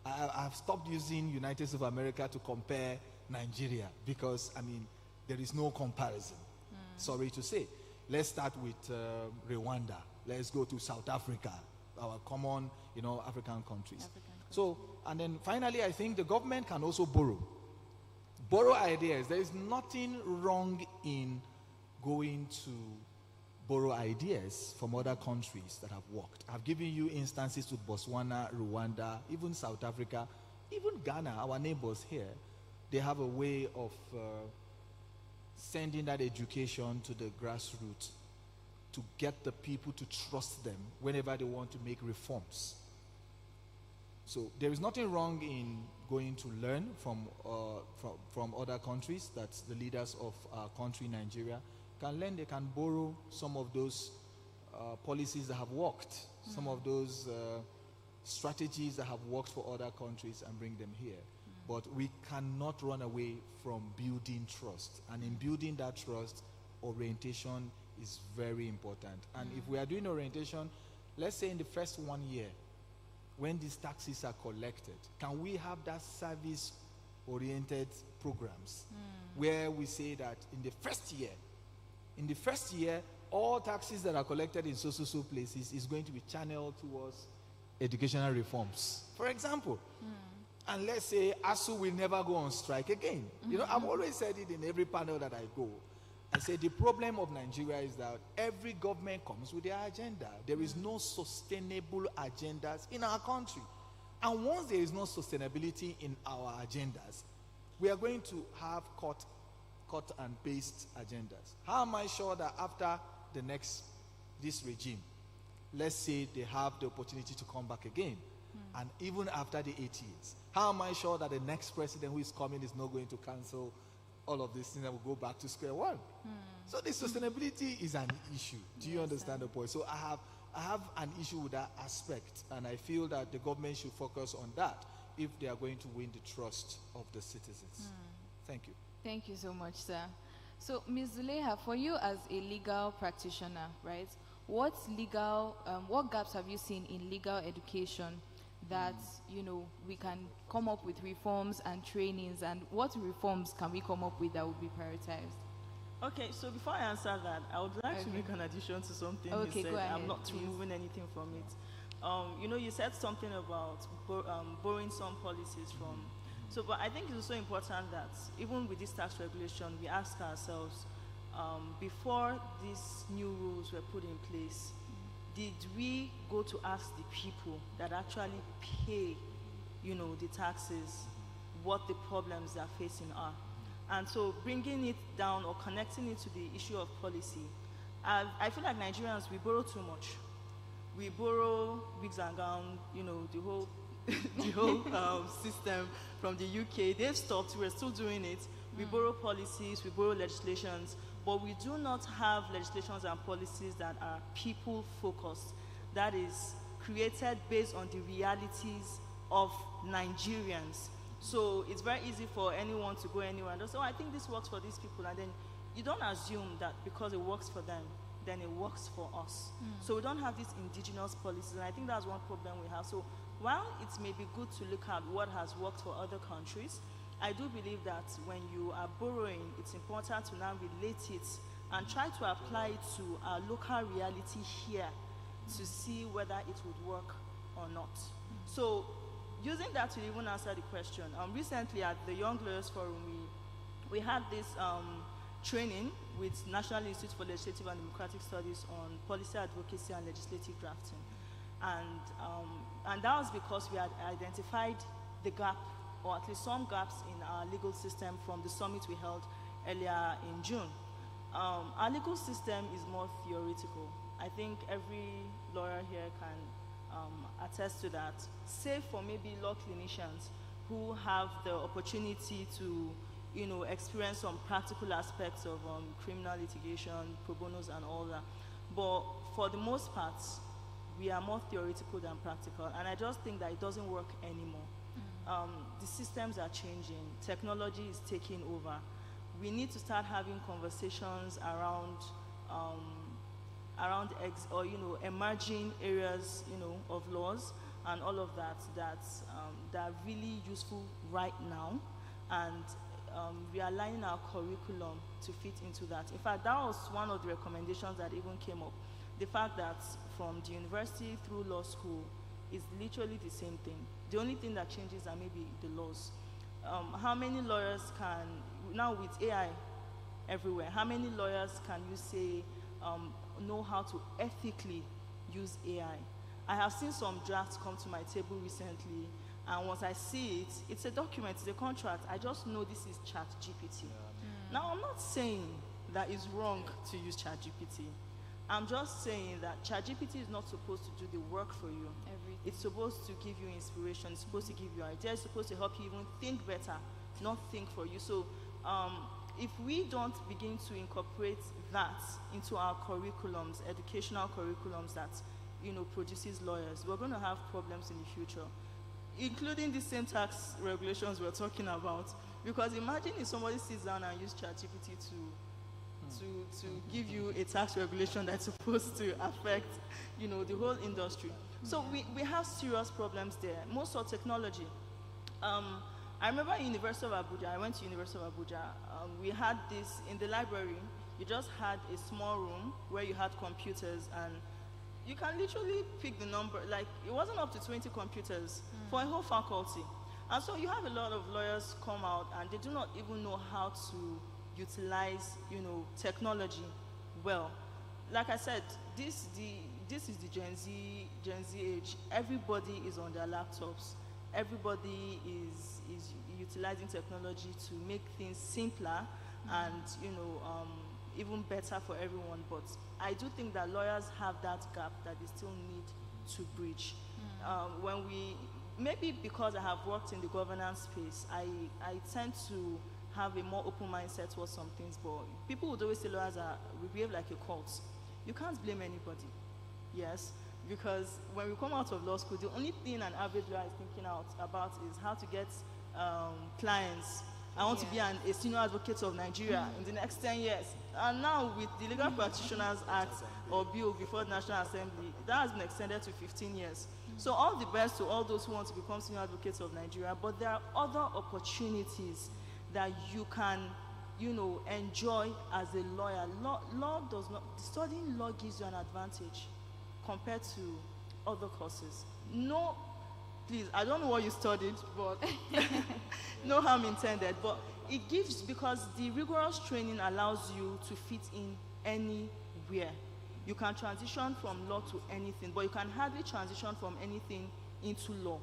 I've stopped using United States of America to compare Nigeria because, there is no comparison. Sorry to say. Let's start with Rwanda. Let's go to South Africa, our common, African countries. So, and then finally, I think the government can also borrow ideas. There is nothing wrong in going to borrow ideas from other countries that have worked. I've given you instances with Botswana, Rwanda, even South Africa, even Ghana, our neighbors here. They have a way of sending that education to the grassroots to get the people to trust them whenever they want to make reforms. So there is nothing wrong in going to learn from other countries. That's the leaders of our country, Nigeria, can learn. They can borrow some of those policies that have worked, some of those strategies that have worked for other countries and bring them here. But we cannot run away from building trust. And in building that trust, orientation is very important. And if we are doing orientation, let's say in the first 1 year, when these taxes are collected, can we have that service-oriented programs where we say that in the first year, all taxes that are collected in so places is going to be channeled towards educational reforms, for example. And let's say ASU will never go on strike again. I've always said it in every panel that I go. I say the problem of Nigeria is that every government comes with their agenda. There is no sustainable agendas in our country. And once there is no sustainability in our agendas, we are going to have cut and paste agendas. How am I sure that after this regime, let's say they have the opportunity to come back again, and even after the 8 years, how am I sure that the next president who is coming is not going to cancel all of these things and will go back to square one? So the sustainability is an issue. Do you understand the point? So I have I have an issue with that aspect, and I feel that the government should focus on that if they are going to win the trust of the citizens. Thank you. Thank you so much, sir. So, Ms. Zuleha, for you as a legal practitioner, right, what gaps have you seen in legal education that, we can come up with reforms and trainings, and what reforms can we come up with that will be prioritized? Okay, so before I answer that, I would like to make an addition to something you said. Go ahead, I'm not removing anything from it. You said something about borrowing some policies from. So, but I think it's also important that even with this tax regulation, we ask ourselves, before these new rules were put in place, did we go to ask the people that actually pay, the taxes, what the problems they're facing are? And so bringing it down or connecting it to the issue of policy, I feel like Nigerians, we borrow too much. We borrow wigs and gowns, the whole the whole system from the UK. They've stopped, we're still doing it. We borrow policies, we borrow legislations, but we do not have legislations and policies that are people-focused, that is created based on the realities of Nigerians. So it's very easy for anyone to go anywhere and say, I think this works for these people, and then you don't assume that because it works for them, then it works for us. So we don't have these indigenous policies, and I think that's one problem we have. So while it may be good to look at what has worked for other countries, I do believe that when you are borrowing, it's important to now relate it and try to apply it to our local reality here to see whether it would work or not. So using that to even answer the question, recently at the Young Lawyers Forum, we had this training with National Institute for Legislative and Democratic Studies on policy advocacy and legislative drafting. And that was because we had identified the gap, or at least some gaps in our legal system from the summit we held earlier in June. Our legal system is more theoretical. I think every lawyer here can attest to that, save for maybe law clinicians who have the opportunity to experience some practical aspects of criminal litigation, pro bonos and all that. But for the most part, we are more theoretical than practical, and I just think that it doesn't work anymore. The systems are changing, technology is taking over. We need to start having conversations around emerging areas, of laws and all of that that are really useful right now, and realigning our curriculum to fit into that. In fact, that was one of the recommendations that even came up. The fact that from the university through law school is literally the same thing. The only thing that changes are maybe the laws. How many lawyers can, now with AI everywhere, how many lawyers can you say know how to ethically use AI? I have seen some drafts come to my table recently, and once I see it, it's a document, it's a contract. I just know this is ChatGPT. Now, I'm not saying that it's wrong to use ChatGPT. I'm just saying that ChatGPT is not supposed to do the work for you. It's supposed to give you inspiration, it's supposed to give you ideas, it's supposed to help you even think better, not think for you. So if we don't begin to incorporate that into our curriculums, educational curriculums that produces lawyers, we're going to have problems in the future, including the same tax regulations we're talking about. Because imagine if somebody sits down and uses ChatGPT to give you a tax regulation that's supposed to affect the whole industry. So we have serious problems there. Most of technology. I remember in University of Abuja, I went to University of Abuja, we had this in the library. You just had a small room where you had computers, and you can literally pick the number, like it wasn't up to 20 computers for a whole faculty. And so you have a lot of lawyers come out and they do not even know how to utilize, technology well. Like I said, this is the Gen Z age. Everybody is on their laptops. Everybody is utilizing technology to make things simpler and even better for everyone. But I do think that lawyers have that gap that they still need to bridge. When we, maybe because I have worked in the governance space, I tend to have a more open mindset towards some things. But people would always say lawyers we behave like a cult. You can't blame anybody. Yes, Because when we come out of law school, the only thing an average lawyer is thinking about is how to get clients. I want to be a senior advocate of Nigeria in the next 10 years. And now with the Legal Practitioners Act or bill before the National Assembly, that has been extended to 15 years. So all the best to all those who want to become senior advocates of Nigeria, but there are other opportunities that you can, enjoy as a lawyer. Law does not, studying law gives you an advantage compared to other courses. No, please, I don't know what you studied, but no harm intended, but it gives, because the rigorous training allows you to fit in anywhere. You can transition from law to anything, but you can hardly transition from anything into law.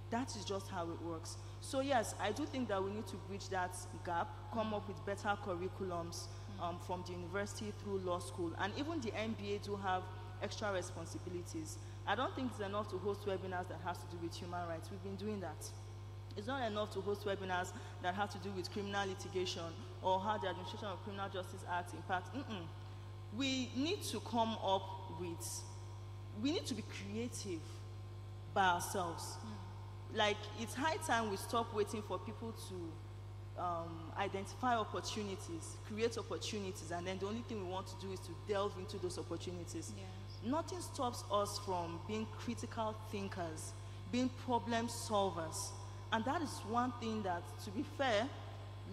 That is just how it works. So yes, I do think that we need to bridge that gap, come up with better curriculums from the university through law school, and even the MBA do have extra responsibilities. I don't think it's enough to host webinars that has to do with human rights. We've been doing that. It's not enough to host webinars that have to do with criminal litigation or how the Administration of Criminal Justice Act impacts. We need to come up with, we need to be creative by ourselves. Like, it's high time we stop waiting for people to identify opportunities, create opportunities, and then the only thing we want to do is to delve into those opportunities. Yes. Nothing stops us from being critical thinkers, being problem solvers. And that is one thing that, to be fair,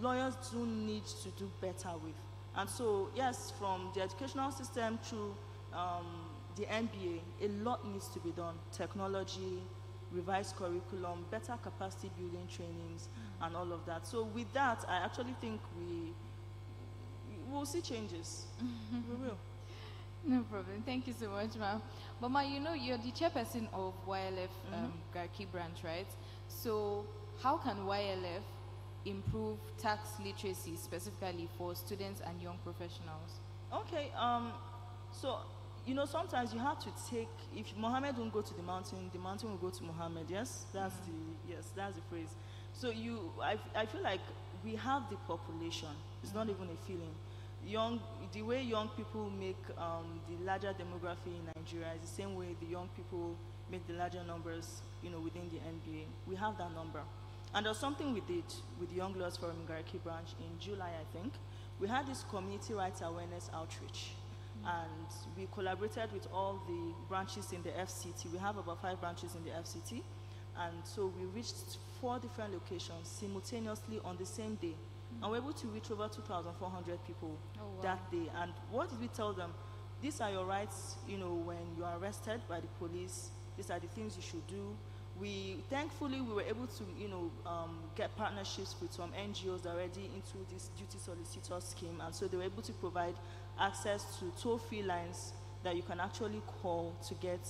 lawyers do need to do better with. And so, yes, from the educational system through the MBA, a lot needs to be done. Technology, revised curriculum, better capacity building trainings, and all of that. So with that, I actually think we will see changes. We will. No problem. Thank you so much, ma'am. But ma, you're the chairperson of YLF Garki branch, right? So how can YLF improve tax literacy specifically for students and young professionals? Okay. So, sometimes you have to take, if Muhammad won't go to the mountain will go to Muhammad. Yes, that's that's the phrase. So I feel like we have the population. It's not even a feeling. The way young people make the larger demography in Nigeria is the same way the young people make the larger numbers, within the NBA. We have that number. And there's something we did with the Young Lawyers Forum in Garki branch in July, I think. We had this community rights awareness outreach. And we collaborated with all the branches in the FCT. We have about 5 branches in the FCT. And so we reached 4 different locations simultaneously on the same day. And we were able to reach over 2,400 people that day. And what did we tell them? These are your rights, when you are arrested by the police. These are the things you should do. Thankfully, we were able to, get partnerships with some NGOs already into this duty solicitor scheme. And so they were able to provide access to toll-free lines that you can actually call to get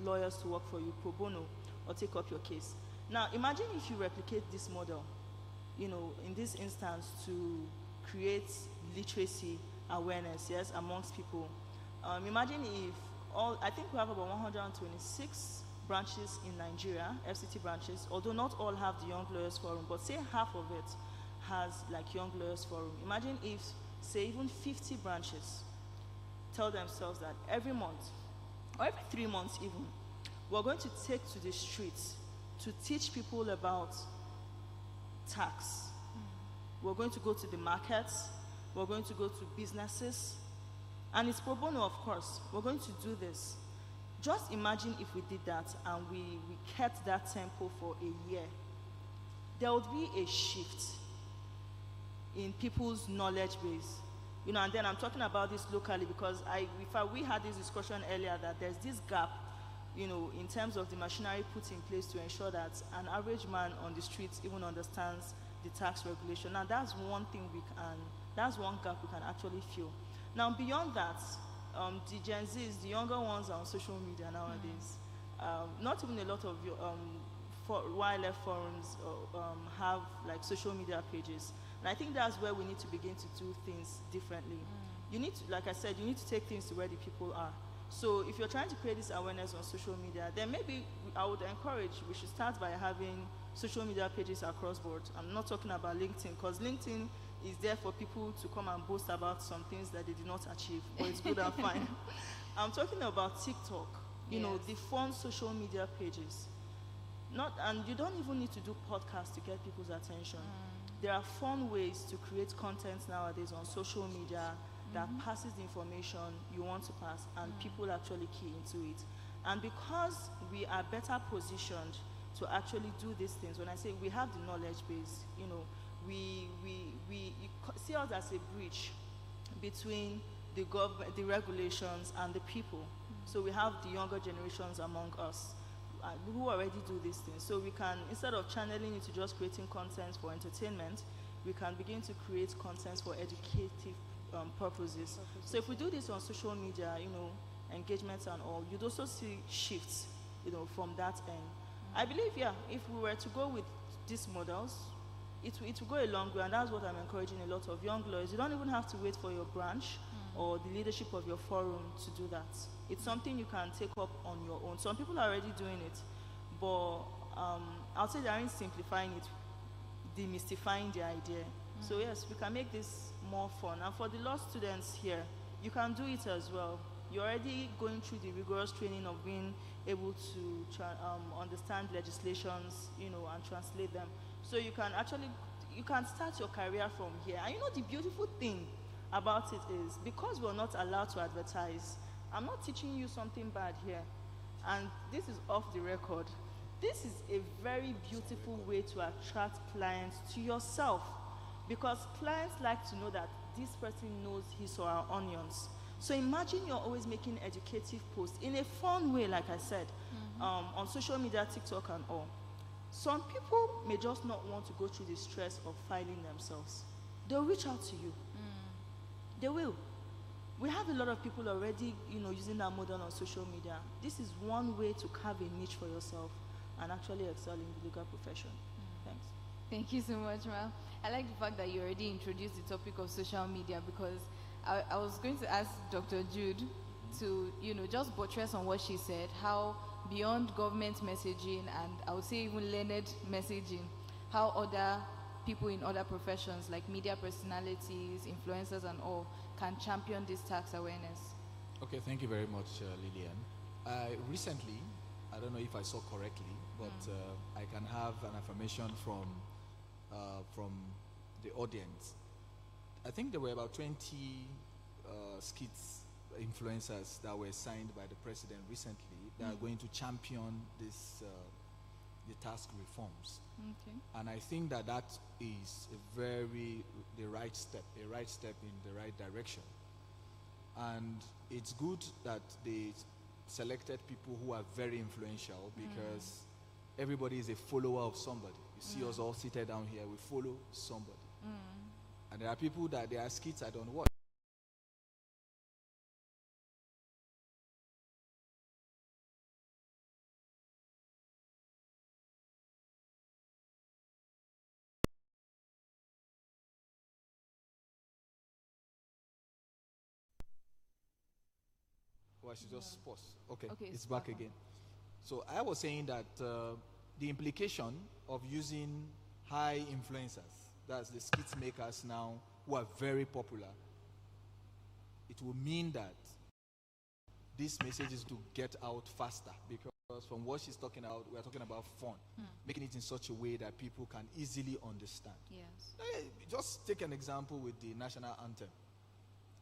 lawyers to work for you pro bono or take up your case. Now, imagine if you replicate this model, in this instance, to create literacy awareness, yes, amongst people. Imagine if I think we have about 126 branches in Nigeria, FCT branches, although not all have the Young Lawyers Forum, but say half of it has like Young Lawyers Forum. Imagine if, say, even 50 branches tell themselves that every month, or every 3 months even, we're going to take to the streets to teach people about tax. We're going to go to the markets, we're going to go to businesses, and it's pro bono, of course. We're going to do this. Just imagine if we did that and we kept that tempo for a year. There would be a shift in people's knowledge base. And then I'm talking about this locally because we had this discussion earlier that there's this gap, in terms of the machinery put in place to ensure that an average man on the streets even understands the tax regulation. And that's one gap we can actually fill. Now, beyond that, the Gen Zs, the younger ones, are on social media nowadays. Not even a lot of YLF forums have like social media pages. And I think that's where we need to begin to do things differently. You need to, like I said, you need to take things to where the people are. So if you're trying to create this awareness on social media, then maybe I would encourage, we should start by having social media pages across board. I'm not talking about LinkedIn, because LinkedIn is there for people to come and boast about some things that they did not achieve, but it's good and fine. I'm talking about TikTok. You know, Yes. the fun social media pages. And you don't even need to do podcasts to get people's attention. There are fun ways to create content nowadays on social media that passes the information you want to pass, and people actually key into it. And because we are better positioned to actually do these things, when I say we have the knowledge base, you know, see us as a bridge between the government, the regulations, and the people. So we have the younger generations among us who already do these things. So we can, instead of channeling it to just creating content for entertainment, we can begin to create content for educative purposes. So if we do this on social media, you know, engagements and all, you'd also see shifts, you know, from that end. I believe, yeah, if we were to go with these models, it will go a long way, and that's what I'm encouraging a lot of young lawyers. You don't even have to wait for your branch or the leadership of your forum to do that. It's something you can take up on your own. Some people are already doing it, but I'll say they aren't simplifying it, demystifying the idea. So yes, we can make this more fun. And for the law students here, you can do it as well. You're already going through the rigorous training of being able to understand legislations, you know, and translate them. So you can start your career from here. And you know, the beautiful thing about it is, because we're not allowed to advertise, I'm not teaching you something bad here, and this is off the record. This is a very beautiful way to attract clients to yourself, because clients like to know that this person knows his or her onions. So imagine you're always making educative posts in a fun way, like I said, on social media, TikTok and all. Some people may just not want to go through the stress of filing themselves. They'll reach out to you. They will. We have a lot of people already, you know, using that model on social media. This is one way to carve a niche for yourself and actually excel in the legal profession. Thanks. Thank you so much, ma'am. I like the fact that you already introduced the topic of social media, because I was going to ask Dr. Jude to, you know, just buttress on what she said, how beyond government messaging, and I would say even learned messaging, how other people in other professions like media personalities, influencers and all can champion this tax awareness. Okay, thank you very much, Lillian. Recently, I don't know if I saw correctly, but I can have an affirmation from the audience. I think there were about 20 skits influencers that were signed by the president recently that are going to champion this the tax reforms. Okay. And I think that is the right step in the right direction. And it's good that they selected people who are very influential, because everybody is a follower of somebody. You see us all seated down here, we follow somebody. And there are people that their skits I don't watch. Well, I should just pause. Okay, it's back again. So I was saying that the implication of using high influencers, that's the skits makers now who are very popular, it will mean that this message is to get out faster, because from what she's talking about, we're talking about fun, making it in such a way that people can easily understand. Yes. Just take an example with the national anthem.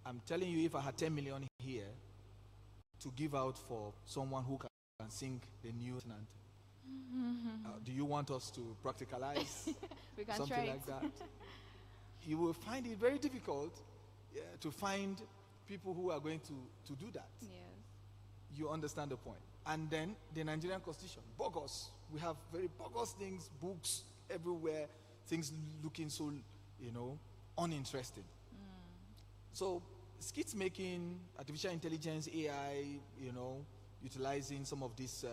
I'm telling you, if I had 10 million here to give out for someone who can sing the new anthem, do you want us to practicalize We can something try like it. that? You will find it very difficult to find people who are going to do that. Yes. You understand the point. And then the Nigerian constitution, bogus. We have very bogus things, books everywhere, things looking so, uninteresting. So skits making, artificial intelligence, AI, utilizing some of these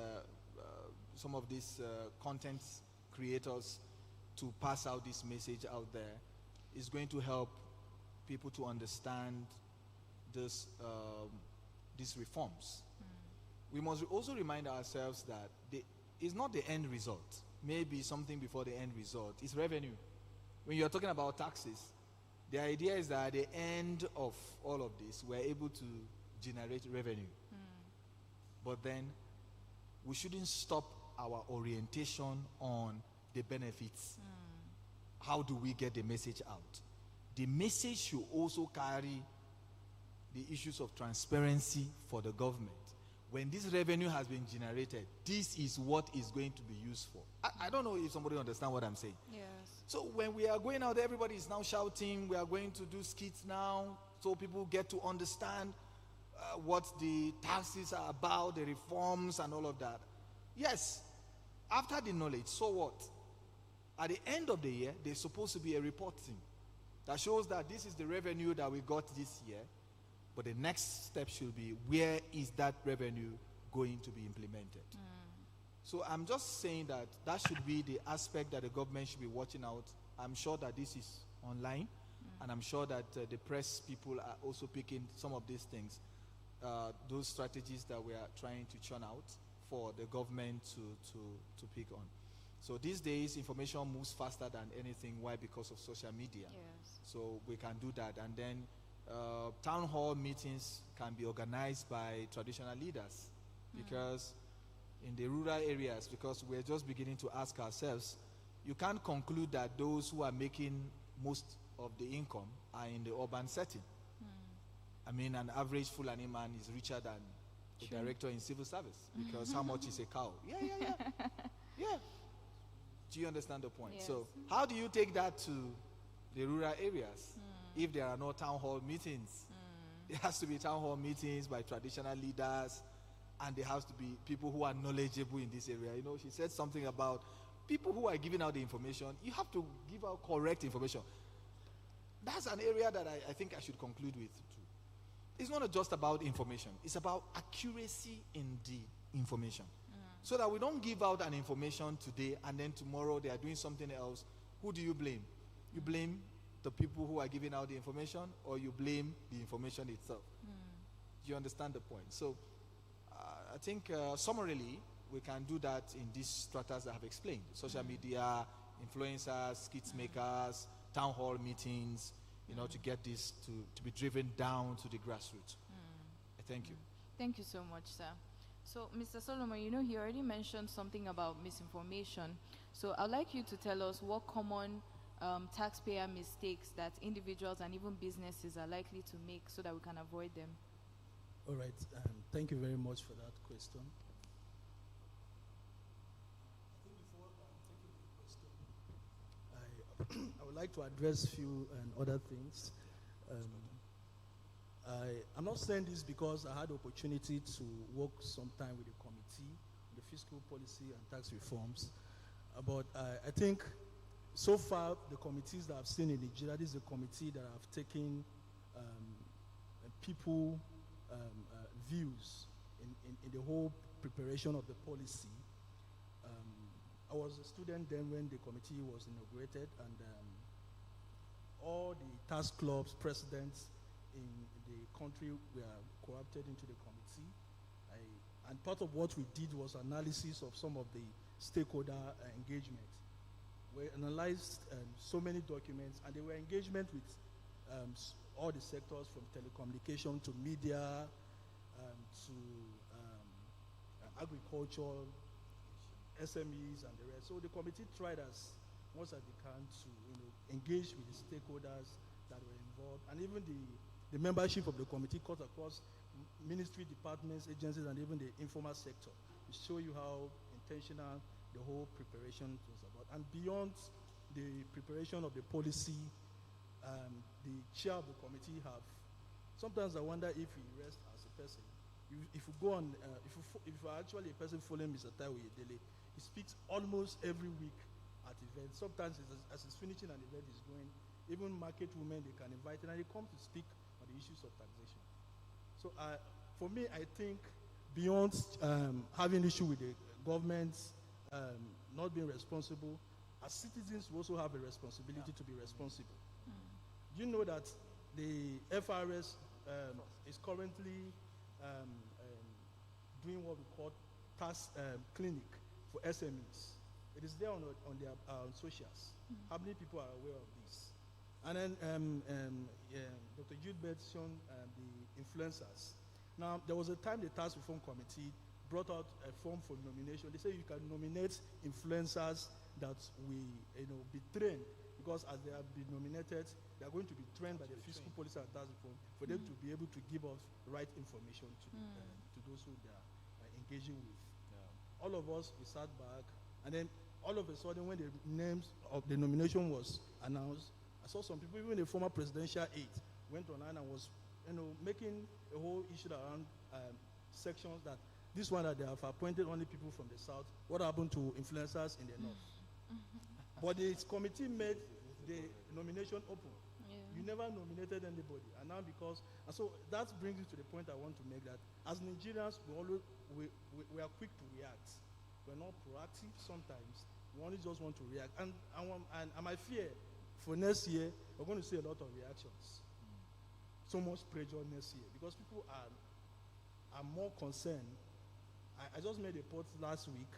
content creators to pass out this message out there is going to help people to understand these reforms. We must also remind ourselves that it's not the end result. Maybe something before the end result. It's revenue. When you're talking about taxes, the idea is that at the end of all of this, we're able to generate revenue. But then we shouldn't stop our orientation on the benefits. How do we get the message out? The message should also carry the issues of transparency for the government. When this revenue has been generated, this is what is going to be used for. I don't know if somebody understands what I'm saying. Yes. So when we are going out, everybody is now shouting, we are going to do skits now, so people get to understand what the taxes are about, the reforms and all of that. Yes, after the knowledge, so what? At the end of the year, there's supposed to be a reporting that shows that this is the revenue that we got this year, but the next step should be, where is that revenue going to be implemented? So I'm just saying that that should be the aspect that the government should be watching out. I'm sure that this is online, and I'm sure that the press people are also picking some of these things, those strategies that we are trying to churn out for the government to pick on. So these days, information moves faster than anything. Why? Because of social media. Yes. So we can do that. And then town hall meetings can be organized by traditional leaders, because in the rural areas, because we're just beginning to ask ourselves, you can't conclude that those who are making most of the income are in the urban setting. I mean, an average Fulani man is richer than a director in civil service, because how much is a cow? Yeah. Do you understand the point? Yes. So how do you take that to the rural areas if there are no town hall meetings? There has to be town hall meetings by traditional leaders, and there has to be people who are knowledgeable in this area. You know, she said something about people who are giving out the information. You have to give out correct information. That's an area that I think I should conclude with too. It's not just about information. It's about accuracy in the information. So that we don't give out an information today and then tomorrow they are doing something else. Who do you blame? You blame the people who are giving out the information, or you blame the information itself? Do you understand the point? So I think summarily we can do that in these stratas that I have explained. Social media, influencers, skits makers, town hall meetings, you know, to get this to be driven down to the grassroots. Thank you. Thank you so much, sir. So, Mr. Solomon, you know, he already mentioned something about misinformation. So, I'd like you to tell us what common taxpayer mistakes that individuals and even businesses are likely to make so that we can avoid them. All right. Thank you very much for that question. I think before taking the question, I would like to address a few other things. I'm not saying this because I had the opportunity to work sometime with the committee, the fiscal policy and tax reforms. But I think so far the committees that I've seen in Nigeria, this is a committee that have taken people views in the whole preparation of the policy. I was a student then when the committee was inaugurated, and all the task clubs presidents in the country were co-opted into the committee. And part of what we did was analysis of some of the stakeholder engagement. We analyzed so many documents, and they were engagement with all the sectors, from telecommunication to media to agriculture, SMEs and the rest. So the committee tried as much as they can to engage with the stakeholders that were involved, and even the membership of the committee cut across ministry, departments, agencies, and even the informal sector, to show you how intentional the whole preparation was about. And beyond the preparation of the policy, the chair of the committee have, sometimes I wonder if he rests as a person. If you go on, if you are actually a person following Mr. Taiwo Yedele, he speaks almost every week at events. Sometimes as he's finishing an event, he's going, even market women, they can invite him, and he comes to speak on the issues of taxation. So for me, I think beyond having issue with the government not being responsible, as citizens we also have a responsibility to be responsible. You know that the FRS is currently doing what we call tax clinic for SMEs. It is there on their socials. How many people are aware of this? And then Dr. Jude mentioned the influencers. Now, there was a time the Tax Reform Committee brought out a form for nomination. They say you can nominate influencers that will, be trained, because as they have been nominated, they are going to be trained by the fiscal policy and tax reform for them to be able to give us right information to those who they are engaging with. Yeah. All of us, we sat back, and then all of a sudden, when the names of the nomination was announced, I saw some people, even the former presidential aide, went online and was, making a whole issue around sections that this one that they have appointed only people from the south. What happened to influencers in the north? But the committee made the nomination open. Yeah. You never nominated anybody, and now and so that brings you to the point I want to make, that as Nigerians, we are quick to react. We're not proactive sometimes. We only just want to react. And my fear for next year, we're going to see a lot of reactions. So much pressure next year, because people are more concerned. I just made a report last week.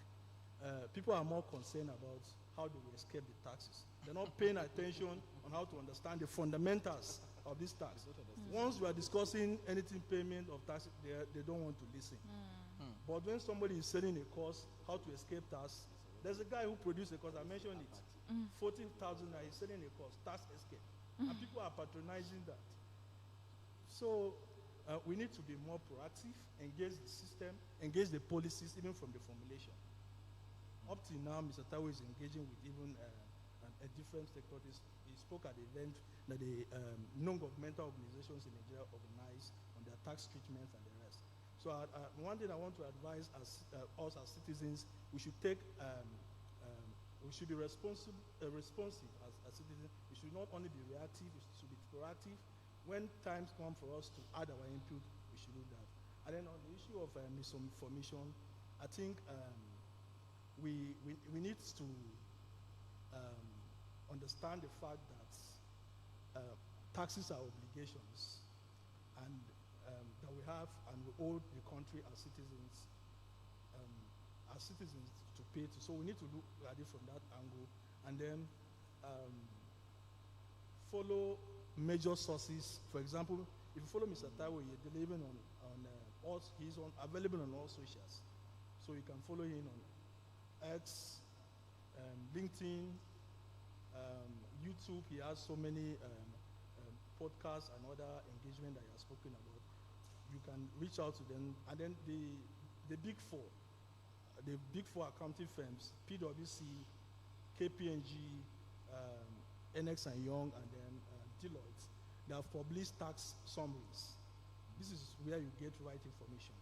People are more concerned about how they will escape the taxes. They're not paying attention on how to understand the fundamentals of this tax. Once you are discussing anything payment of tax, they don't want to listen. But when somebody is selling a course, how to escape tax, there's a guy who produced a course, I mentioned it, 14,000 is selling a course, tax escape. And people are patronizing that. So we need to be more proactive, engage the system, engage the policies, even from the formulation. Up till now, Mr. Tawo is engaging with even a different sector. He spoke at the event that the non-governmental organizations in Nigeria organize on their tax treatments and the rest. So one thing I want to advise us as citizens, we should we should be responsive as citizens. We should not only be reactive, we should be proactive. When times come for us to add our input, we should do that. And then on the issue of misinformation, I think we need to understand the fact that taxes are obligations, and that we have and we owe the country as citizens to pay to. So we need to look at it from that angle, and then follow major sources. For example, if you follow Mr. Taiwo, you're delivering on he's available on all socials. So you can follow him on X, LinkedIn, YouTube. He has so many podcasts and other engagement that he has spoken about. You can reach out to them. And then the big four accounting firms, PwC, KPMG, NX and Young, and then Deloitte, they have published tax summaries. This is where you get right information.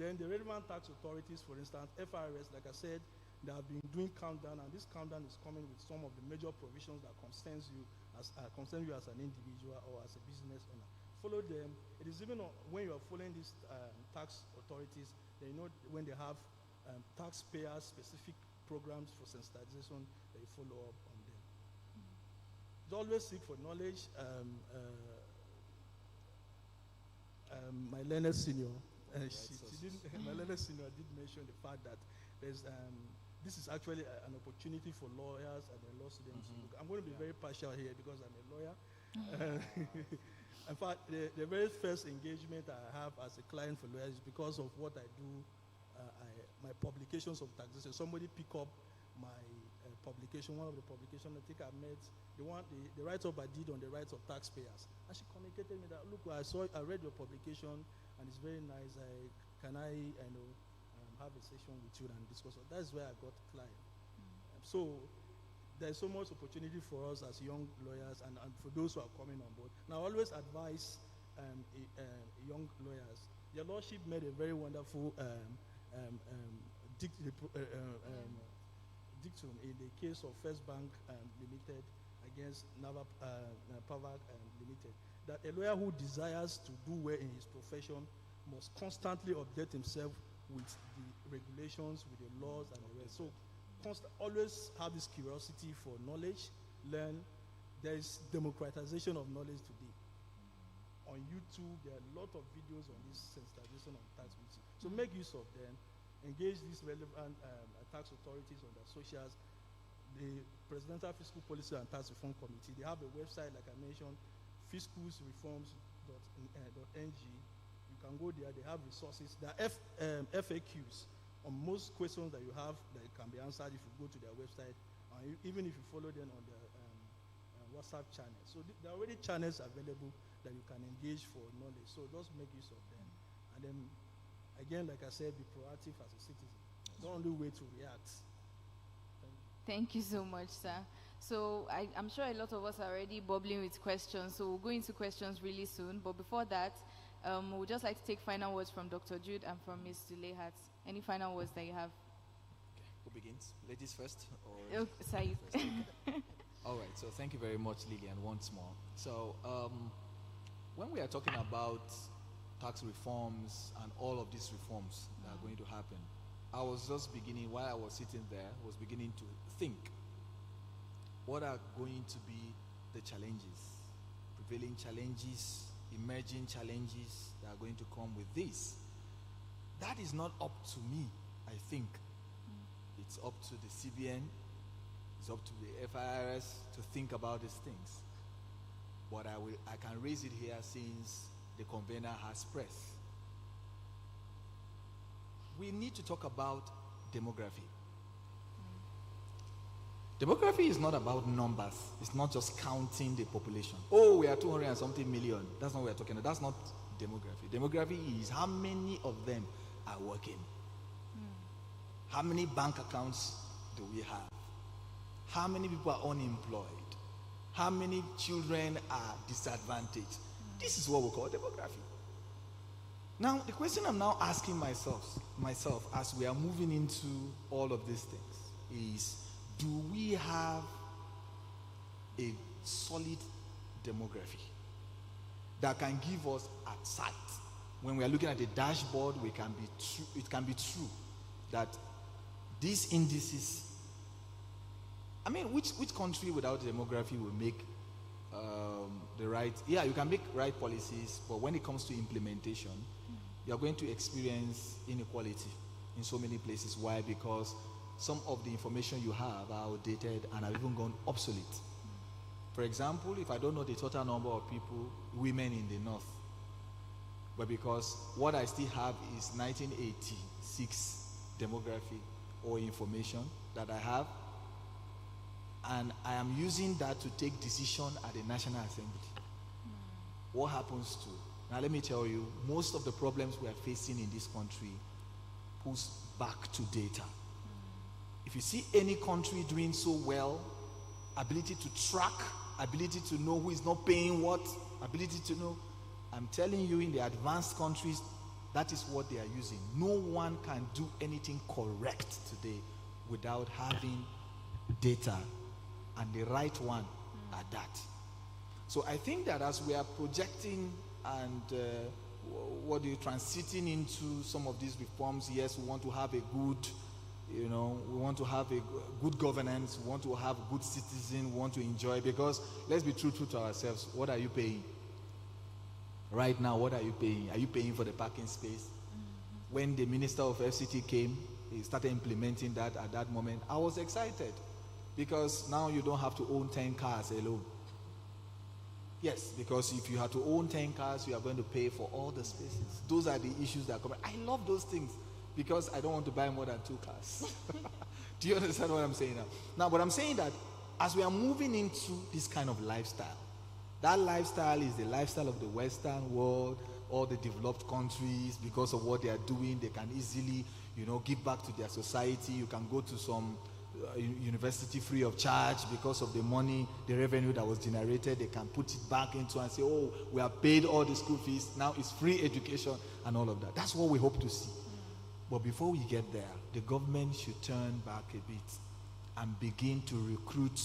Then the relevant tax authorities, for instance, FRS, like I said, they have been doing countdown, and this countdown is coming with some of the major provisions that concern you as an individual or as a business owner. Follow them. It is even when you are following these tax authorities, they know when they have taxpayer-specific programs for sensitization, they follow up on them. Always seek for knowledge. My learned senior, my learned senior did mention the fact that there's this is actually an opportunity for lawyers and law students. I'm going to be very partial here because I'm a lawyer. In fact, the very first engagement I have as a client for lawyers is because of what I do, my publications of taxation. Somebody pick up my publication, one of the publications I think I met, the write-up I did on the rights of taxpayers. And she communicated me that, look, I read your publication and it's very nice. Can I have a session with you and discuss it? That's where I got a client. So there's so much opportunity for us as young lawyers and for those who are coming on board. Now, I always advise young lawyers. Your Lordship made a very wonderful dictum in the case of First Bank Limited against Pavac Limited, that a lawyer who desires to do well in his profession must constantly update himself with the regulations, with the laws and the rest. So always have this curiosity for knowledge, learn. There is democratization of knowledge today. On YouTube, there are a lot of videos on this sensitization of tax policy. So make use of them. Engage these relevant tax authorities on their socials. The Presidential Fiscal Policy and Tax Reform Committee, they have a website, like I mentioned, fiscalsreforms.ng. You You can go there. They have resources. There are FAQs on most questions that you have that can be answered if you go to their website, even if you follow them on their WhatsApp channel. So there are already channels available that you can engage for knowledge. So just make use of them. And then, again, like I said, be proactive as a citizen. Don't only wait to react. Thank you so much, sir. So I'm sure a lot of us are already bubbling with questions, so we'll go into questions really soon. But before that, we'd just like to take final words from Dr. Jude and from Ms. Zuleihat. Any final words that you have? Okay. Who begins? Ladies first? Or Said. All right, so thank you very much, Lillian, once more. So when we are talking about tax reforms and all of these reforms that are going to happen, I was just beginning, while I was sitting there, was beginning to think, what are going to be the challenges, prevailing challenges, emerging challenges that are going to come with this? That is not up to me, I think. It's up to the CBN, it's up to the FIRS to think about these things. But I can raise it here since the convener has pressed. We need to talk about demography. Demography is not about numbers. It's not just counting the population. Oh, we are 200 and something million. That's not what we're talking about. That's not demography. Demography is how many of them are working. How many bank accounts do we have? How many people are unemployed? How many children are disadvantaged? This is what we call demography. Now, the question I'm now asking myself as we are moving into all of these things is, do we have a solid demography that can give us at sight? When we are looking at the dashboard, it can be true that these indices, I mean, which country without demography will make the right, yeah, you can make right policies, but when it comes to implementation, you are going to experience inequality in so many places. Why? Because some of the information you have are outdated and have even gone obsolete. For example, if I don't know the total number of people, women in the north, but because what I still have is 1986 demography or information that I have, and I am using that to take decision at the National Assembly. What happens to? Now let me tell you, most of the problems we are facing in this country pulls back to data. If you see any country doing so well, ability to track, ability to know who is not paying what, ability to know, I'm telling you, in the advanced countries, that is what they are using. No one can do anything correct today without having data, and the right one at that. So I think that as we are projecting and transiting into some of these reforms, yes, we want to have a good, we want to have a good governance, we want to have good citizens, we want to enjoy, because let's be true to ourselves. What are you paying? Right now, what are you paying? Are you paying for the parking space? When the Minister of FCT came, he started implementing that at that moment. I was excited because now you don't have to own 10 cars alone. Yes, because if you have to own 10 cars, you are going to pay for all the spaces. Those are the issues that are coming. I love those things because I don't want to buy more than 2 cars. Do you understand what I'm saying now? Now, but I'm saying that as we are moving into this kind of lifestyle, that lifestyle is the lifestyle of the Western world, all the developed countries. Because of what they are doing, they can easily, give back to their society. You can go to some university free of charge because of the money, the revenue that was generated. They can put it back into and say, oh, we have paid all the school fees, now it's free education and all of that. That's what we hope to see. But before we get there, the government should turn back a bit and begin to recruit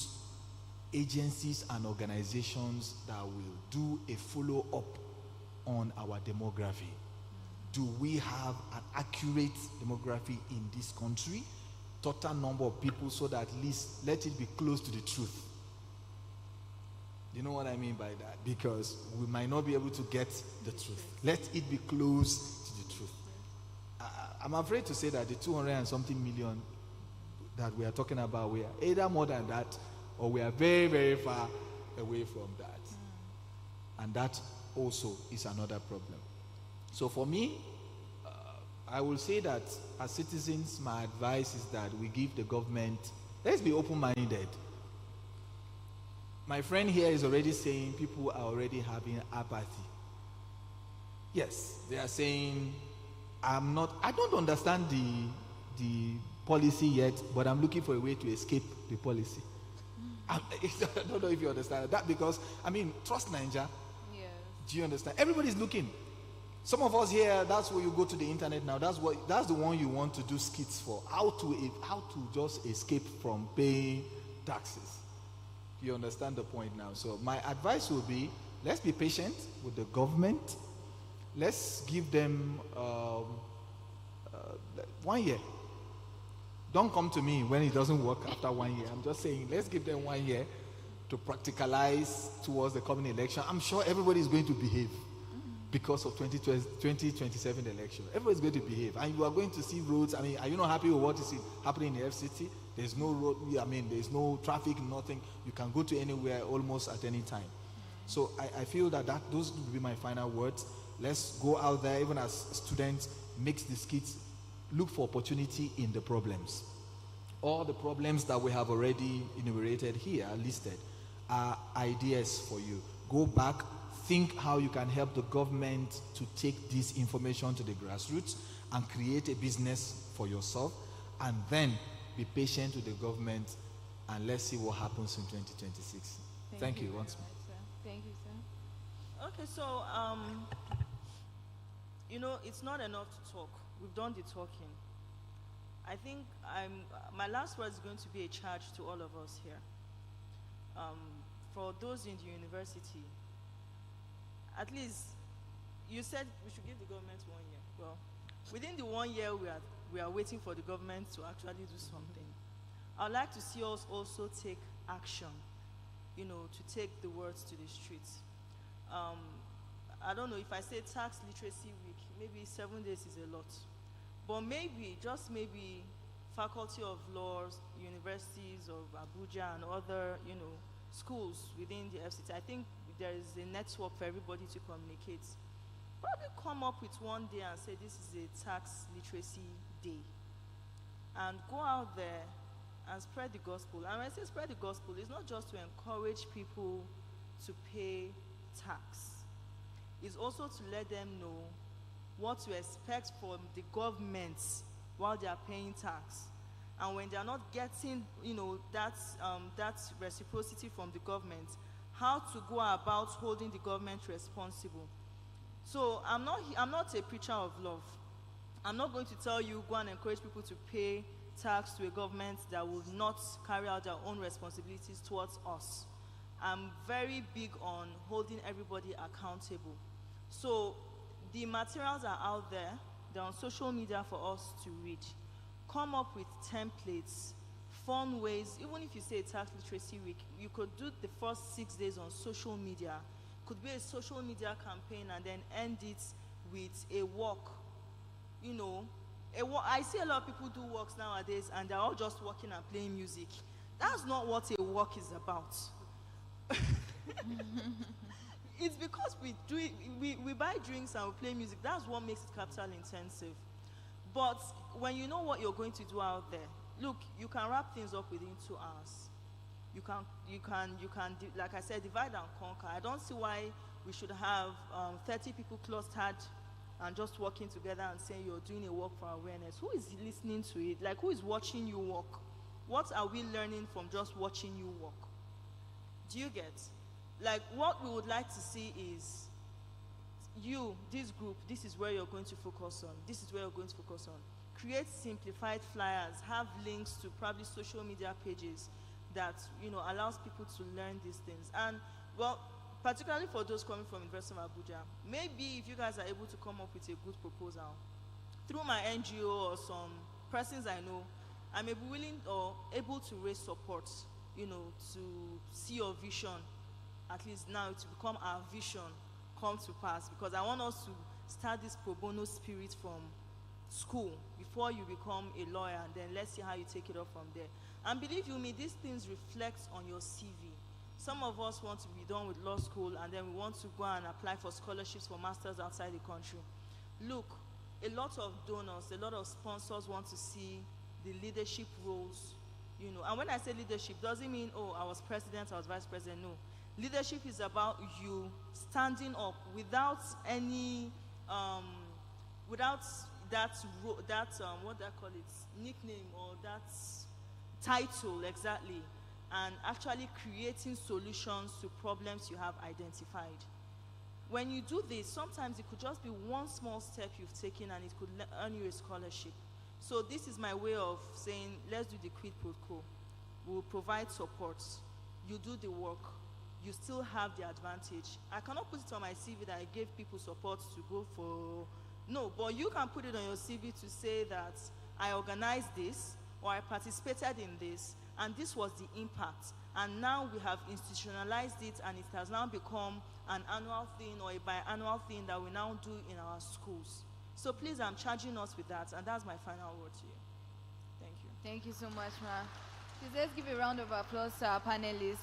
agencies and organizations that will do a follow-up on our demography. Do we have an accurate demography in this country? Total number of people, so that at least let it be close to the truth. You know what I mean by that? Because we might not be able to get the truth. Let it be close to the truth. I'm afraid to say that the 200 and something million that we are talking about, we are either more than that or we are very, very far away from that. And that also is another problem. So for me, I will say that as citizens, my advice is that we give the government, let's be open-minded. My friend here is already saying people are already having apathy. Yes, they are saying, I don't understand the policy yet, but I'm looking for a way to escape the policy. I don't know if you understand that, because, trust Nigeria. Yes. Do you understand? Everybody's looking. Some of us here, that's where you go to the internet now. That's the one you want to do skits for. How to just escape from paying taxes. You understand the point now? So my advice will be, let's be patient with the government. Let's give them 1 year. Don't come to me when it doesn't work after 1 year. I'm just saying, let's give them 1 year to practicalize towards the coming election. I'm sure everybody is going to behave because of 2027 election. Everybody's going to behave. And you are going to see roads. Are you not happy with what is happening in the FCT? There's no road, there's no traffic, nothing. You can go to anywhere almost at any time. So I feel that those would be my final words. Let's go out there, even as students, mix the skits, look for opportunity in the problems. All the problems that we have already enumerated here, listed, are ideas for you. Go back, think how you can help the government to take this information to the grassroots and create a business for yourself, and then be patient with the government, and let's see what happens in 2026. Thank you once more. Thank you, sir. Okay, so, it's not enough to talk. We've done the talking. I think my last word is going to be a charge to all of us here. For those in the university, at least you said we should give the government 1 year. Well, within the 1 year we are waiting for the government to actually do something. I'd like to see us also take action, to take the words to the streets. I don't know, if I say tax literacy week, maybe 7 days is a lot. But maybe, just maybe, Faculty of Laws, universities of Abuja and other, schools within the FCT, I think there is a network for everybody to communicate. Probably come up with one day and say this is a tax literacy day. And go out there and spread the gospel. And when I say spread the gospel, it's not just to encourage people to pay tax. It's also to let them know what to expect from the governments while they are paying tax. And when they are not getting, that reciprocity from the government, how to go about holding the government responsible. So I'm not a preacher of love. I'm not going to tell you go and encourage people to pay tax to a government that will not carry out their own responsibilities towards us. I'm very big on holding everybody accountable. So the materials are out there. They're on social media for us to read. Come up with templates, fun ways. Even if you say tax literacy week, you could do the first 6 days on social media. Could be a social media campaign and then end it with a walk. I see a lot of people do walks nowadays and they're all just walking and playing music. That's not what a walk is about. It's because we buy drinks and we play music. That's what makes it capital intensive. But when you know what you're going to do out there, look, you can wrap things up within 2 hours. You can, like I said, divide and conquer. I don't see why we should have 30 people clustered and just working together and saying you're doing a walk for awareness. Who is listening to it? Like, who is watching you walk? What are we learning from just watching you walk? Do you get? Like, what we would like to see is this group, this is where you're going to focus on. This is where you're going to focus on. Create simplified flyers, have links to probably social media pages that, allows people to learn these things. And, well, particularly for those coming from University of Abuja, maybe if you guys are able to come up with a good proposal, through my NGO or some persons I know, I may be willing or able to raise support, to see your vision, at least now to become our vision come to pass, because I want us to start this pro bono spirit from school before you become a lawyer, and then let's see how you take it up from there. And believe you me, these things reflect on your CV. Some of us want to be done with law school and then we want to go and apply for scholarships for masters outside the country. look, a lot of donors, a lot of sponsors want to see the leadership roles, you know. And when I say leadership, doesn't mean, oh, I was president, I was vice president. No. Leadership is about you standing up without any, without what do I call it, nickname or that title exactly, and actually creating solutions to problems you have identified. When you do this, sometimes it could just be one small step you've taken and it could earn you a scholarship. So this is my way of saying, let's do the quid pro quo. We'll provide support. You do the work. You still have the advantage. I cannot put it on my CV that I gave people support to go for, no, but you can put it on your CV to say that I organized this, or I participated in this, and this was the impact. And now we have institutionalized it, and it has now become an annual thing or a biannual thing that we now do in our schools. So please, I'm charging us with that, and that's my final word to you. Thank you. Thank you so much, Ma. Please, let's give a round of applause to our panelists.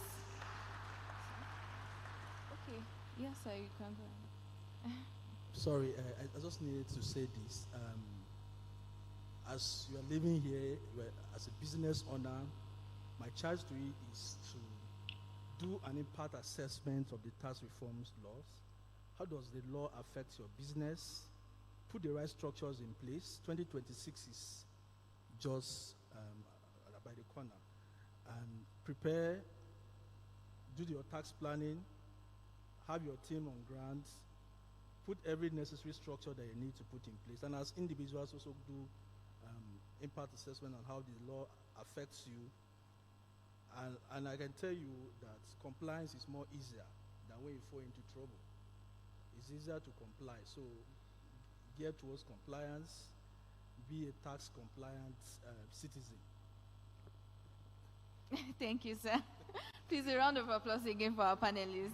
Okay. Yes, sir, you can go. Sorry, I just needed to say this. As you are living here, as a business owner, my charge to you is to do an impact assessment of the tax reforms laws. How does the law affect your business? Put the right structures in place. 2026 is just by the corner. And prepare, do your tax planning, have your team on ground, put every necessary structure that you need to put in place. And as individuals, also do impact assessment on how the law affects you. And I can tell you that compliance is more easier than when you fall into trouble. It's easier to comply. So gear towards compliance, be a tax compliant citizen. Thank you, sir. Please, a round of applause again for our panelists.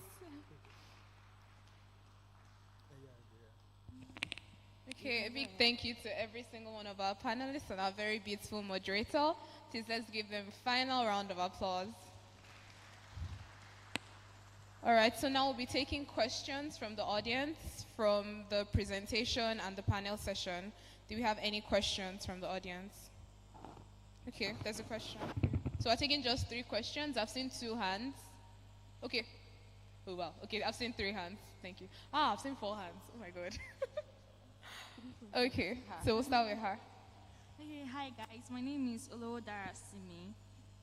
Okay, a big thank you to every single one of our panelists and our very beautiful moderator. Please let's give them a final round of applause. All right, so now we'll be taking questions from the audience, from the presentation and the panel session. Do we have any questions from the audience? Okay, there's a question. So we're taking just 3 questions. I've seen 2 hands. Okay. Oh, wow. Okay, I've seen 3 hands. Thank you. I've seen 4 hands. Oh, my God. Okay, so we'll start with her. Okay, hi guys. My name is Olodara Simi,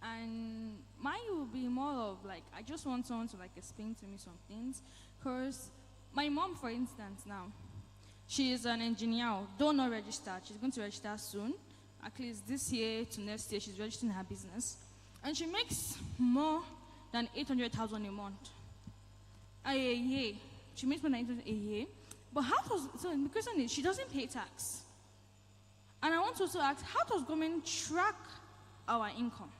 and mine will be more of like, I just want someone to like explain to me some things, because my mom, for instance, now, she is an engineer, though not registered. She's going to register soon. At least this year to next year, she's registering her business, and she makes more than 800,000 a month. A year. She makes more than 800,000 a year. But how does, so the question is, she doesn't pay tax. And I want to also ask, how does government track our income?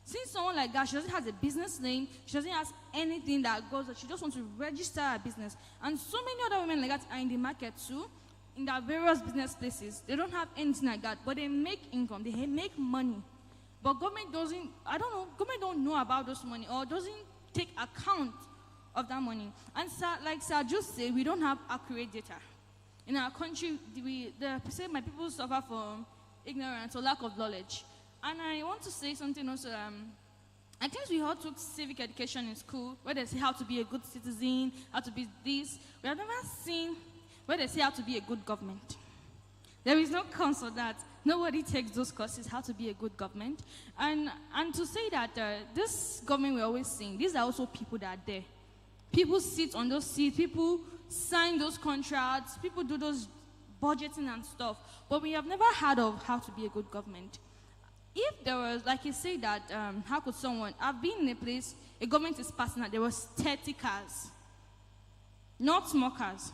Since someone like that, she doesn't have a business name, she doesn't have anything that goes, she just wants to register her business. And so many other women like that are in the market too, in their various business places. They don't have anything like that, but they make income, they make money. But government doesn't, I don't know, government don't know about those money or doesn't take account of that money. And like Sir just said, we don't have accurate data. In our country, my people suffer from ignorance or lack of knowledge. And I want to say something also. I think we all took civic education in school, where they say how to be a good citizen, how to be this. We have never seen where they say how to be a good government. There is no course for that. Nobody takes those courses, how to be a good government. And to say that this government we're always seeing, these are also people that are there. People sit on those seats, people sign those contracts, people do those budgeting and stuff. But we have never heard of how to be a good government. If there was, like you say that, how could someone, I've been in a place, a government is passing out, there was 30 cars, not small cars,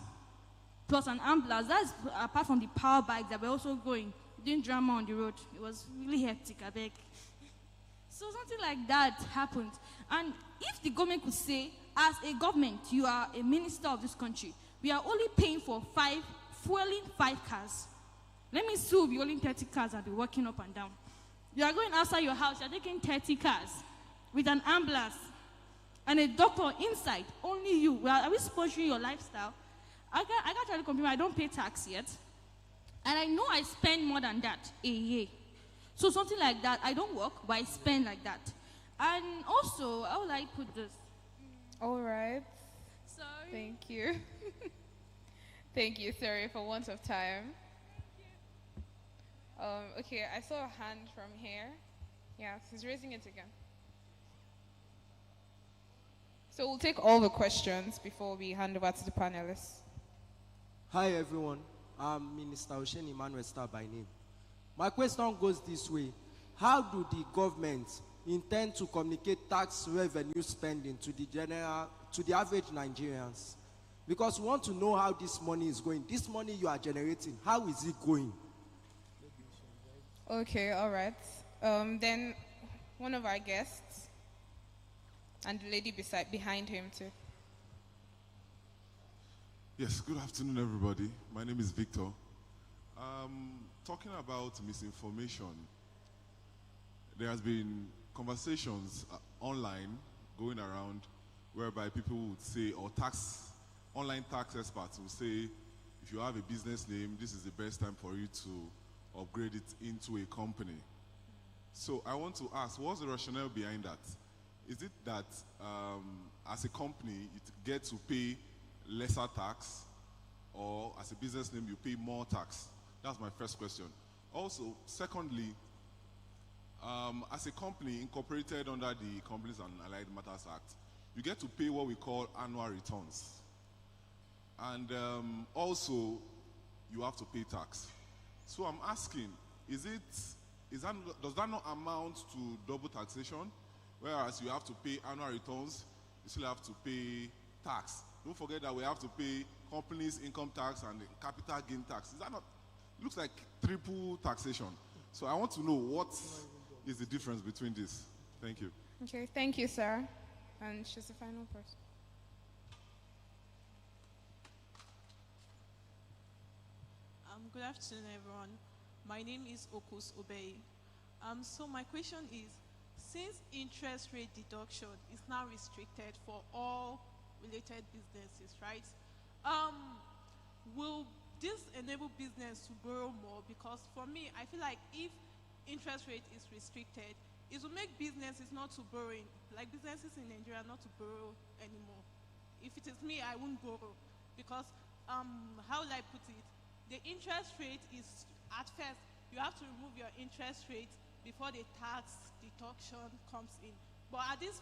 plus an ambulance. That's apart from the power bikes that were also going, doing drama on the road. It was really hectic, I beg. So something like that happened. And if the government could say, as a government, you are a minister of this country, we are only paying for fueling 5 cars. Let me sue, be only 30 cars and be walking up and down. You are going outside your house, you are taking 30 cars with an ambulance and a doctor inside, only you. Are we sponsoring your lifestyle? I got to compare. I don't pay tax yet, and I know I spend more than that a year. So something like that. I don't work, but I spend like that. And also, how will I put this? All right. Sorry. Thank you. Thank you. Sorry for want of time. Okay, I saw a hand from here. Yeah, she's raising it again. So we'll take all the questions before we hand over to the panelists. Hi everyone, I'm Minister Oshen Emmanuel Star by name. My question goes this way. How do the government intend to communicate tax revenue spending to the average Nigerians? Because we want to know how this money is going. This money you are generating, how is it going? Okay, all right. Then one of our guests and the lady behind him too. Yes, good afternoon, everybody. My name is Victor. Talking about misinformation, there has been conversations online going around whereby people would say, or online tax experts will say, if you have a business name, this is the best time for you to upgrade it into a company. So I want to ask, what's the rationale behind that? Is it that as a company, you get to pay lesser tax, or as a business name, you pay more tax? That's my first question. Also, secondly, as a company incorporated under the Companies and Allied Matters Act, you get to pay what we call annual returns. And also, you have to pay tax. So I'm asking, does that not amount to double taxation? Whereas you have to pay annual returns, you still have to pay tax. Don't forget that we have to pay companies' income tax and capital gain tax. Is that not? Looks like triple taxation. So I want to know what is the difference between this. Thank you. Okay, thank you, sir. And she's the final person. Good afternoon, everyone. My name is Okus Obey. So my question is, since interest rate deduction is now restricted for all related businesses, right? Will this enable business to borrow more? Because for me, I feel like if interest rate is restricted, it will make businesses not to borrow, like businesses in Nigeria not to borrow anymore. If it is me, I won't borrow because how will I put it? The interest rate is, at first, you have to remove your interest rate before the tax deduction comes in. But at this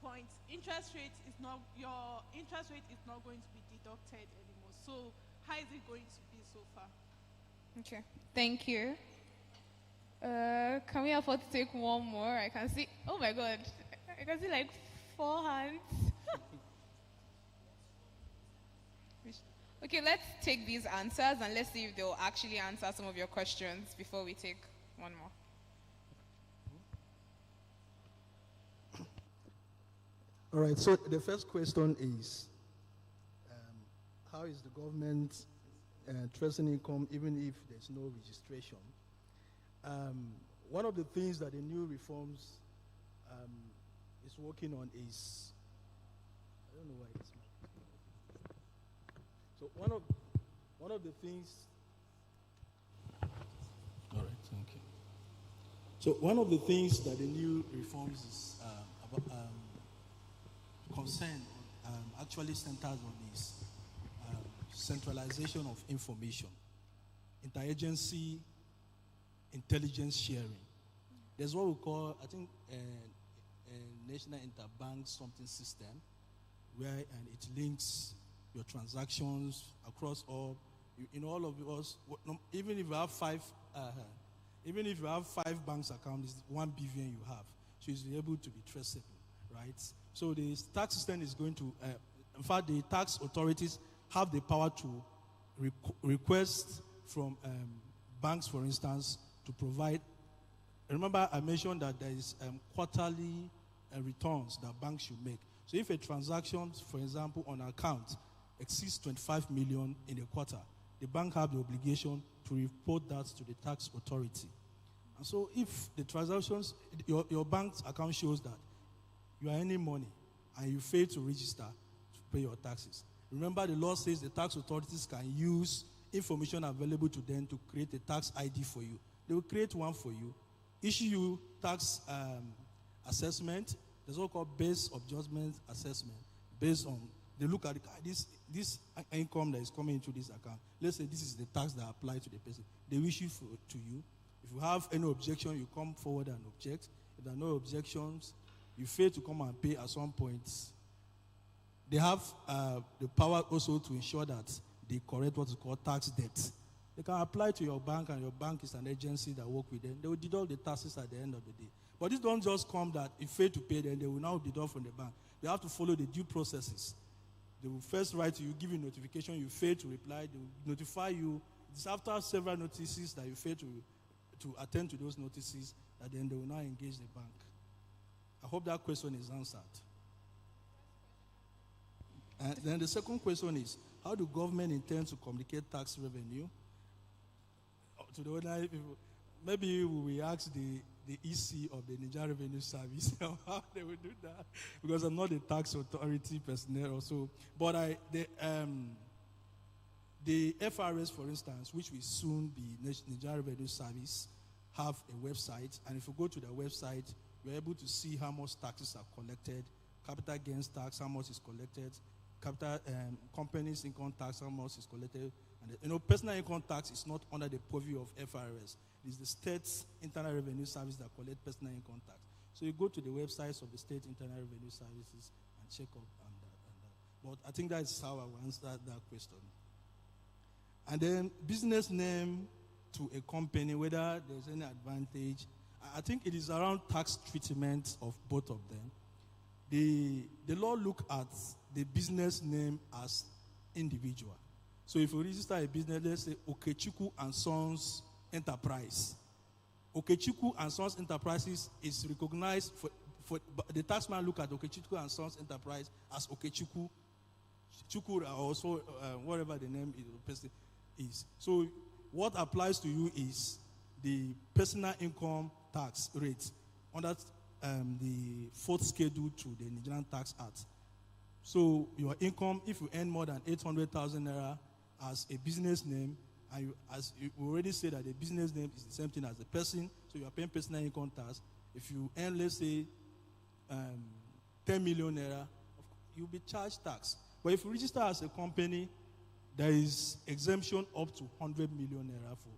point, your interest rate is not going to be deducted anymore. So how is it going to be so far? Okay, thank you. Can we afford to take one more? I can see, oh my God, I can see like 4 hands. Okay, let's take these answers and let's see if they'll actually answer some of your questions before we take one more. All right, so the first question is, how is the government tracing income even if there's no registration? One of the things that the new reforms is working on is, I don't know why it's. So one of the things. All right, thank you. So one of the things that the new reforms is concerned actually centers on is centralization of information, interagency intelligence sharing. There's what we call, I think, a national interbank something system, where it links your transactions across all, all of us. Even if you have five banks accounts, it's 1 billion you have, so it's able to be traceable, right? So the tax system is going to, in fact, the tax authorities have the power to request from banks, for instance, to provide. Remember, I mentioned that there is quarterly returns that banks should make. So if a transaction, for example, on account exceeds 25 million in a quarter, the bank have the obligation to report that to the tax authority. And so if the transactions, your bank's account shows that you are earning money and you fail to register to pay your taxes, Remember, the law says the tax authorities can use information available to them to create a tax ID for you. They will create one for you, issue you tax assessment. There's what called base of judgment assessment. Based on, they look at this income that is coming into this account. Let's say this is the tax that applies to the person. They issue to you. If you have any objection, you come forward and object. If there are no objections, you fail to come and pay at some point. They have the power also to ensure that they correct what is called tax debt. They can apply to your bank, and your bank is an agency that work with them. They will deduct the taxes at the end of the day. But this don't just come that if you fail to pay them, they will now deduct from the bank. They have to follow the due processes. They will first write to you, give you notification. You fail to reply, they will notify you. It's after several notices that you fail to attend to those notices that then they will now engage the bank. I hope that question is answered. And then the second question is, how do government intend to communicate tax revenue to the ordinary people? Maybe we will ask the EC of the Nigeria Revenue Service how they will do that, because I'm not a tax authority personnel also. But the FRS, for instance, which will soon be Nigeria Revenue Service, have a website, and if you go to the website, you're able to see how much taxes are collected, capital gains tax, how much is collected, capital companies income tax, how much is collected. And personal income tax is not under the purview of FRS. It is the state's Internal Revenue Service that collect personal income tax. So you go to the websites of the state Internal Revenue Services and check up on that. But I think that is how I will answer that question. And then business name to a company, whether there's any advantage. I think it is around tax treatment of both of them. The law look at the business name as individual. So if you register a business, let's say Okechukwu and Sons Enterprise. Okechukwu and Sons Enterprises is recognized for the taxman look at Okechukwu and Sons Enterprise as Okechukwu, Chukwu, also whatever the name is. So what applies to you is the personal income tax rate under the fourth schedule to the Nigerian Tax Act. So your income, if you earn more than 800,000 naira as a business name, and as you already said that the business name is the same thing as the person, so you are paying personal income tax. If you earn, let's say, 10 million naira, you'll be charged tax. But if you register as a company, there is exemption up to 100 million naira for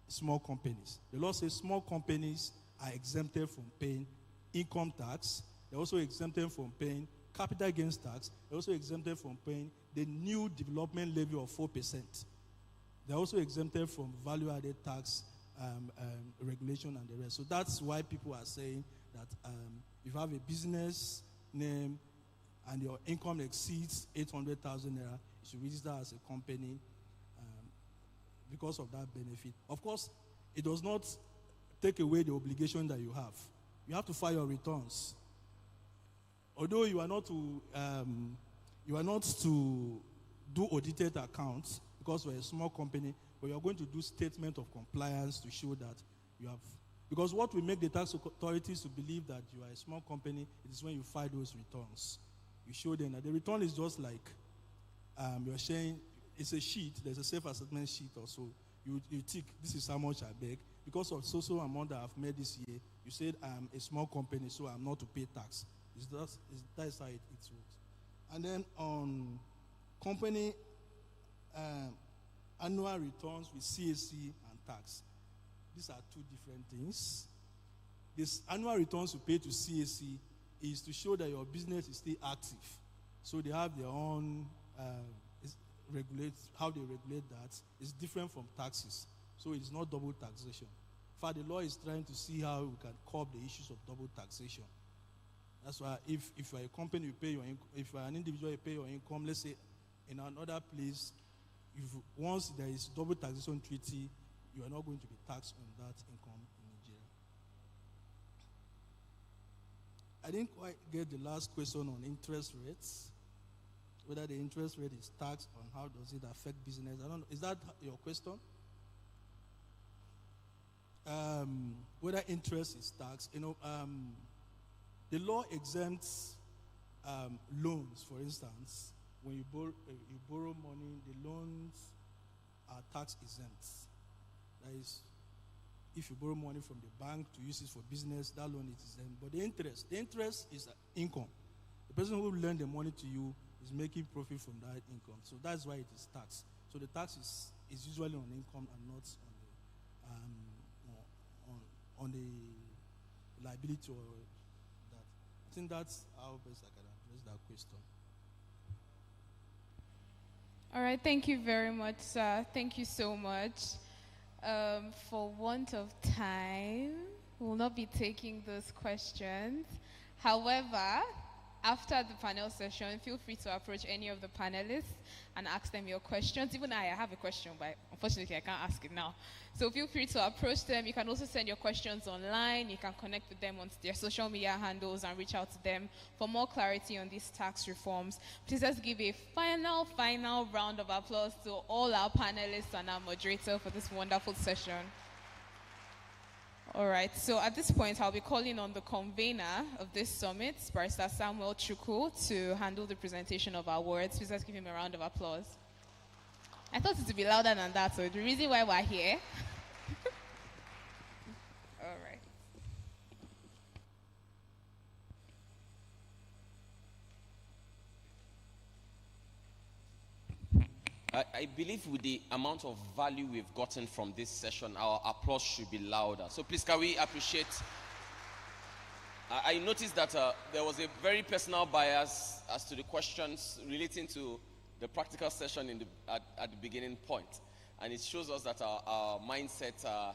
small companies. The law says small companies are exempted from paying income tax. They're also exempted from paying capital gains tax. They're also exempted from paying the new development levy of 4%. They're also exempted from value-added tax regulation and the rest. So that's why people are saying that if you have a business name and your income exceeds 800,000 naira, you should register as a company because of that benefit. Of course, it does not take away the obligation that you have. You have to file your returns. Although you are not to do audited accounts because you're a small company, but you're going to do statement of compliance to show that you have. Because what will make the tax authorities to believe that you are a small company is when you file those returns. You show them that the return is just like you're saying it's a sheet. There's a self-assessment sheet also. You tick, this is how much I beg. Because of so amount that I've made this year, you said I'm a small company, so I'm not to pay tax. That's how it works. And then on company annual returns with CAC and tax. These are two different things. This annual returns you pay to CAC is to show that your business is still active. So they have their own how they regulate that. It's different from taxes. So it's not double taxation. In fact, the law is trying to see how we can curb the issues of double taxation. That's why if you're a company, you pay your income. If you're an individual, you pay your income. Let's say in another place, once there is double taxation treaty, you are not going to be taxed on that income in Nigeria. I didn't quite get the last question on interest rates. Whether the interest rate is taxed and how does it affect business. I don't know. Is that your question? Whether interest is taxed. The law exempts loans, for instance, when you borrow money, the loans are tax exempt. That is, if you borrow money from the bank to use it for business, that loan is exempt. But the interest is income. The person who lend the money to you is making profit from that income. So that's why it is taxed. So the tax is usually on income and not on the liability or that. I think that's how best I can address that question. All right, thank you very much, sir. Thank you so much. For want of time, we will not be taking those questions. However, after the panel session, feel free to approach any of the panelists and ask them your questions. Even I have a question, but unfortunately I can't ask it now. So feel free to approach them. You can also send your questions online. You can connect with them on their social media handles and reach out to them for more clarity on these tax reforms. Please let's give a final round of applause to all our panelists and our moderator for this wonderful session. All right, so at this point, I'll be calling on the convener of this summit, Barrister Samuel Chukwu, to handle the presentation of our words. Please let's give him a round of applause. I thought it would be louder than that, so the reason why we're here. All right. I believe with the amount of value we've gotten from this session, our applause should be louder. So please, can we appreciate? I noticed that there was a very personal bias as to the questions relating to the practical session at the beginning point. And it shows us that our mindsets are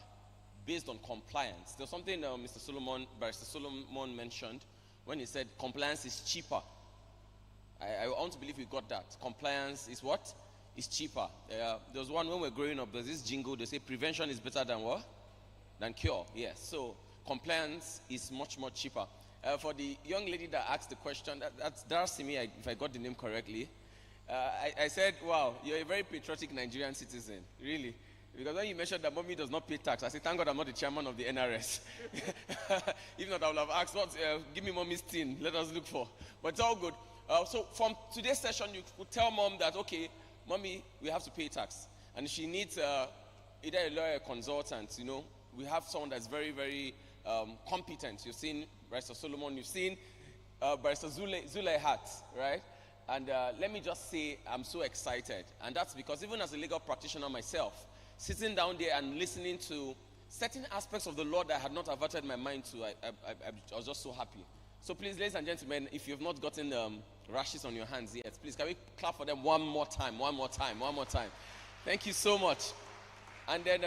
based on compliance. There's something Barrister Solomon mentioned when he said compliance is cheaper. I want to believe we got that. Compliance is what? Is cheaper. There was one when we were growing up, there's this jingle, they say prevention is better than what? Than cure. Yes. So compliance is much more cheaper. For the young lady that asked the question, that's Darasimi, if I got the name correctly. I said, wow, you're a very patriotic Nigerian citizen, really. Because when you mentioned that mommy does not pay tax, I said, thank God I'm not the chairman of the NRS. If not, I would have asked, give me mommy's tin, let us look for. But it's all good. So from today's session, you could tell mom that, okay, mommy, we have to pay tax. And she needs either a lawyer or consultant, we have someone that's very, very competent. You've seen Barrister Solomon, you've seen Barrister Zule Hat, right? And let me just say, I'm so excited. And that's because even as a legal practitioner myself, sitting down there and listening to certain aspects of the law that I had not averted my mind to, I was just so happy. So please, ladies and gentlemen, if you've not gotten rashes on your hands yet, please, can we clap for them one more time. Thank you so much. And then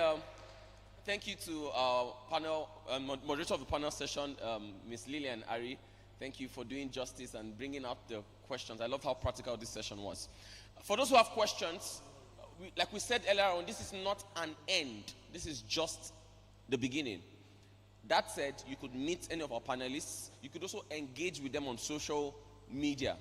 thank you to our panel, moderator of the panel session, Ms. Lillian Ari. Thank you for doing justice and bringing out the questions. I love how practical this session was. For those who have questions, like we said earlier on, this is not an end. This is just the beginning. That said, you could meet any of our panelists. You could also engage with them on social media.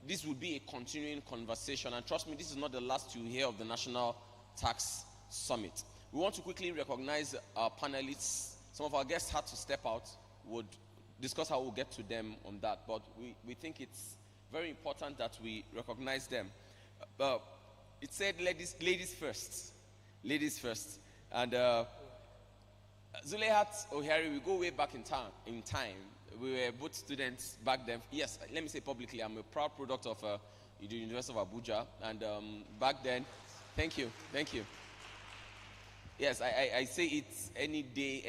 This will be a continuing conversation. And trust me, this is not the last you hear of the National Tax Summit. We want to quickly recognize our panelists. Some of our guests had to step out. Would discuss how we'll get to them on that. But we think it's very important that we recognize them. It said ladies first. Ladies first. And Zuleihat O'Hari, we go way back in time. We were both students back then. Yes, let me say publicly, I'm a proud product of the University of Abuja. And back then, thank you. Yes, I say it's any day,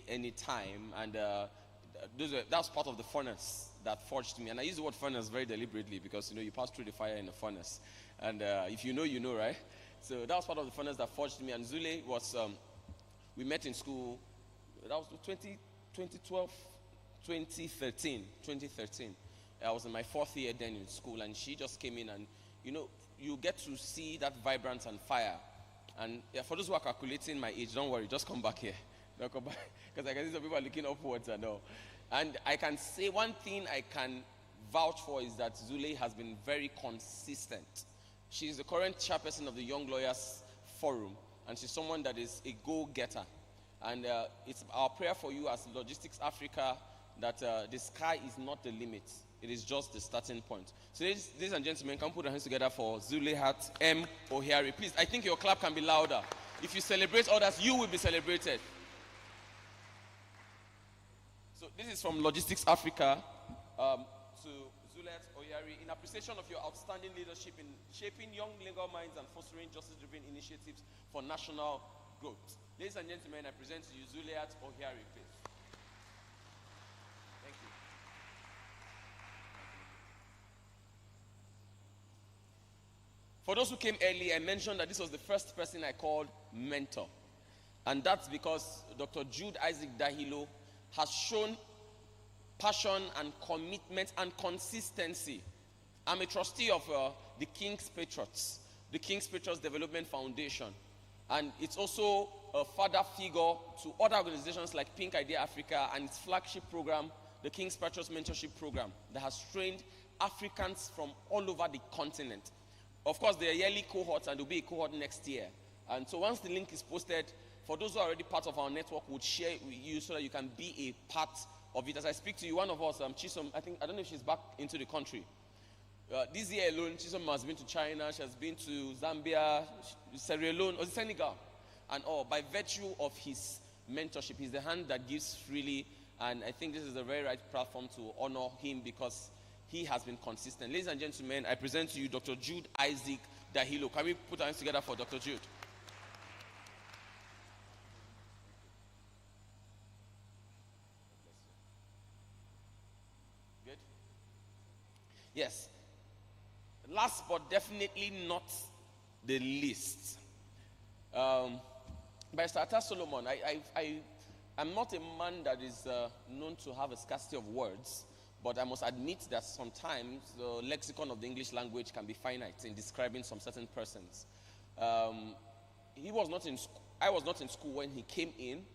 any time. And that's part of the furnace that forged me. And I use the word furnace very deliberately because, you pass through the fire in the furnace. And if you know, right? So that was part of the furnace that forged me. And Zule was, we met in school, that was 2012, 2013. I was in my fourth year then in school, and she just came in, and, you get to see that vibrance and fire. And for those who are calculating my age, don't worry, just come back here. Don't come back, because I can see some people are looking upwards and all. And I can say one thing I can vouch for is that Zule has been very consistent. She's the current chairperson of the Young Lawyers Forum, and she's someone that is a go-getter. And it's our prayer for you as Logistics Africa that the sky is not the limit. It is just the starting point. So ladies and gentlemen, can we put our hands together for Zuleihat M. Ohiari? Please, I think your clap can be louder. If you celebrate others, you will be celebrated. So this is from Logistics Africa to Zuleihat Ohiari in appreciation of your outstanding leadership in shaping young legal minds and fostering justice-driven initiatives for national growth. Ladies and gentlemen, I present to you Zuleihat Ohiari, please. Thank you. For those who came early, I mentioned that this was the first person I called mentor. And that's because Dr. Jude Isaac Dahilo has shown passion and commitment and consistency. I'm a trustee of the King's Patriots, the King's Patriots Development Foundation. And it's also a father figure to other organizations like Pink Idea Africa and its flagship program, the King's Patriots Mentorship Program, that has trained Africans from all over the continent. Of course, there are yearly cohorts, and there will be a cohort next year. And so once the link is posted, for those who are already part of our network, we'll share it with you so that you can be a part of it. As I speak to you, one of us, Chisom, I don't know if she's back into the country. This year alone, Chisom has been to China, she has been to Zambia, Sierra Leone, or Senegal. And all, by virtue of his mentorship, he's the hand that gives freely. And I think this is the very right platform to honor him because he has been consistent. Ladies and gentlemen, I present to you Dr. Jude Isaac Dahilo. Can we put our hands together for Dr. Jude? Good? Yes. Last but definitely not the least. By Starter Solomon, I'm not a man that is known to have a scarcity of words. But I must admit that sometimes the lexicon of the English language can be finite in describing some certain persons. He was not in I was not in school when he came in,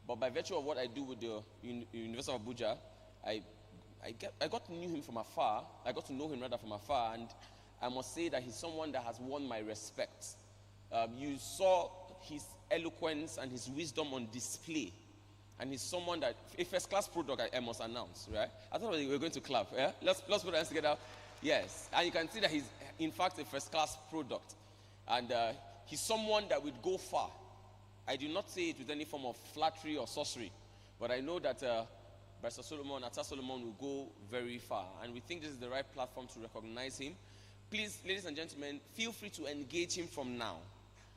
but by virtue of what I do with the University of Abuja, I got to know him from afar. I got to know him rather from afar, and I must say that he's someone that has won my respect. You saw his eloquence and his wisdom on display. And he's someone that, a first-class product, I must announce, right? I thought we were going to clap, yeah? Let's put our hands together. Yes. And you can see that he's, in fact, a first-class product. And he's someone that would go far. I do not say it with any form of flattery or sorcery. But I know that Barrister Solomon, Atta Solomon, will go very far. And we think this is the right platform to recognize him. Please, ladies and gentlemen, feel free to engage him from now.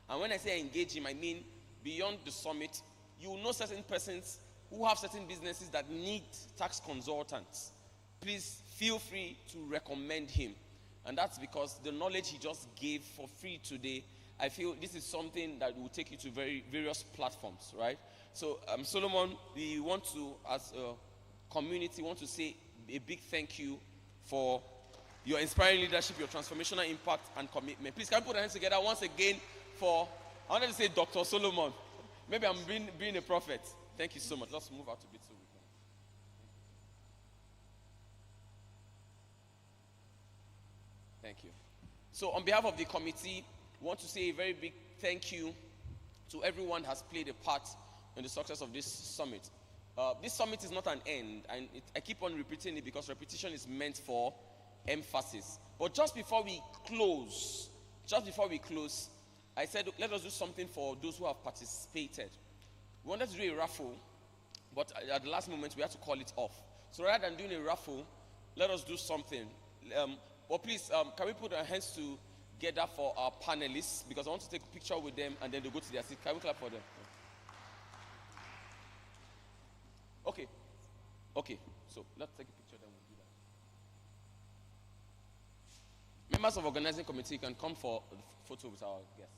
And when I say engage him, I mean beyond the summit, you will know certain persons who have certain businesses that need tax consultants. Please feel free to recommend him. And that's because the knowledge he just gave for free today, I feel this is something that will take you to various platforms, right? So, Solomon, we want to, as a community, want to say a big thank you for your inspiring leadership, your transformational impact and commitment. Please, can we put our hands together once again for, I wanted to say Dr. Solomon. Maybe I'm being a prophet. Thank you so much. Let's move out a bit so we can. Thank you. So on behalf of the committee, I want to say a very big thank you to everyone who has played a part in the success of this summit. This summit is not an end, and I keep on repeating it because repetition is meant for emphasis. But just before we close, I said, let us do something for those who have participated. We wanted to do a raffle, but at the last moment, we had to call it off. So rather than doing a raffle, let us do something. But please, can we put our hands together for our panelists? Because I want to take a picture with them, and then they'll go to their seat. Can we clap for them? Okay. So let's take a picture, then we'll do that. Members of organizing committee can come for a photo with our guests.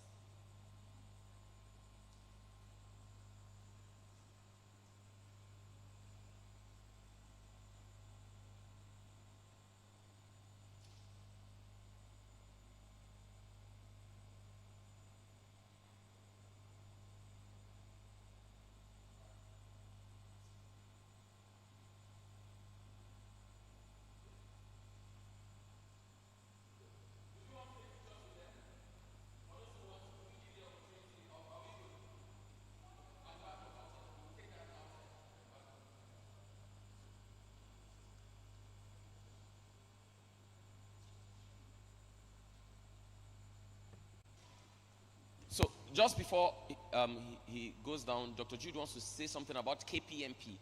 just before he goes down, Dr. Jude wants to say something about KPMP.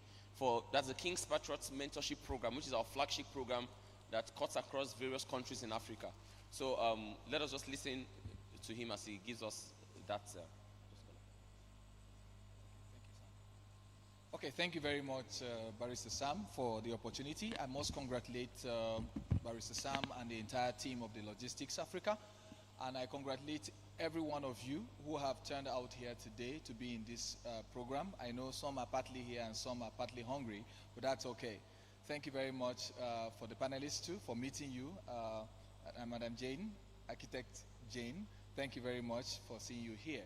That's the King's Patriots Mentorship Program, which is our flagship program that cuts across various countries in Africa. So let us just listen to him as he gives us that. Okay, thank you very much, Barrister Sam, for the opportunity. I must congratulate Barrister Sam and the entire team of the Logistics Africa. And I congratulate every one of you who have turned out here today to be in this program. I know some are partly here and some are partly hungry, but that's okay. Thank you very much for the panelists too, for meeting you. And Madam Jane, Architect Jane, thank you very much for seeing you here.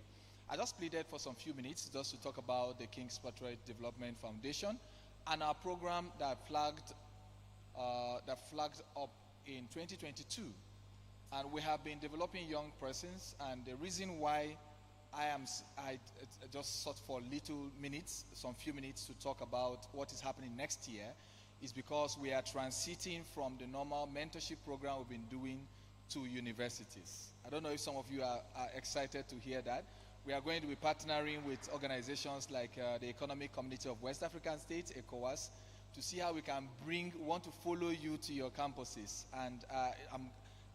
I just pleaded for some few minutes just to talk about the King's Patriot Development Foundation and our program that flagged up in 2022. And we have been developing young persons, and the reason why I just sought for some few minutes to talk about what is happening next year is because we are transiting from the normal mentorship program we've been doing to universities. I don't know if some of you are excited to hear that. We are going to be partnering with organizations like the Economic Community of West African States, ECOWAS, to see how we can want to follow you to your campuses. And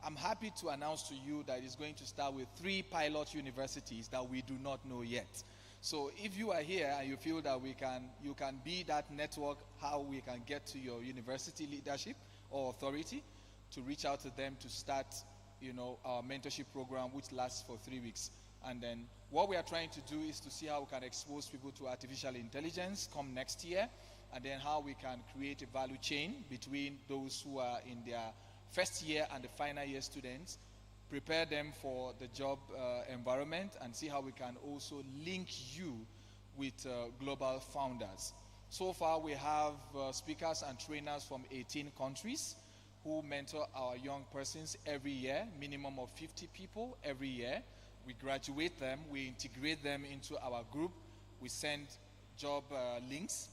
I'm happy to announce to you that it's going to start with 3 pilot universities that we do not know yet. So if you are here and you feel that you can be that network, how we can get to your university leadership or authority to reach out to them to start, our mentorship program, which lasts for 3 weeks. And then what we are trying to do is to see how we can expose people to artificial intelligence come next year, and then how we can create a value chain between those who are in their first year and the final year students, prepare them for the job environment, and see how we can also link you with global founders. So far, we have speakers and trainers from 18 countries who mentor our young persons every year, minimum of 50 people every year. We graduate them, we integrate them into our group, we send job links,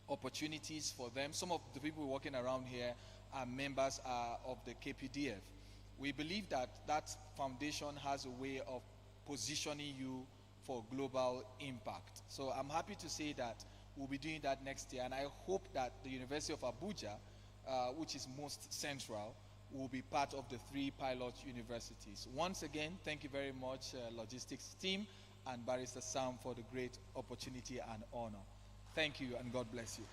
opportunities for them. Some of the people working around here are members of the KPDF. We believe that that foundation has a way of positioning you for global impact. So I'm happy to say that we'll be doing that next year, and I hope that the University of Abuja, which is most central, will be part of the 3 pilot universities. Once again, thank you very much, logistics team and Barrister Sam, for the great opportunity and honor. Thank you, and God bless you.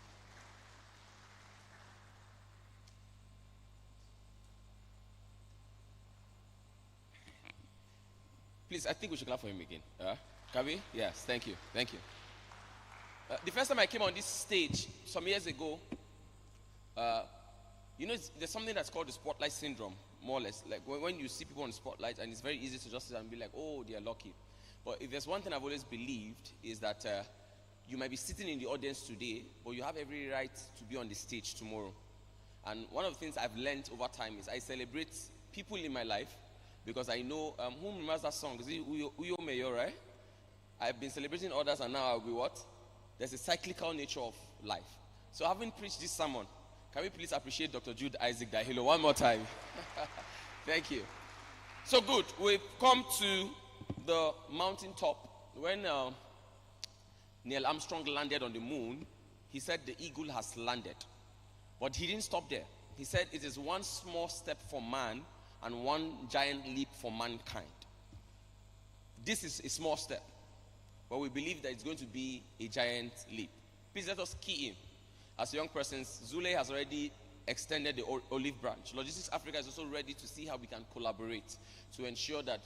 Please, I think we should clap for him again. Can we? Yes, thank you. Thank you. The first time I came on this stage some years ago, there's something that's called the spotlight syndrome, more or less. Like when you see people on the spotlight, and it's very easy to just sit and be like, oh, they are lucky. But if there's one thing I've always believed is that you might be sitting in the audience today, but you have every right to be on the stage tomorrow. And one of the things I've learned over time is I celebrate people in my life, because I know, who remembers that song? Is it Uyo Mayo, right? I've been celebrating others, and now I'll be what? There's a cyclical nature of life. So having preached this sermon, can we please appreciate Dr. Jude Isaac Dahilo one more time? Thank you. So good. We've come to the mountaintop. When Neil Armstrong landed on the moon, he said the eagle has landed. But he didn't stop there. He said it is one small step for man and one giant leap for mankind. This is a small step, but we believe that it's going to be a giant leap. Please let us key in. As young persons, Zule has already extended the olive branch. Logistics Africa is also ready to see how we can collaborate to ensure that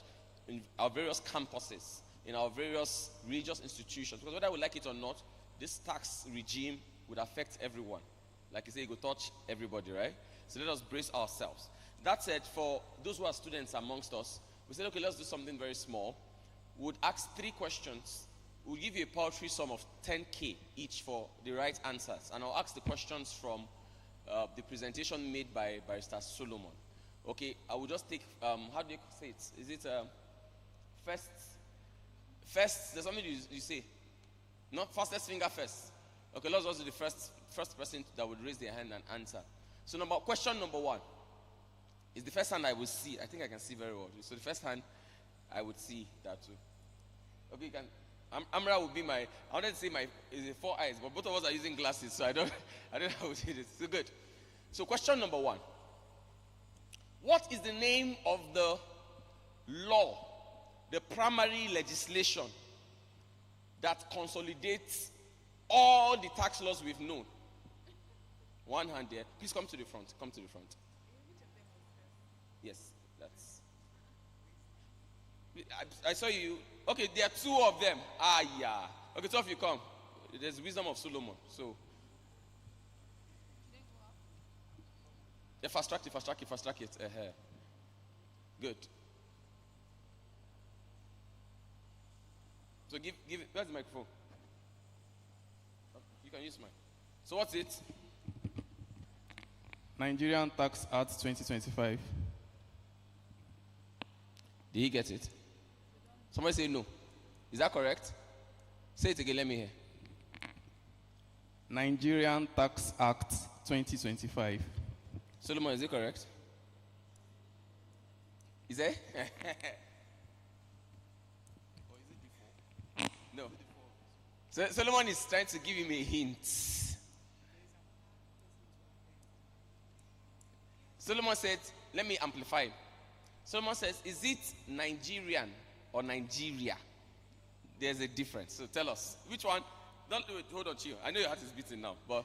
in our various campuses, in our various religious institutions, because whether we like it or not, this tax regime would affect everyone. Like you say, it will touch everybody, right? So let us brace ourselves. That said, for those who are students amongst us, we said, okay, let's do something very small. We'll ask 3 questions. We'll give you a paltry sum of 10K each for the right answers. And I'll ask the questions from the presentation made by Barrister Solomon. Okay, I will just take, how do you say it? Is it first, there's something you say. Not fastest finger first. Okay, let's just do the first person that would raise their hand and answer. So question number 1. Is the first hand I will see. I think I can see very well. So the first hand, I would see that too. Okay, you can. Amra will be my. I wanted to say my is it 4 eyes, but both of us are using glasses, so I don't know how to do this. So good. So question number 1. What is the name of the law, the primary legislation that consolidates all the tax laws we've known? One hand there. Please come to the front. Come to the front. Yes, that's. I saw you. Okay, there are 2 of them. Ah, yeah. Okay, 2 of you come. There's wisdom of Solomon. So. Yeah, fast track it. Good. So give it. Where's the microphone? You can use mine. So what's it? Nigerian Tax Act 2025. Did he get it? Somebody say no. Is that correct? Say it again, let me hear. Nigerian Tax Act 2025. Solomon, is it correct? Is it? No. So Solomon is trying to give him a hint. Solomon said, let me amplify. Solomon says, is it Nigerian or Nigeria? There's a difference. So tell us. Which one? Don't do it. Hold on, chill. I know your heart is beating now. But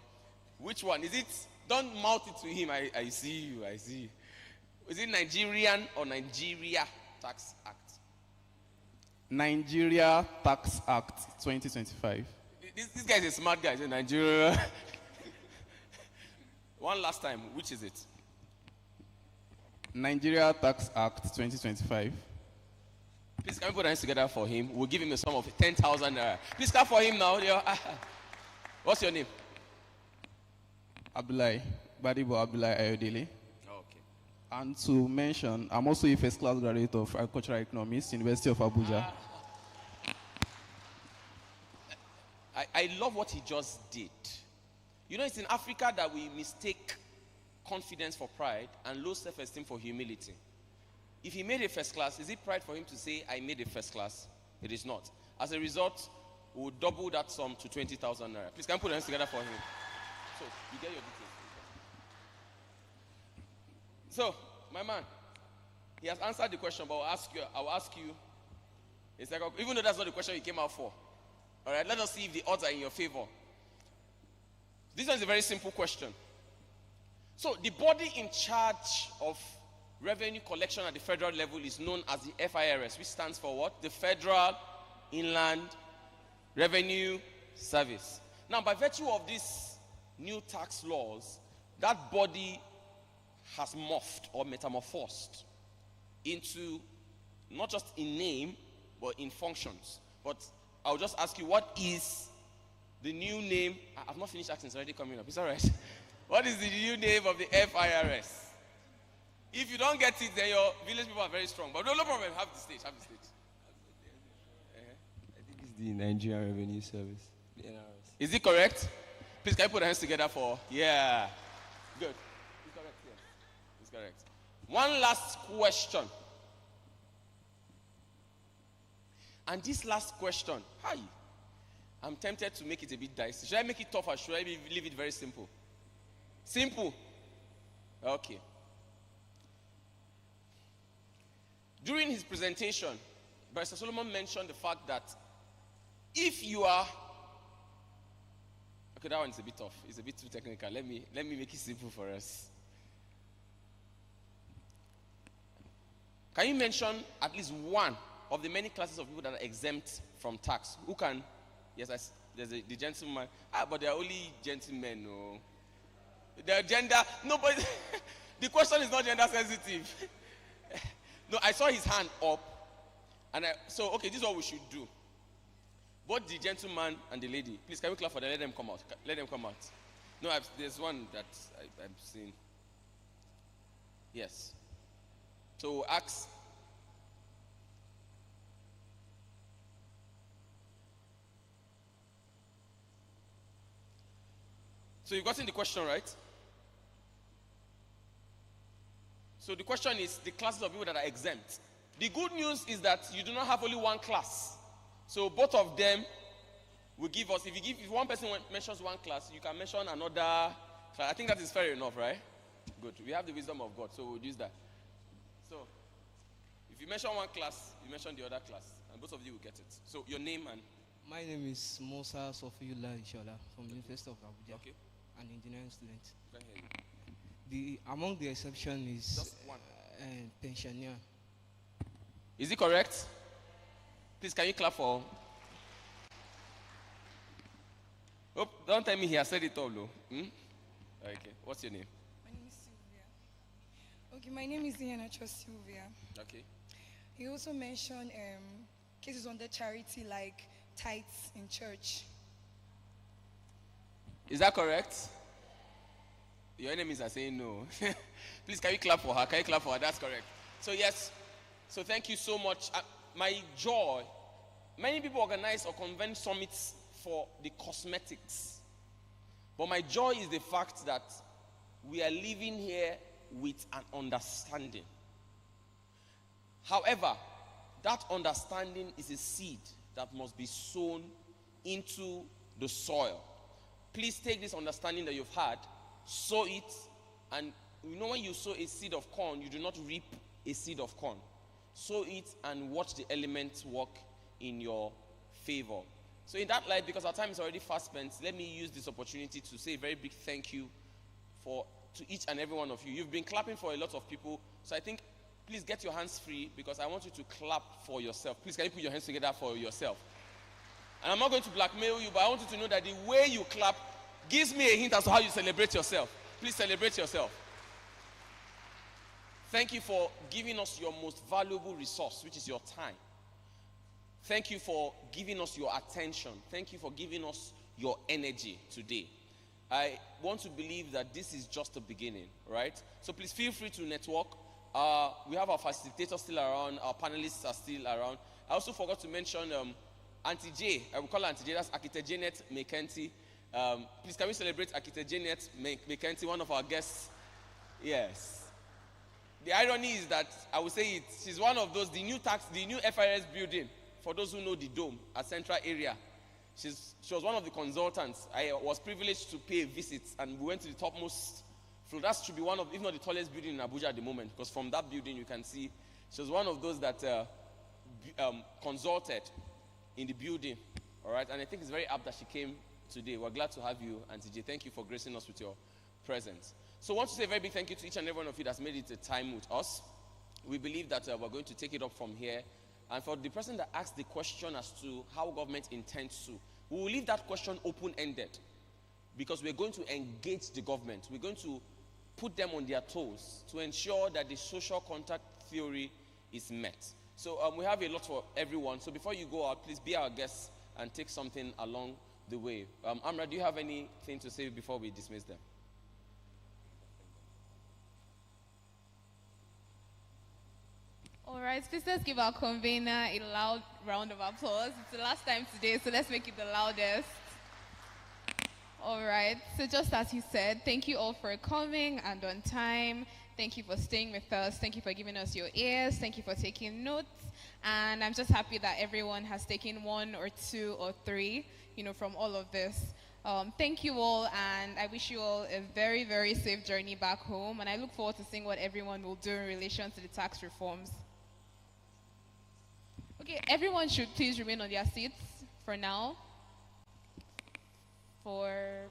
which one? Is it? Don't mouth it to him. I see you. I see you. Is it Nigerian or Nigeria Tax Act? Nigeria Tax Act 2025. This guy is a smart guy. He's Nigeria. One last time. Which is it? Nigeria Tax Act 2025. Please, can we put our hands together for him? We'll give him a sum of 10,000 naira. Please clap for him now. What's your name? Abdullahi. Badibo Abdullahi Ayodele. Okay. And to mention, I'm also a first class graduate of Agricultural Economics, University of Abuja. I love what he just did. You know, it's in Africa that we mistake confidence for pride and low self-esteem for humility. If he made a first class, is it pride for him to say, I made a first class? It is not. As a result, we'll double that sum to 20,000 naira. Please, can you put your hands together for him? So, you get your details. So, my man, he has answered the question, but I'll ask you a second, even though that's not the question you came out for. All right, let us see if the odds are in your favor. This one is a very simple question. So, the body in charge of revenue collection at the federal level is known as the FIRS, which stands for what? The Federal Inland Revenue Service. Now, by virtue of these new tax laws, that body has morphed or metamorphosed into not just in name, but in functions. But I'll just ask you, what is the new name? I've not finished asking, it's already coming up. It's all right. What is the new name of the FIRS? If you don't get it, then your village people are very strong. But no problem. Have the stage. Have the stage. I think it's the Nigerian Revenue Service. The NRS. Is it correct? Please, can you put your hands together for? Yeah. Good. It's correct. Yes. It's correct. One last question. And this last question, hi. I'm tempted to make it a bit dicey. Should I make it tough or should I leave it very simple? Simple. Okay. During his presentation, Barrister Solomon mentioned the fact that if you are, okay, that one is a bit tough. It's a bit too technical. Let me make it simple for us. Can you mention at least one of the many classes of people that are exempt from tax? Who can? Yes, there's the gentleman. But they are only gentlemen. No, their gender. Nobody. The question is not gender sensitive. No, I saw his hand up, and so okay, this is what we should do. Both the gentleman and the lady, please can we clap for them? Let them come out. Let them come out. No, there's one that I've seen. Yes. So ask. So you've gotten the question right? So the question is the classes of people that are exempt. The good news is that you do not have only one class. So both of them will give us, if one person mentions one class, you can mention another class. I think that is fair enough, right? Good. We have the wisdom of God, so we'll use that. So, if you mention one class, you mention the other class, and both of you will get it. So, your name and... My name is Musa Sofiullah Ishola from the University of Abuja. Okay. An engineering student. Go ahead. Among the exception is just one. Pensioner. Is it correct? Please, can you clap for... Oh, don't tell me he has said it all, though. Okay. What's your name? My name is Sylvia. Okay, my name is Ianacho Sylvia. Okay. He also mentioned cases under charity like tithes in church. Is that correct? Your enemies are saying no. Please, can you clap for her? Can you clap for her? That's correct. So, yes. So, thank you so much. My joy, many people organize or convene summits for the cosmetics. But my joy is the fact that we are living here with an understanding. However, that understanding is a seed that must be sown into the soil. Please take this understanding that you've had, sow it, and you know when you sow a seed of corn, you do not reap a seed of corn. Sow it and watch the elements work in your favor. So in that light, because our time is already fast spent, let me use this opportunity to say a very big thank you to each and every one of you. You've been clapping for a lot of people, so I think please get your hands free because I want you to clap for yourself. Please, can you put your hands together for yourself? And I'm not going to blackmail you, but I want you to know that the way you clap gives me a hint as to how you celebrate yourself. Please celebrate yourself. Thank you for giving us your most valuable resource, which is your time. Thank you for giving us your attention. Thank you for giving us your energy today. I want to believe that this is just the beginning, right? So please feel free to network. We have our facilitators still around. Our panelists are still around. I also forgot to mention Auntie J. I will call her Auntie J. That's Architect Janet McKenty. Please, can we celebrate Architect Janet McKenty, one of our guests? Yes. The irony is that, I will say it, she's one of those, the new FIRS building, for those who know the dome at Central Area. She was one of the consultants. I was privileged to pay a visit, and we went to the topmost floor. That should be one of, if not the tallest building in Abuja at the moment, because from that building you can see, she was one of those that consulted in the building. All right, and I think it's very apt that she came today. We're glad to have you, Auntie J. Thank you for gracing us with your presence. So I want to say a very big thank you to each and every one of you that's made it a time with us. We believe that we're going to take it up from here. And for the person that asked the question as to how government intends to, we will leave that question open-ended because we're going to engage the government. We're going to put them on their toes to ensure that the social contact theory is met. So we have a lot for everyone. So before you go out, please be our guests and take something along the way. Amra, do you have anything to say before we dismiss them? All right, please let's give our convener a loud round of applause. It's the last time today, so let's make it the loudest. All right, so just as he said, thank you all for coming and on time. Thank you for staying with us. Thank you for giving us your ears. Thank you for taking notes. And I'm just happy that everyone has taken one or two or three, from all of this. Thank you all, and I wish you all a very, very safe journey back home. And I look forward to seeing what everyone will do in relation to the tax reforms. Okay, everyone should please remain on their seats for now. For